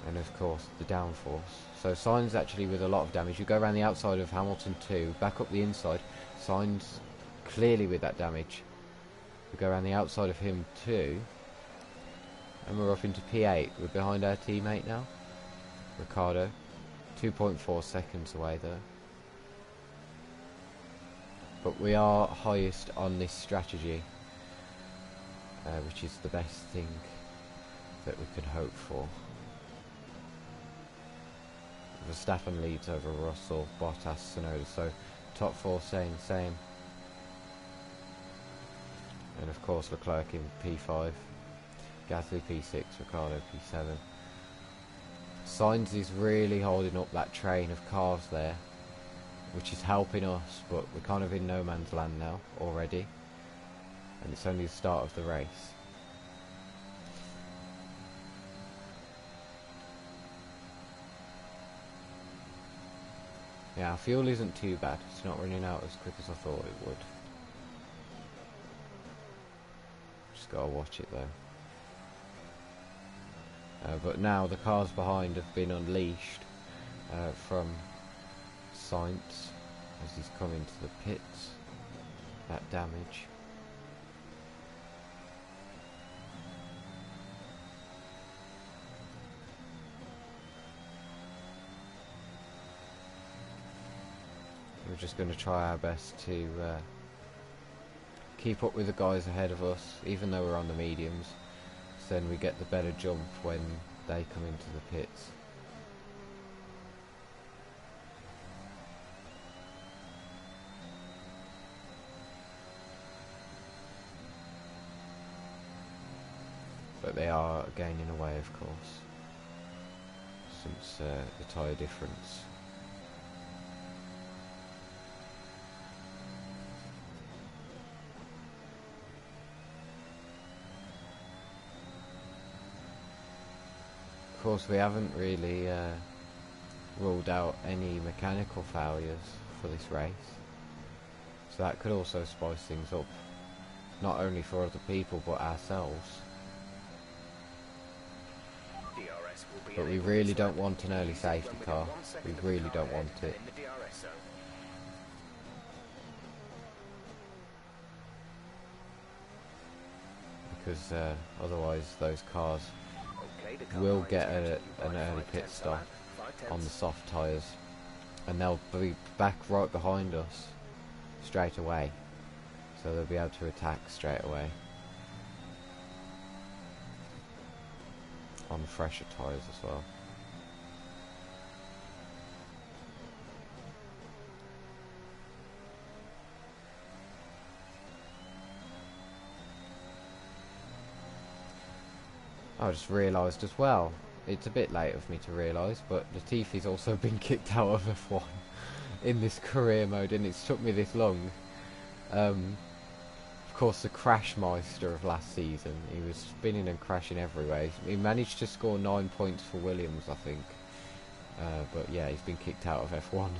And of course, the downforce. So Sainz actually with a lot of damage. You go around the outside of Hamilton too, back up the inside. Sainz clearly with that damage. We go around the outside of him too. And we're up into P8. We're behind our teammate now, Ricciardo. 2.4 seconds away though. But we are highest on this strategy, which is the best thing that we could hope for. Verstappen leads over Russell, Bottas, Tsunoda, so top 4 staying the same. And of course Leclerc in P5, Gasly P6, Ricciardo P7. Sainz is really holding up that train of cars there, which is helping us, but we're kind of in no man's land now already, and it's only the start of the race. Yeah, our fuel isn't too bad. It's not running out as quick as I thought it would. gotta watch it though. But now the cars behind have been unleashed from Sainz as he's come into the pits. That damage. We're just going to try our best to keep up with the guys ahead of us, even though we're on the mediums. So then we get the better jump when they come into the pits. But they are gaining away, of course, since the tyre difference. Of course, we haven't really ruled out any mechanical failures for this race, so that could also spice things up, not only for other people but ourselves. DRS will be But we enabled really this don't lap. want an early Use it safety when within car. 1 second We of the really car don't ahead want it. in the DRS zone. Because otherwise those cars Okay, the car will behind get is catching you an by early 5 pit tenths a stop lap, 5 on the tenths. soft tyres, and they'll be back right behind us straight away, so they'll be able to attack straight away on fresher tyres as well. I just realised as well, it's a bit late of me to realise, but Latifi's also been kicked out of F1 in this career mode, and it's took me this long. Of course, the crash meister of last season, he was spinning and crashing everywhere. He managed to score 9 points for Williams, I think. But yeah, he's been kicked out of F1,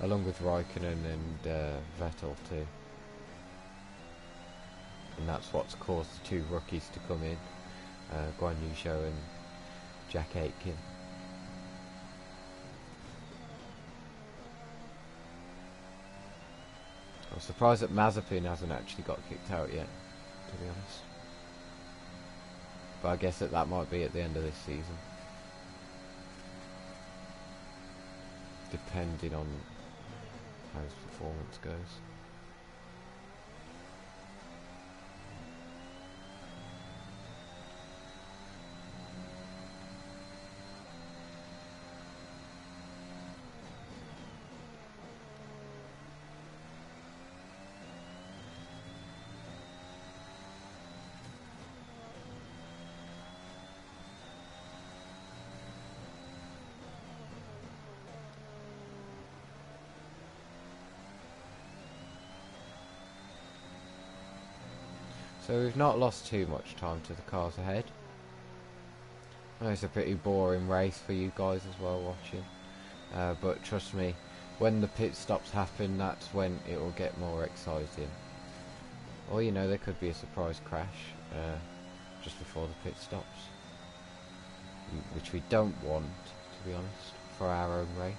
along with Raikkonen and Vettel too. And that's what's caused the two rookies to come in. Guan Yu Zhou and Jack Aitken. I'm surprised that Mazepin hasn't actually got kicked out yet, to be honest. But I guess that might be at the end of this season, depending on how his performance goes. So we've not lost too much time to the cars ahead. I know it's a pretty boring race for you guys as well watching. But trust me, when the pit stops happen, that's when it will get more exciting. Or you know, there could be a surprise crash just before the pit stops. Which we don't want, to be honest, for our own race.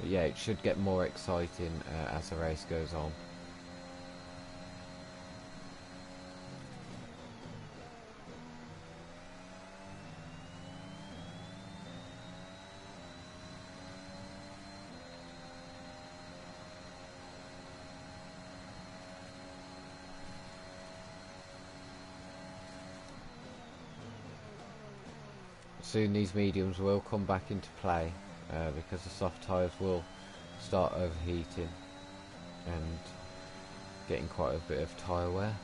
But yeah, it should get more exciting as the race goes on. Soon these mediums will come back into play because the soft tyres will start overheating and getting quite a bit of tyre wear.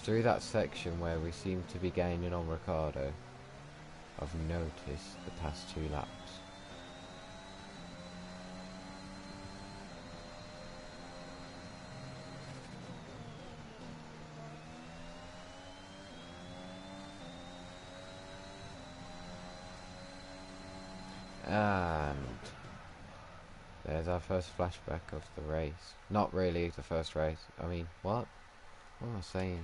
through that section where we seem to be gaining on Ricciardo, I've noticed the past 2 laps. And there's our first flashback of the race. Not really the first race. I mean, what? What am I saying?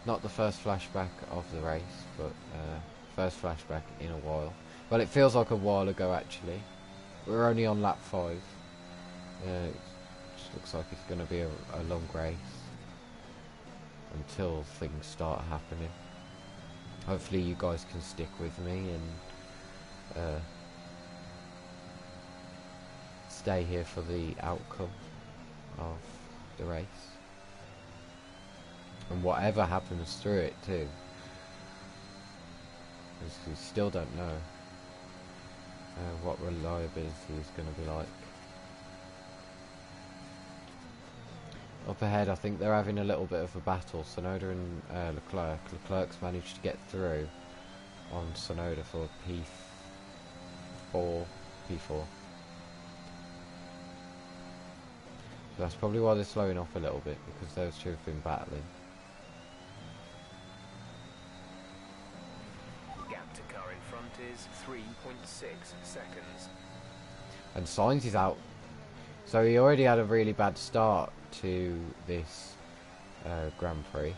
Not the first flashback of the race, but first flashback in a while. Well, it feels like a while ago actually. We're only on lap 5. It just looks like it's going to be a long race until things start happening. Hopefully you guys can stick with me and stay here for the outcome of the race. And whatever happens through it too, because we still don't know what reliability is going to be like. Up ahead I think they're having a little bit of a battle, Tsunoda and Leclerc. Leclerc's managed to get through on Tsunoda for P4. So that's probably why they're slowing off a little bit, because those two have been battling. Is 3.6 seconds. And Sainz is out. So he already had a really bad start to this Grand Prix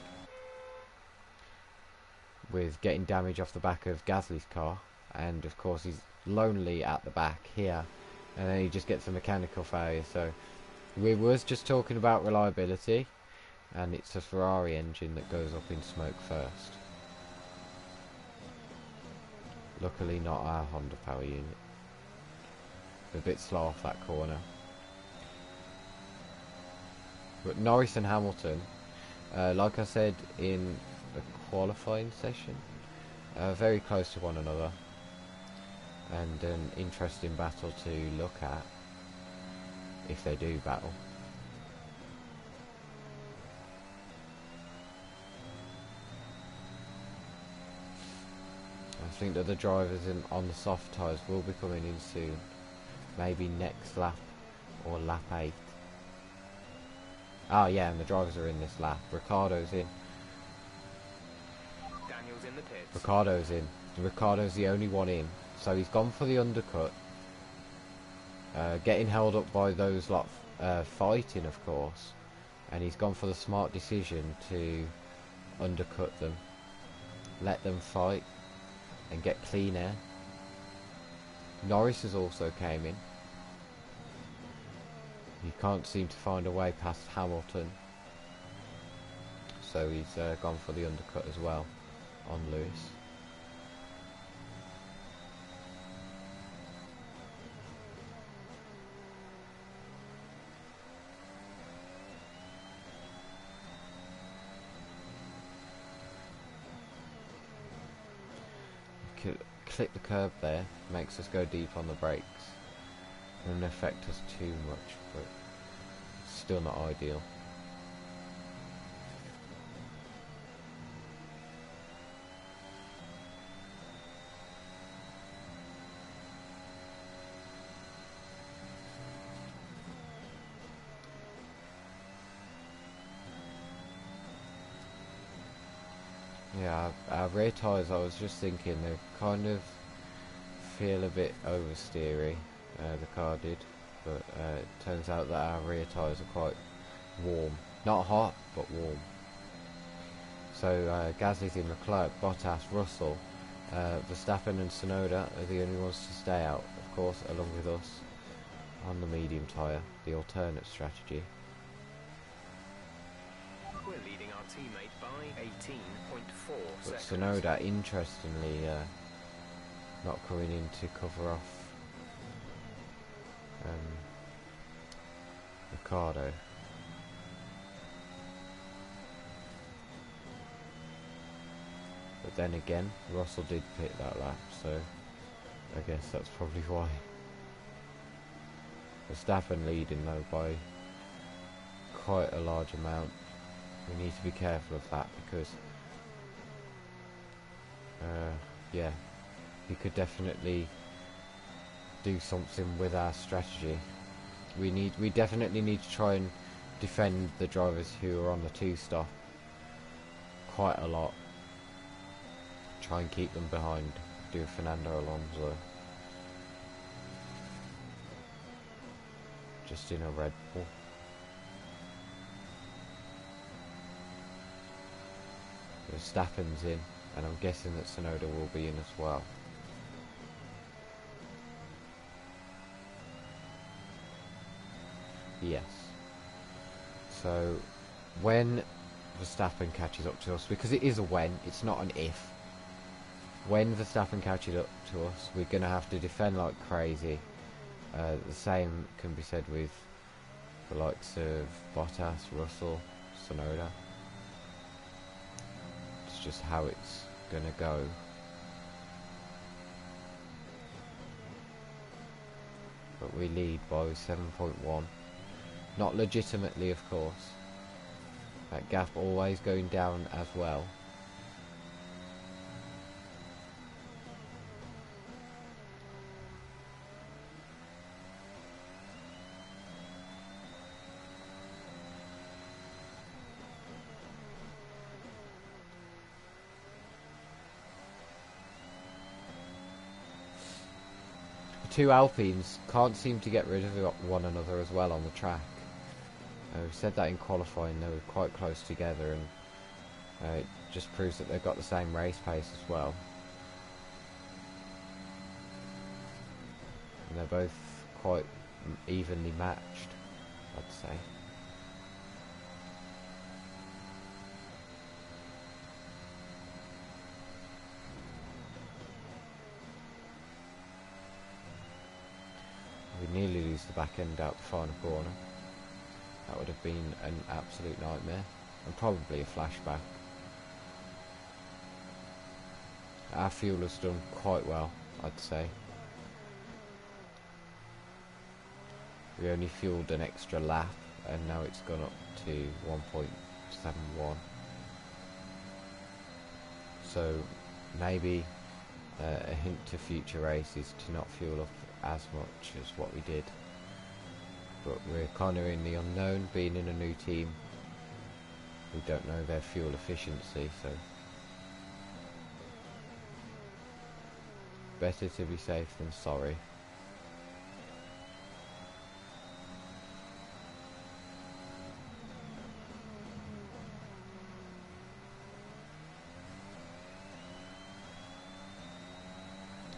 with getting damage off the back of Gasly's car, and of course he's lonely at the back here, and then he just gets a mechanical failure. So we was just talking about reliability, and it's a Ferrari engine that goes up in smoke first. Luckily not our Honda power unit. A bit slow off that corner. But Norris and Hamilton, like I said in the qualifying session, very close to one another. And an interesting battle to look at, if they do battle. I think that the drivers on the soft tyres will be coming in soon. Maybe next lap or lap 8. Oh yeah, and the drivers are in this lap. Ricciardo's in. Daniel's in the pits. Ricciardo's in. Ricciardo's the only one in. So he's gone for the undercut. Getting held up by those lot fighting, of course. And he's gone for the smart decision to undercut them. Let them fight and get clean air. Norris has also came in. He can't seem to find a way past Hamilton, so he's gone for the undercut as well on Lewis. Clip the curb there, makes us go deep on the brakes. Doesn't affect us too much, but still not ideal. Yeah, our rear tyres, I was just thinking, they kind of feel a bit oversteery, the car did, but it turns out that our rear tyres are quite warm. Not hot, but warm. So Gasly's in, Leclerc, Bottas, Russell, Verstappen and Tsunoda are the only ones to stay out, of course, along with us, on the medium tyre, the alternate strategy. We're leading our teammate by 18.4 But seconds. Tsunoda, interestingly, not coming in to cover off Ricciardo. But then again, Russell did pit that lap, so I guess that's probably why. Verstappen leading though by quite a large amount. We need to be careful of that because, yeah, he could definitely do something with our strategy. We definitely need to try and defend the drivers who are on the 2-stop quite a lot. Try and keep them behind. Do Fernando Alonso. Just in a Red Bull. Verstappen's in, and I'm guessing that Tsunoda will be in as well. Yes. So, when Verstappen catches up to us, because it is a when, it's not an if. When Verstappen catches up to us, we're going to have to defend like crazy. The same can be said with the likes of Bottas, Russell, Tsunoda. It's just how it's going to go. But we lead by 7.1. Not legitimately, of course. That gap always going down as well. The two Alpines can't seem to get rid of one another as well on the track. We said that in qualifying, they were quite close together, and it just proves that they've got the same race pace as well. And they're both quite evenly matched, I'd say. We nearly lose the back end out the final corner. That would have been an absolute nightmare, and probably a flashback. Our fuel has done quite well, I'd say. We only fueled an extra lap, and now it's gone up to 1.71. So maybe a hint to future races to not fuel up as much as what we did. But we're kind of in the unknown, being in a new team. We don't know their fuel efficiency, so better to be safe than sorry.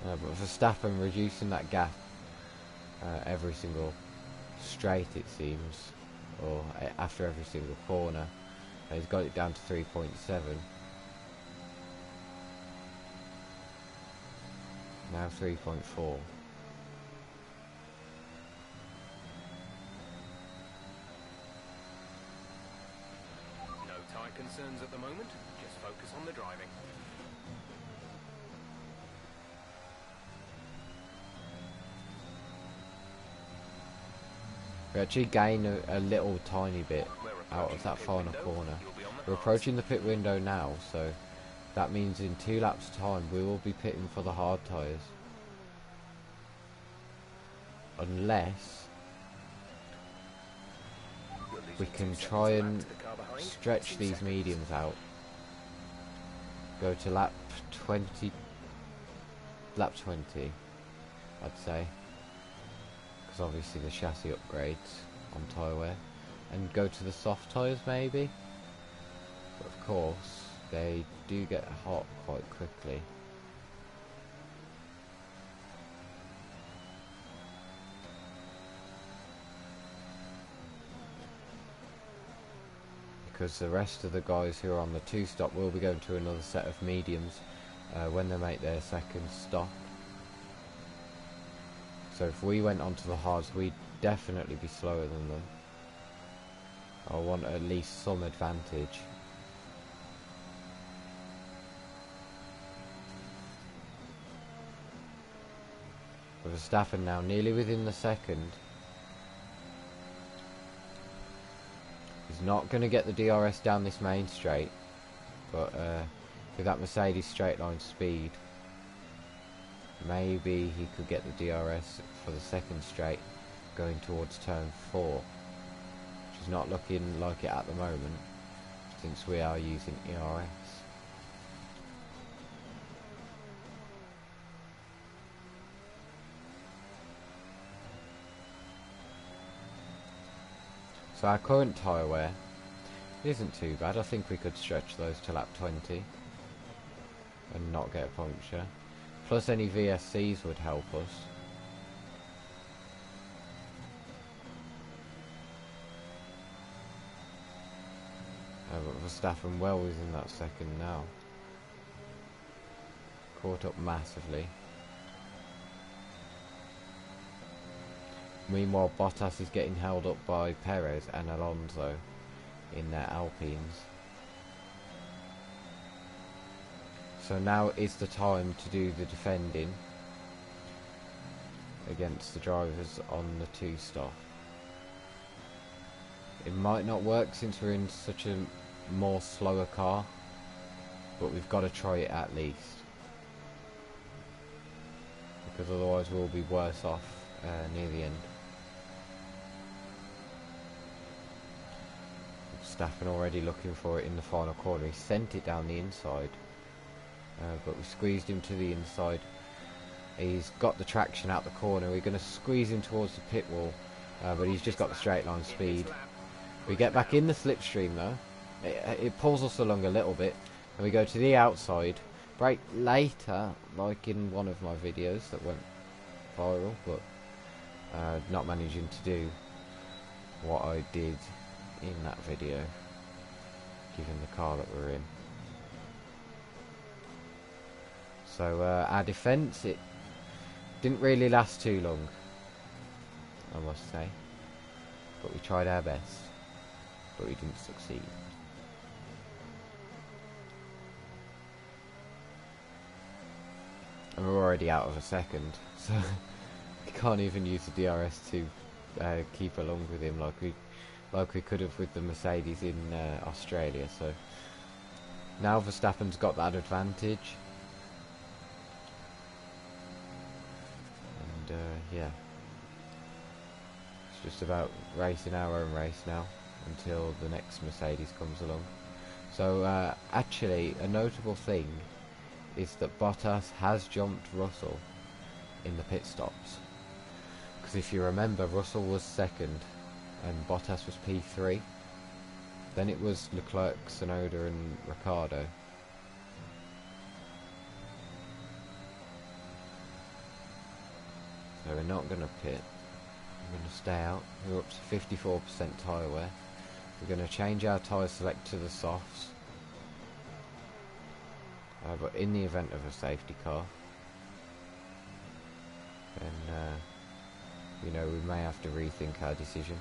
But Verstappen reducing that gap every single straight, it seems, or after every single corner. He's got it down to 3.7. Now 3.4. No tyre concerns at the moment, just focus on the driving. We actually gain a little tiny bit out of that final corner. We're approaching the pit window now, so that means in 2 laps time we will be pitting for the hard tyres. Unless we can try and stretch these mediums out. Go to lap 20, I'd say. Because obviously the chassis upgrades on tyre wear, and go to the soft tyres maybe, but of course they do get hot quite quickly. Because the rest of the guys who are on the 2-stop will be going to another set of mediums when they make their second stop. So if we went onto the hards, we'd definitely be slower than them. I want at least some advantage. With Verstappen now nearly within the second. He's He's not going to get the DRS down this main straight, but with that Mercedes straight line speed, maybe he could get the DRS for the second straight going towards turn 4, which is not looking like it at the moment since we are using ERS. So our current tyre wear isn't too bad. I think we could stretch those to lap 20 and not get a puncture. Plus any VSCs would help us. But Verstappen well within that second now. Caught up massively. Meanwhile, Bottas is getting held up by Perez and Alonso in their Alpines. So now is the time to do the defending against the drivers on the 2-stop. It might not work since we're in such a more slower car, but we've got to try it at least, because otherwise we'll be worse off near the end. Verstappen already looking for it in the final corner. He sent it down the inside, but we squeezed him to the inside. He's got the traction out the corner. We're going to squeeze him towards the pit wall, but he's just got the straight line speed. We get back in the slipstream though. It pulls us along a little bit, and we go to the outside. Brake later, like in one of my videos that went viral, but not managing to do what I did in that video, given the car that we're in. So our defence, it didn't really last too long, I must say, but we tried our best, but we didn't succeed. And we're already out of a second, so we can't even use the DRS to keep along with him like we could have with the Mercedes in Australia. So now Verstappen's got that advantage, and yeah, it's just about racing our own race now until the next Mercedes comes along. So actually a notable thing is that Bottas has jumped Russell in the pit stops, because if you remember, Russell was second and Bottas was P3. Then it was Leclerc, Tsunoda and Ricciardo. So we're not going to pit, we're going to stay out. We're up to 54% tyre wear. We're going to change our tyre select to the softs, but in the event of a safety car, then you know, we may have to rethink our decision,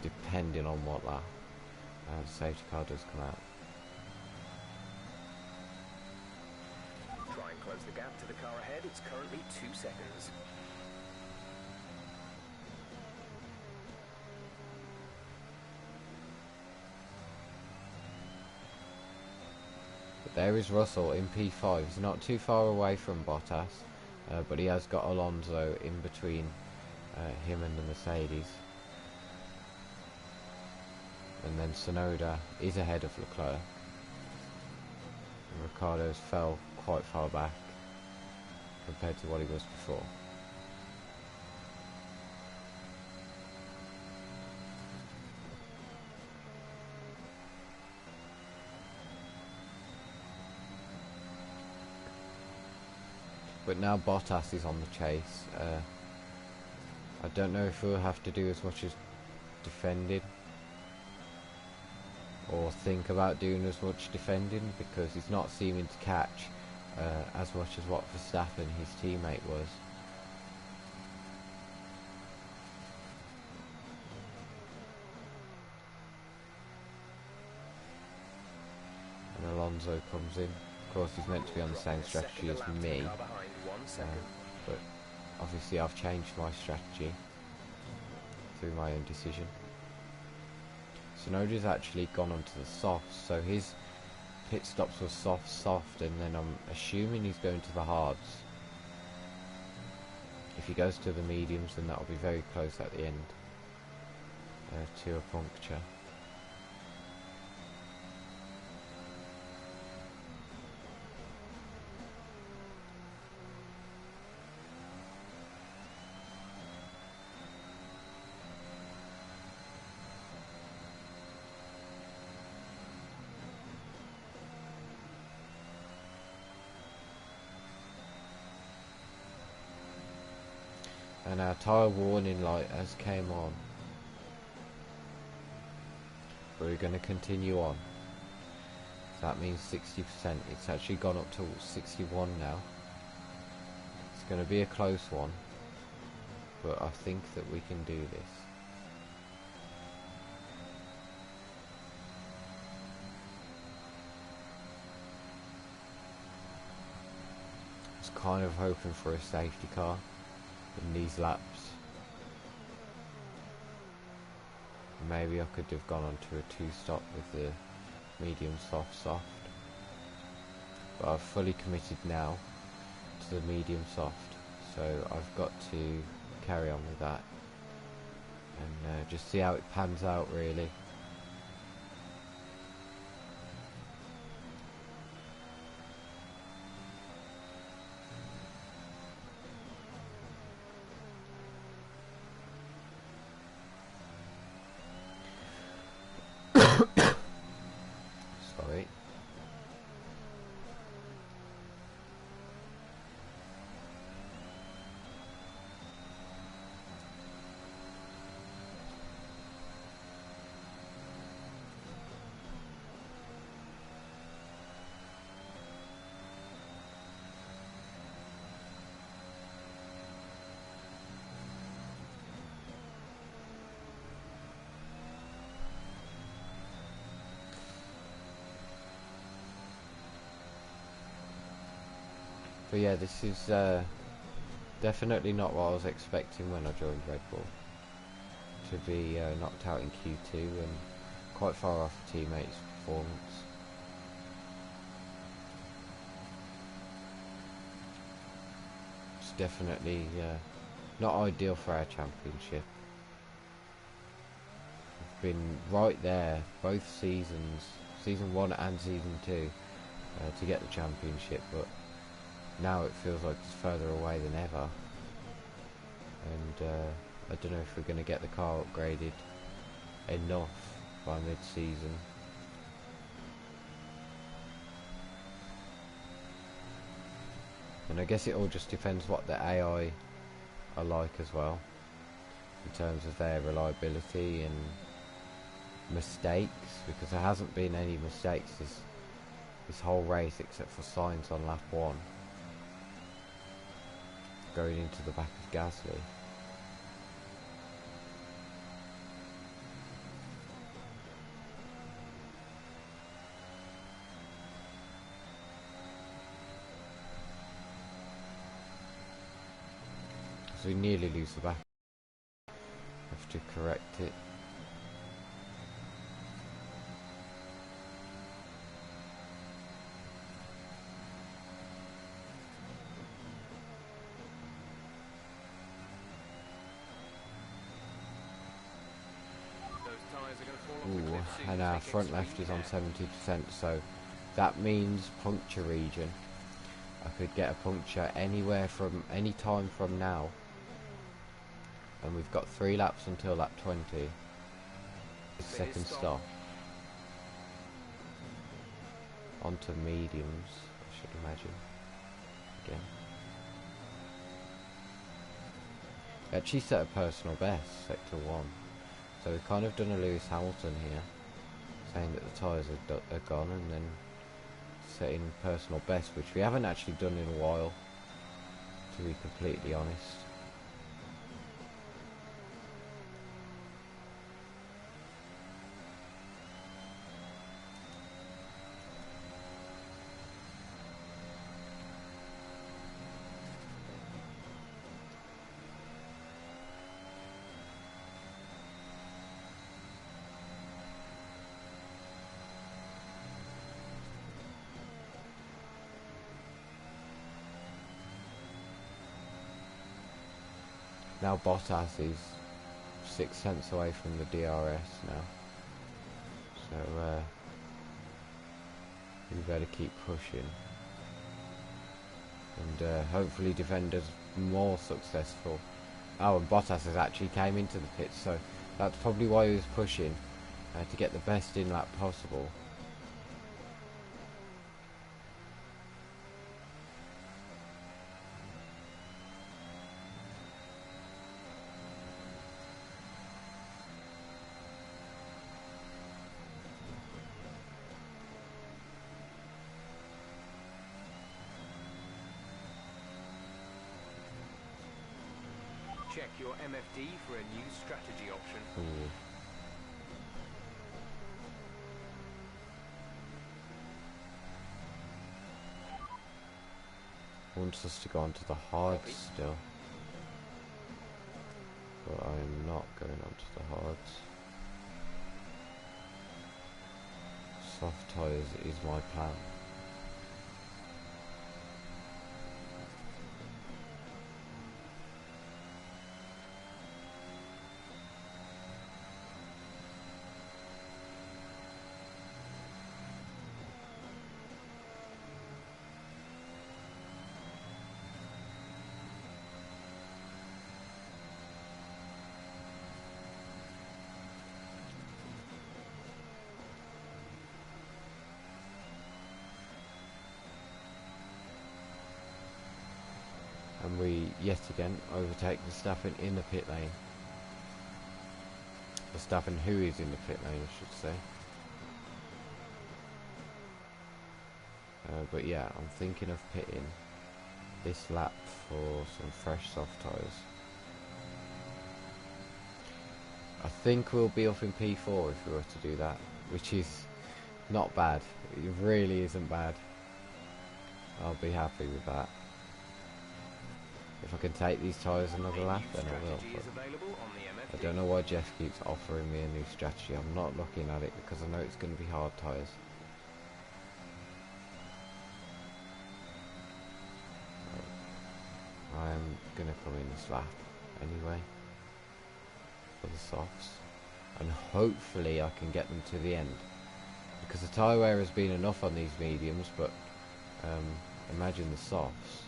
depending on what that safety car does come out. Try and close the gap to the car ahead. It's currently 2 seconds. But there is Russell in P5. He's not too far away from Bottas, but he has got Alonso in between him and the Mercedes. And then Tsunoda is ahead of Leclerc, and Ricciardo's fell quite far back compared to what he was before. But now Bottas is on the chase. I don't know if we'll have to do as much as defending, or think about doing as much defending, because he's not seeming to catch as much as what Verstappen, his teammate, was. And Alonso comes in. Of course, he's meant to be on the same strategy as me, Car behind 1 second. but obviously I've changed my strategy through my own decision. Tsunoda's actually gone onto the softs, so his pit stops were soft, and then I'm assuming he's going to the hards. If he goes to the mediums, then that'll be very close at the end to a puncture. And our tyre warning light has came on. But we're going to continue on. So that means 60%. It's actually gone up to 61 now. It's going to be a close one. But I think that we can do this. I was kind of hoping for a safety car in these laps. Maybe I could have gone on to a 2-stop with the medium soft. But I've fully committed now to the medium soft, so I've got to carry on with that and just see how it pans out really. Sorry. But yeah, this is definitely not what I was expecting when I joined Red Bull. To be knocked out in Q2 and quite far off teammates' performance. It's definitely not ideal for our championship. We've been right there both seasons, season 1 and season 2, to get the championship, but now it feels like it's further away than ever, and I don't know if we're going to get the car upgraded enough by mid-season. And I guess it all just depends what the AI are like as well, in terms of their reliability and mistakes, because there hasn't been any mistakes this whole race except for Sainz on lap 1. Going into the back of Gasly. So we nearly lose the back. Have to correct it. Ooh, and our front left is on 70%, so that means puncture region. I could get a puncture anywhere from any time from now, and we've got 3 laps until lap 20. Second stop onto mediums, I should imagine. Again, actually set a personal best, sector 1. So we've kind of done a Lewis Hamilton here, saying that the tyres are gone, and then setting personal best, which we haven't actually done in a while, to be completely honest. now Bottas is 6 tenths away from the DRS now. So we better keep pushing. And hopefully defenders more successful. Oh, and Bottas has actually came into the pits, so that's probably why he was pushing to get the best in lap possible. Check your MFD for a new strategy option. Ooh. Wants us to go onto the hards still, but I am not going onto the hards. Soft tyres is my plan. And we yet again overtake Verstappen in the pit lane. Verstappen, who is in the pit lane, I should say. But yeah, I'm thinking of pitting this lap for some fresh soft tyres. I think we'll be up in P4 if we were to do that, which is not bad. It really isn't bad. I'll be happy with that. If I can take these tyres another lap, then I will. But I don't know why Jeff keeps offering me a new strategy. I'm not looking at it because I know it's going to be hard tyres. I am going to come in this lap anyway for the softs, and hopefully I can get them to the end, because the tyre wear has been enough on these mediums, but imagine the softs.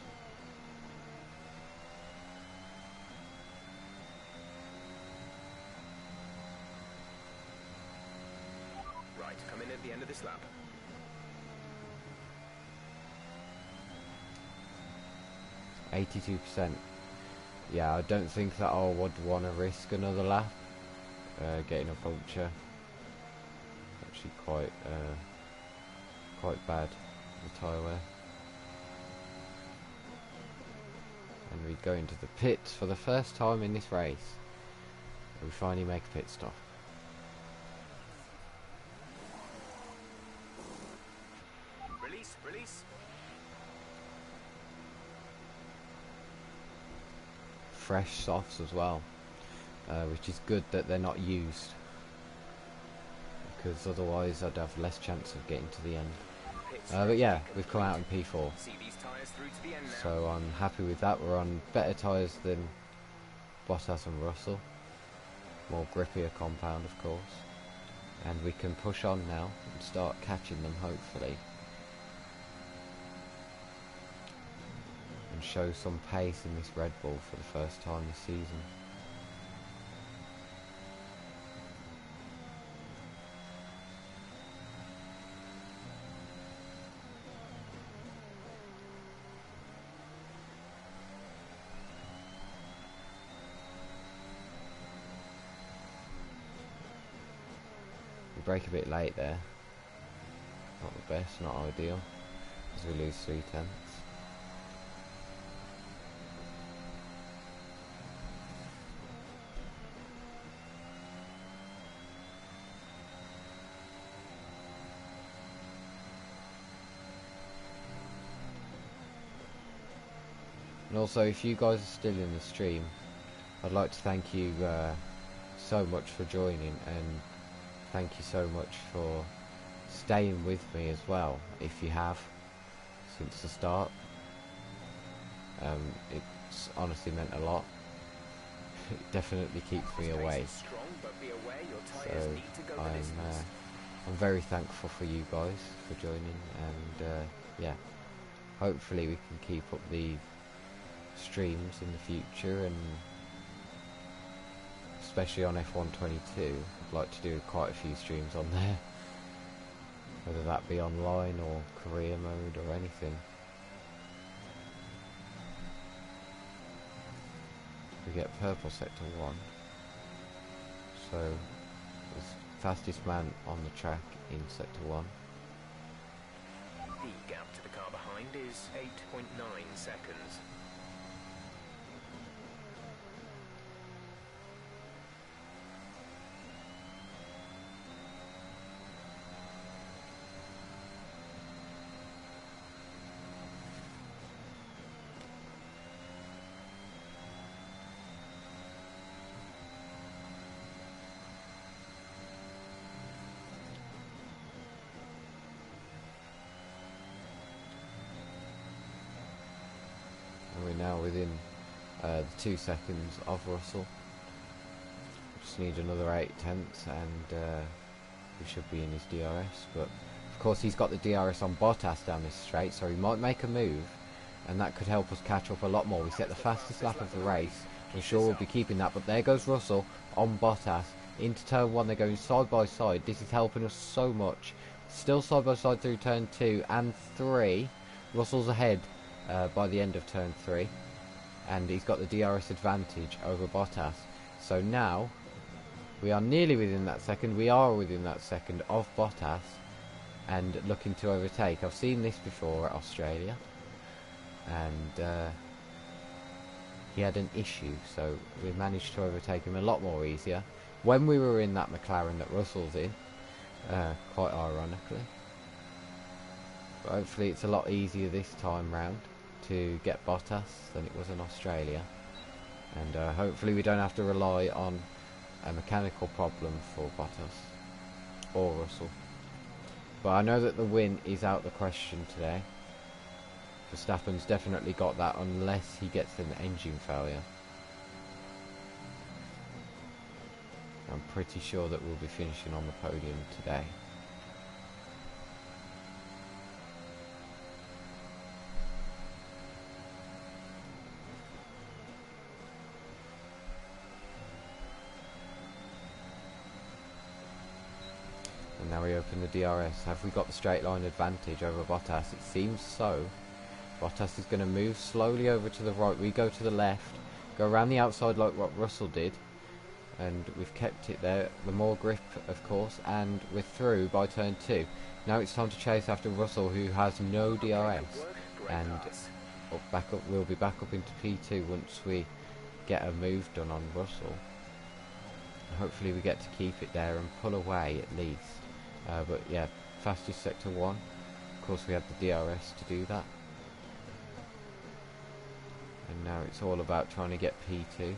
Right, come in at the end of this lap. %. Yeah, I don't think that I would want to risk another lap getting a puncture. Actually quite bad, the tyre wear. And we go into the pits for the first time in this race. We finally make a pit stop. Release. Fresh softs as well, which is good that they're not used, because otherwise I'd have less chance of getting to the end. But yeah, we've come out in P4, so I'm happy with that. We're on better tyres than Bottas and Russell, more grippier compound of course, and we can push on now and start catching them hopefully, and show some pace in this Red Bull for the first time this season. We brake a bit late there, not the best, not ideal, as we lose 3 tenths. And also, if you guys are still in the stream, I'd like to thank you so much for joining, and thank you so much for staying with me as well, if you have, since the start. It's honestly meant a lot. it definitely keeps me This pace away. is strong, but be aware your So tyres need to go the distance. I'm very thankful for you guys for joining, and yeah, hopefully we can keep up the streams in the future, and especially on F122 I'd like to do quite a few streams on there, whether that be online or career mode or anything. We get purple sector 1, so the fastest man on the track in sector 1. The gap to the car behind is 8.9 seconds. And we're now within the 2 seconds of Russell. Just need another 8/10 and we should be in his DRS, but of course he's got the DRS on Bottas down this straight, so he might make a move and that could help us catch up a lot more. We set the fastest lap of the race, I'm sure we'll be keeping that, but there goes Russell on Bottas into turn 1. They're going side by side. This is helping us so much. Still side by side through turn 2 and 3. Russell's ahead by the end of turn 3, and he's got the DRS advantage over Bottas. So now we are nearly within that second. We are within that second of Bottas and looking to overtake. I've seen this before at Australia, and he had an issue, so we managed to overtake him a lot more easier when we were in that McLaren that Russell's in, quite ironically. But hopefully it's a lot easier this time round to get Bottas than it was in Australia, and hopefully we don't have to rely on a mechanical problem for Bottas or Russell. But I know that the win is out the question today. Verstappen's definitely got that unless he gets an engine failure. I'm pretty sure that we'll be finishing on the podium today. And now we open the DRS. Have we got the straight line advantage over Bottas? It seems so. Bottas is going to move slowly over to the right. We go to the left, go around the outside like what Russell did, and we've kept it there. The more grip, of course, and we're through by turn 2. Now it's time to chase after Russell, who has no DRS, and we'll be back up into P2 once we get a move done on Russell. Hopefully we get to keep it there and pull away at least. But yeah, fastest sector 1. Of course we had the DRS to do that. And now it's all about trying to get P2.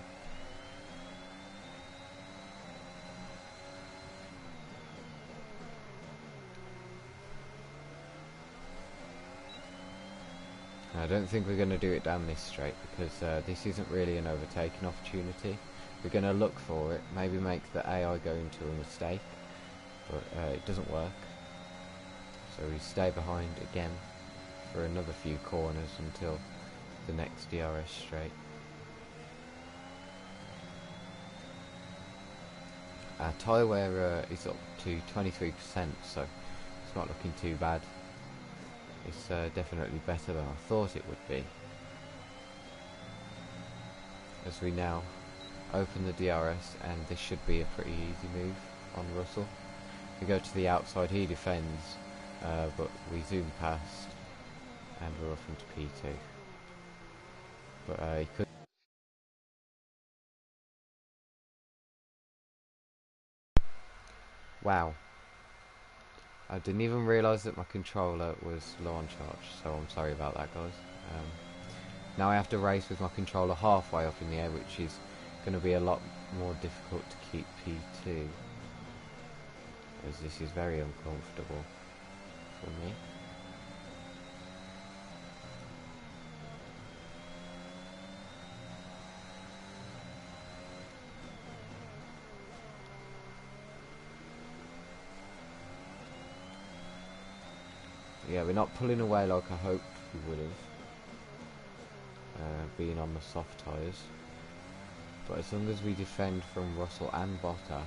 I don't think we're going to do it down this straight, because this isn't really an overtaking opportunity. We're going to look for it, maybe make the AI go into a mistake, but it doesn't work. So we stay behind again for another few corners until the next DRS straight. Our tyre wear is up to 23%, so it's not looking too bad. It's definitely better than I thought it would be. As we now open the DRS, and this should be a pretty easy move on Russell. We go to the outside, he defends, but we zoom past and we're off into P2. But he could. Wow. I didn't even realise that my controller was low on charge, so I'm sorry about that, guys. Now I have to race with my controller halfway up in the air, which is going to be a lot more difficult to keep P2, as this is very uncomfortable for me. yeah, we're not pulling away like I hoped we would have, being on the soft tyres. But as long as we defend from Russell and Bottas,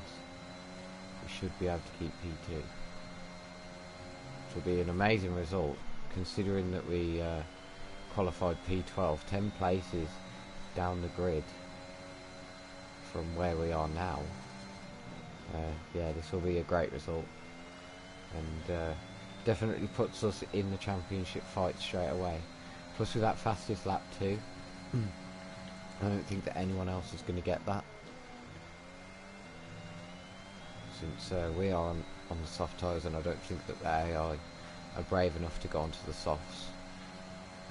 we should be able to keep P2. Which will be an amazing result, considering that we qualified P12, 10 places down the grid from where we are now. Yeah, this will be a great result, and definitely puts us in the championship fight straight away. Plus with that fastest lap too, I don't think that anyone else is going to get that, since we are on the soft tyres, and I don't think that the AI are brave enough to go onto the softs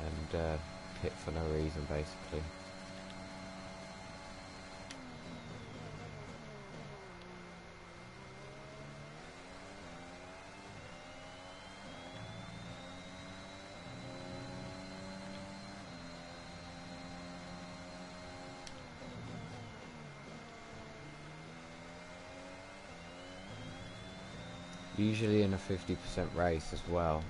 and pit for no reason, basically. Usually in a 50% race as well,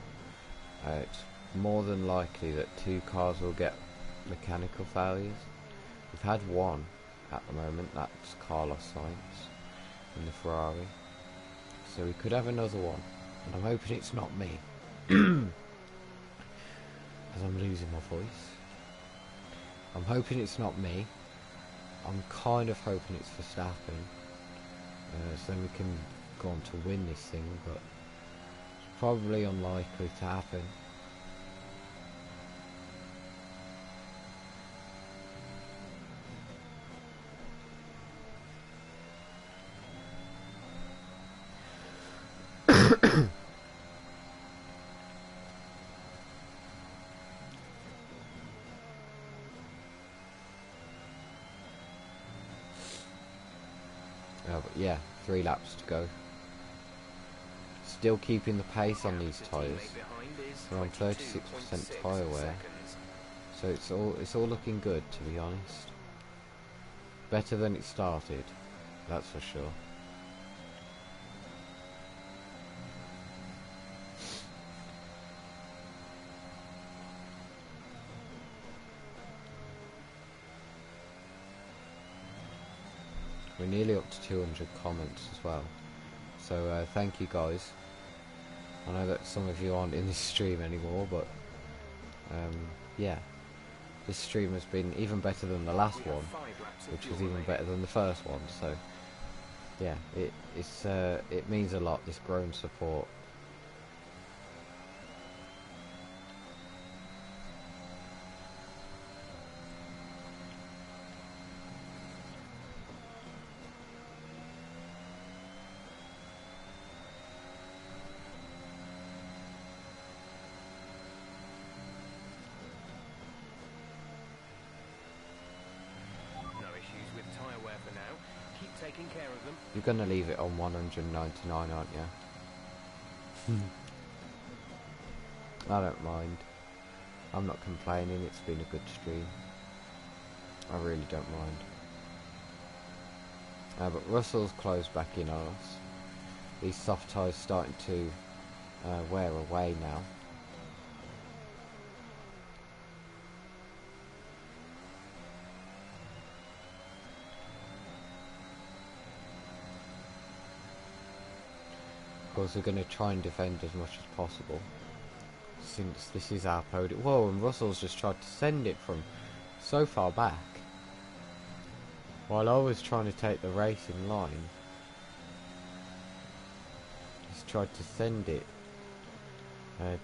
it's more than likely that 2 cars will get mechanical failures. We've had one at the moment, that's Carlos Sainz in the Ferrari. So we could have another one, and I'm hoping it's not me, as I'm losing my voice. I'm hoping it's not me. I'm kind of hoping it's Verstappen, so then we can go on to win this thing, but it's probably unlikely to happen. But yeah, 3 laps to go. Still keeping the pace on these tyres. We're on 36% tyre wear, so it's all looking good, to be honest. Better than it started, that's for sure. We're nearly up to 200 comments as well, so thank you guys. I know that some of you aren't in this stream anymore, but yeah, this stream has been even better than the last one, which was even better than the first one. So yeah, it means a lot, this growing support. Taking care of them. You're gonna leave it on 199, aren't you? I don't mind. I'm not complaining, it's been a good stream. I really don't mind. But Russell's closed back in on us. These soft tyres starting to wear away now. Of course, we're going to try and defend as much as possible, since this is our podium. Whoa, and Russell's just tried to send it from so far back, while I was trying to take the race in line. He's tried to send it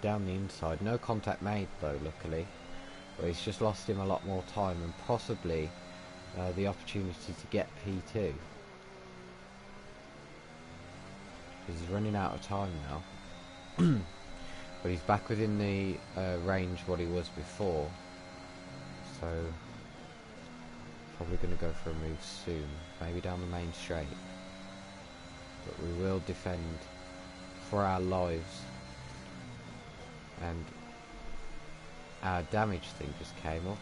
down the inside. No contact made though, luckily, but he's just lost him a lot more time, and possibly the opportunity to get P2. He's running out of time now. But he's back within the range what he was before, so probably going to go for a move soon, maybe down the main straight. But we will defend for our lives. And our damage thing just came up.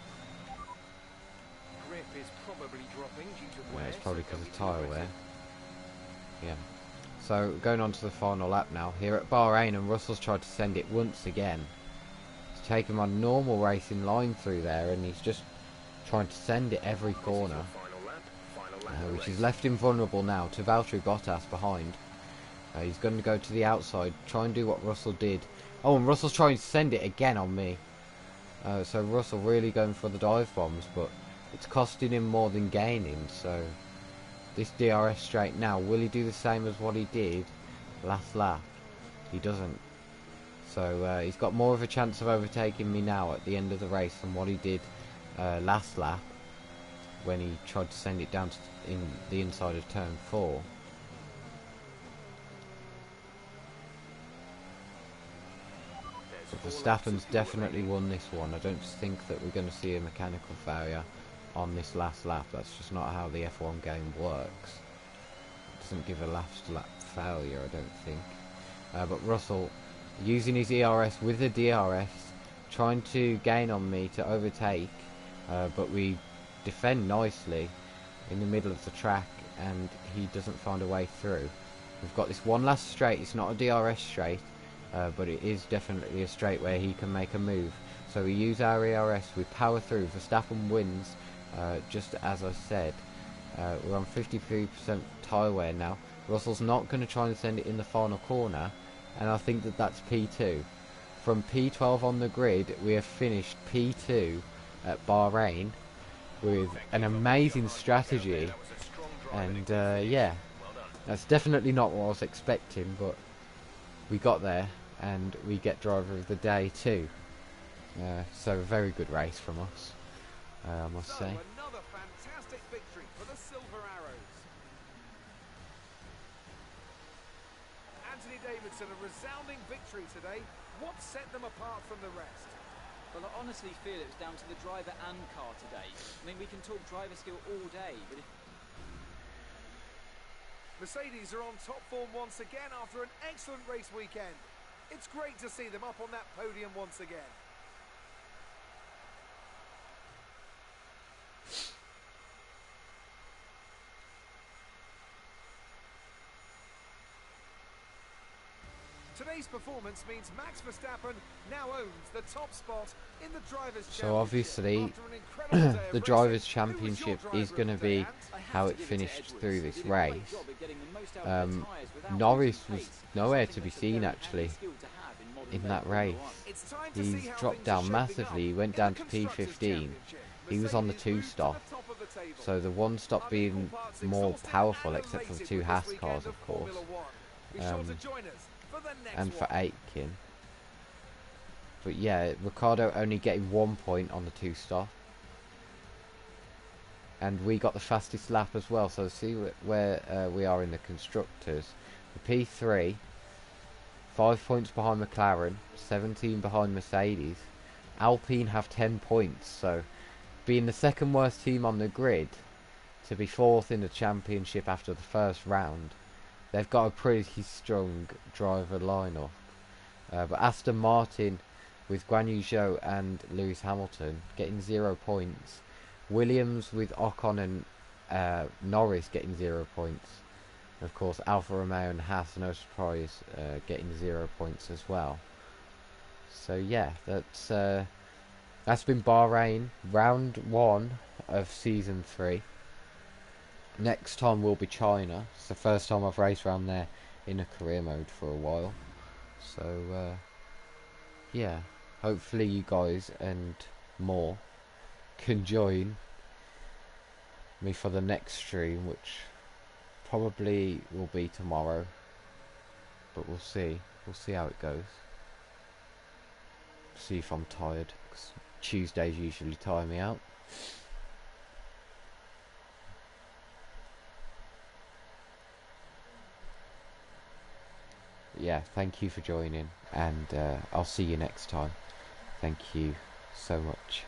Grip is probably dropping due to Yeah, wear, it's probably so because don't of be tyre too wear. aggressive. Yeah. So going on to the final lap now here at Bahrain, and Russell's tried to send it once again. He's taken my normal racing line through there, and he's just trying to send it every corner, which has left him vulnerable now to Valtteri Bottas behind. He's going to go to the outside, try and do what Russell did. Oh, and Russell's trying to send it again on me. So Russell really going for the dive bombs, but it's costing him more than gaining. So this DRS straight now, will he do the same as what he did last lap? He doesn't. So he's got more of a chance of overtaking me now at the end of the race than what he did last lap, when he tried to send it down to in the inside of turn 4. Verstappen's definitely won this one. I don't think that we're going to see a mechanical failure on this last lap. That's just not how the F1 game works. It doesn't give a last lap failure, I don't think. But Russell, using his ERS with the DRS, trying to gain on me to overtake, but we defend nicely in the middle of the track, and he doesn't find a way through. We've got this one last straight. It's not a DRS straight, but it is definitely a straight where he can make a move. So we use our ERS, we power through. Verstappen wins, just as I said. We're on 53% tyre wear now. Russell's not going to try and send it in the final corner, and I think that that's P2. From P12 on the grid, we have finished P2 at Bahrain with an amazing strategy, and yeah, that's definitely not what I was expecting, but we got there, and we get driver of the day too. So a very good race from us, I must say. Another fantastic victory for the Silver Arrows. Anthony Davidson, a resounding victory today. What set them apart from the rest? Well, I honestly feel it was down to the driver and car today. I mean, we can talk driver skill all day, but Mercedes are on top form once again after an excellent race weekend. It's great to see them up on that podium once again. Today's performance means Max Verstappen now owns the top spot in the Drivers' Championship. So obviously After an incredible day of the racing, Drivers' who was Championship your driver is going to of the day, be Ant? how it finished through this race. Norris was nowhere to be seen actually in that race. It's time to He's see how dropped things are down shaping massively. He up went in down the to Constructors' P15. Championship. He was on the Mercedes 2 stop, moved to the top of the table. so the 1 stop being more powerful, except for the 2 Haas cars, of course, Be sure to join us for the next and for one. Aitken. But yeah, Ricciardo only getting 1 point on the 2 stop, and we got the fastest lap as well. So see where we are in the constructors. The P3, 5 points behind McLaren, 17 behind Mercedes. Alpine have 10 points, so being the second worst team on the grid, to be 4th in the championship after the first round, they've got a pretty strong driver lineup. But Aston Martin, with Guan Yu Zhou and Lewis Hamilton getting 0 points, Williams with Ocon and Norris getting 0 points, and of course Alfa Romeo and Haas, no surprise, getting 0 points as well. So yeah, that's been Bahrain, round 1 of season 3. Next time will be China. It's the first time I've raced around there in a career mode for a while. So yeah, hopefully you guys and more can join me for the next stream, which probably will be tomorrow, but we'll see how it goes. See if I'm tired, because Tuesdays usually tire me out. Yeah, thank you for joining, and I'll see you next time. Thank you so much.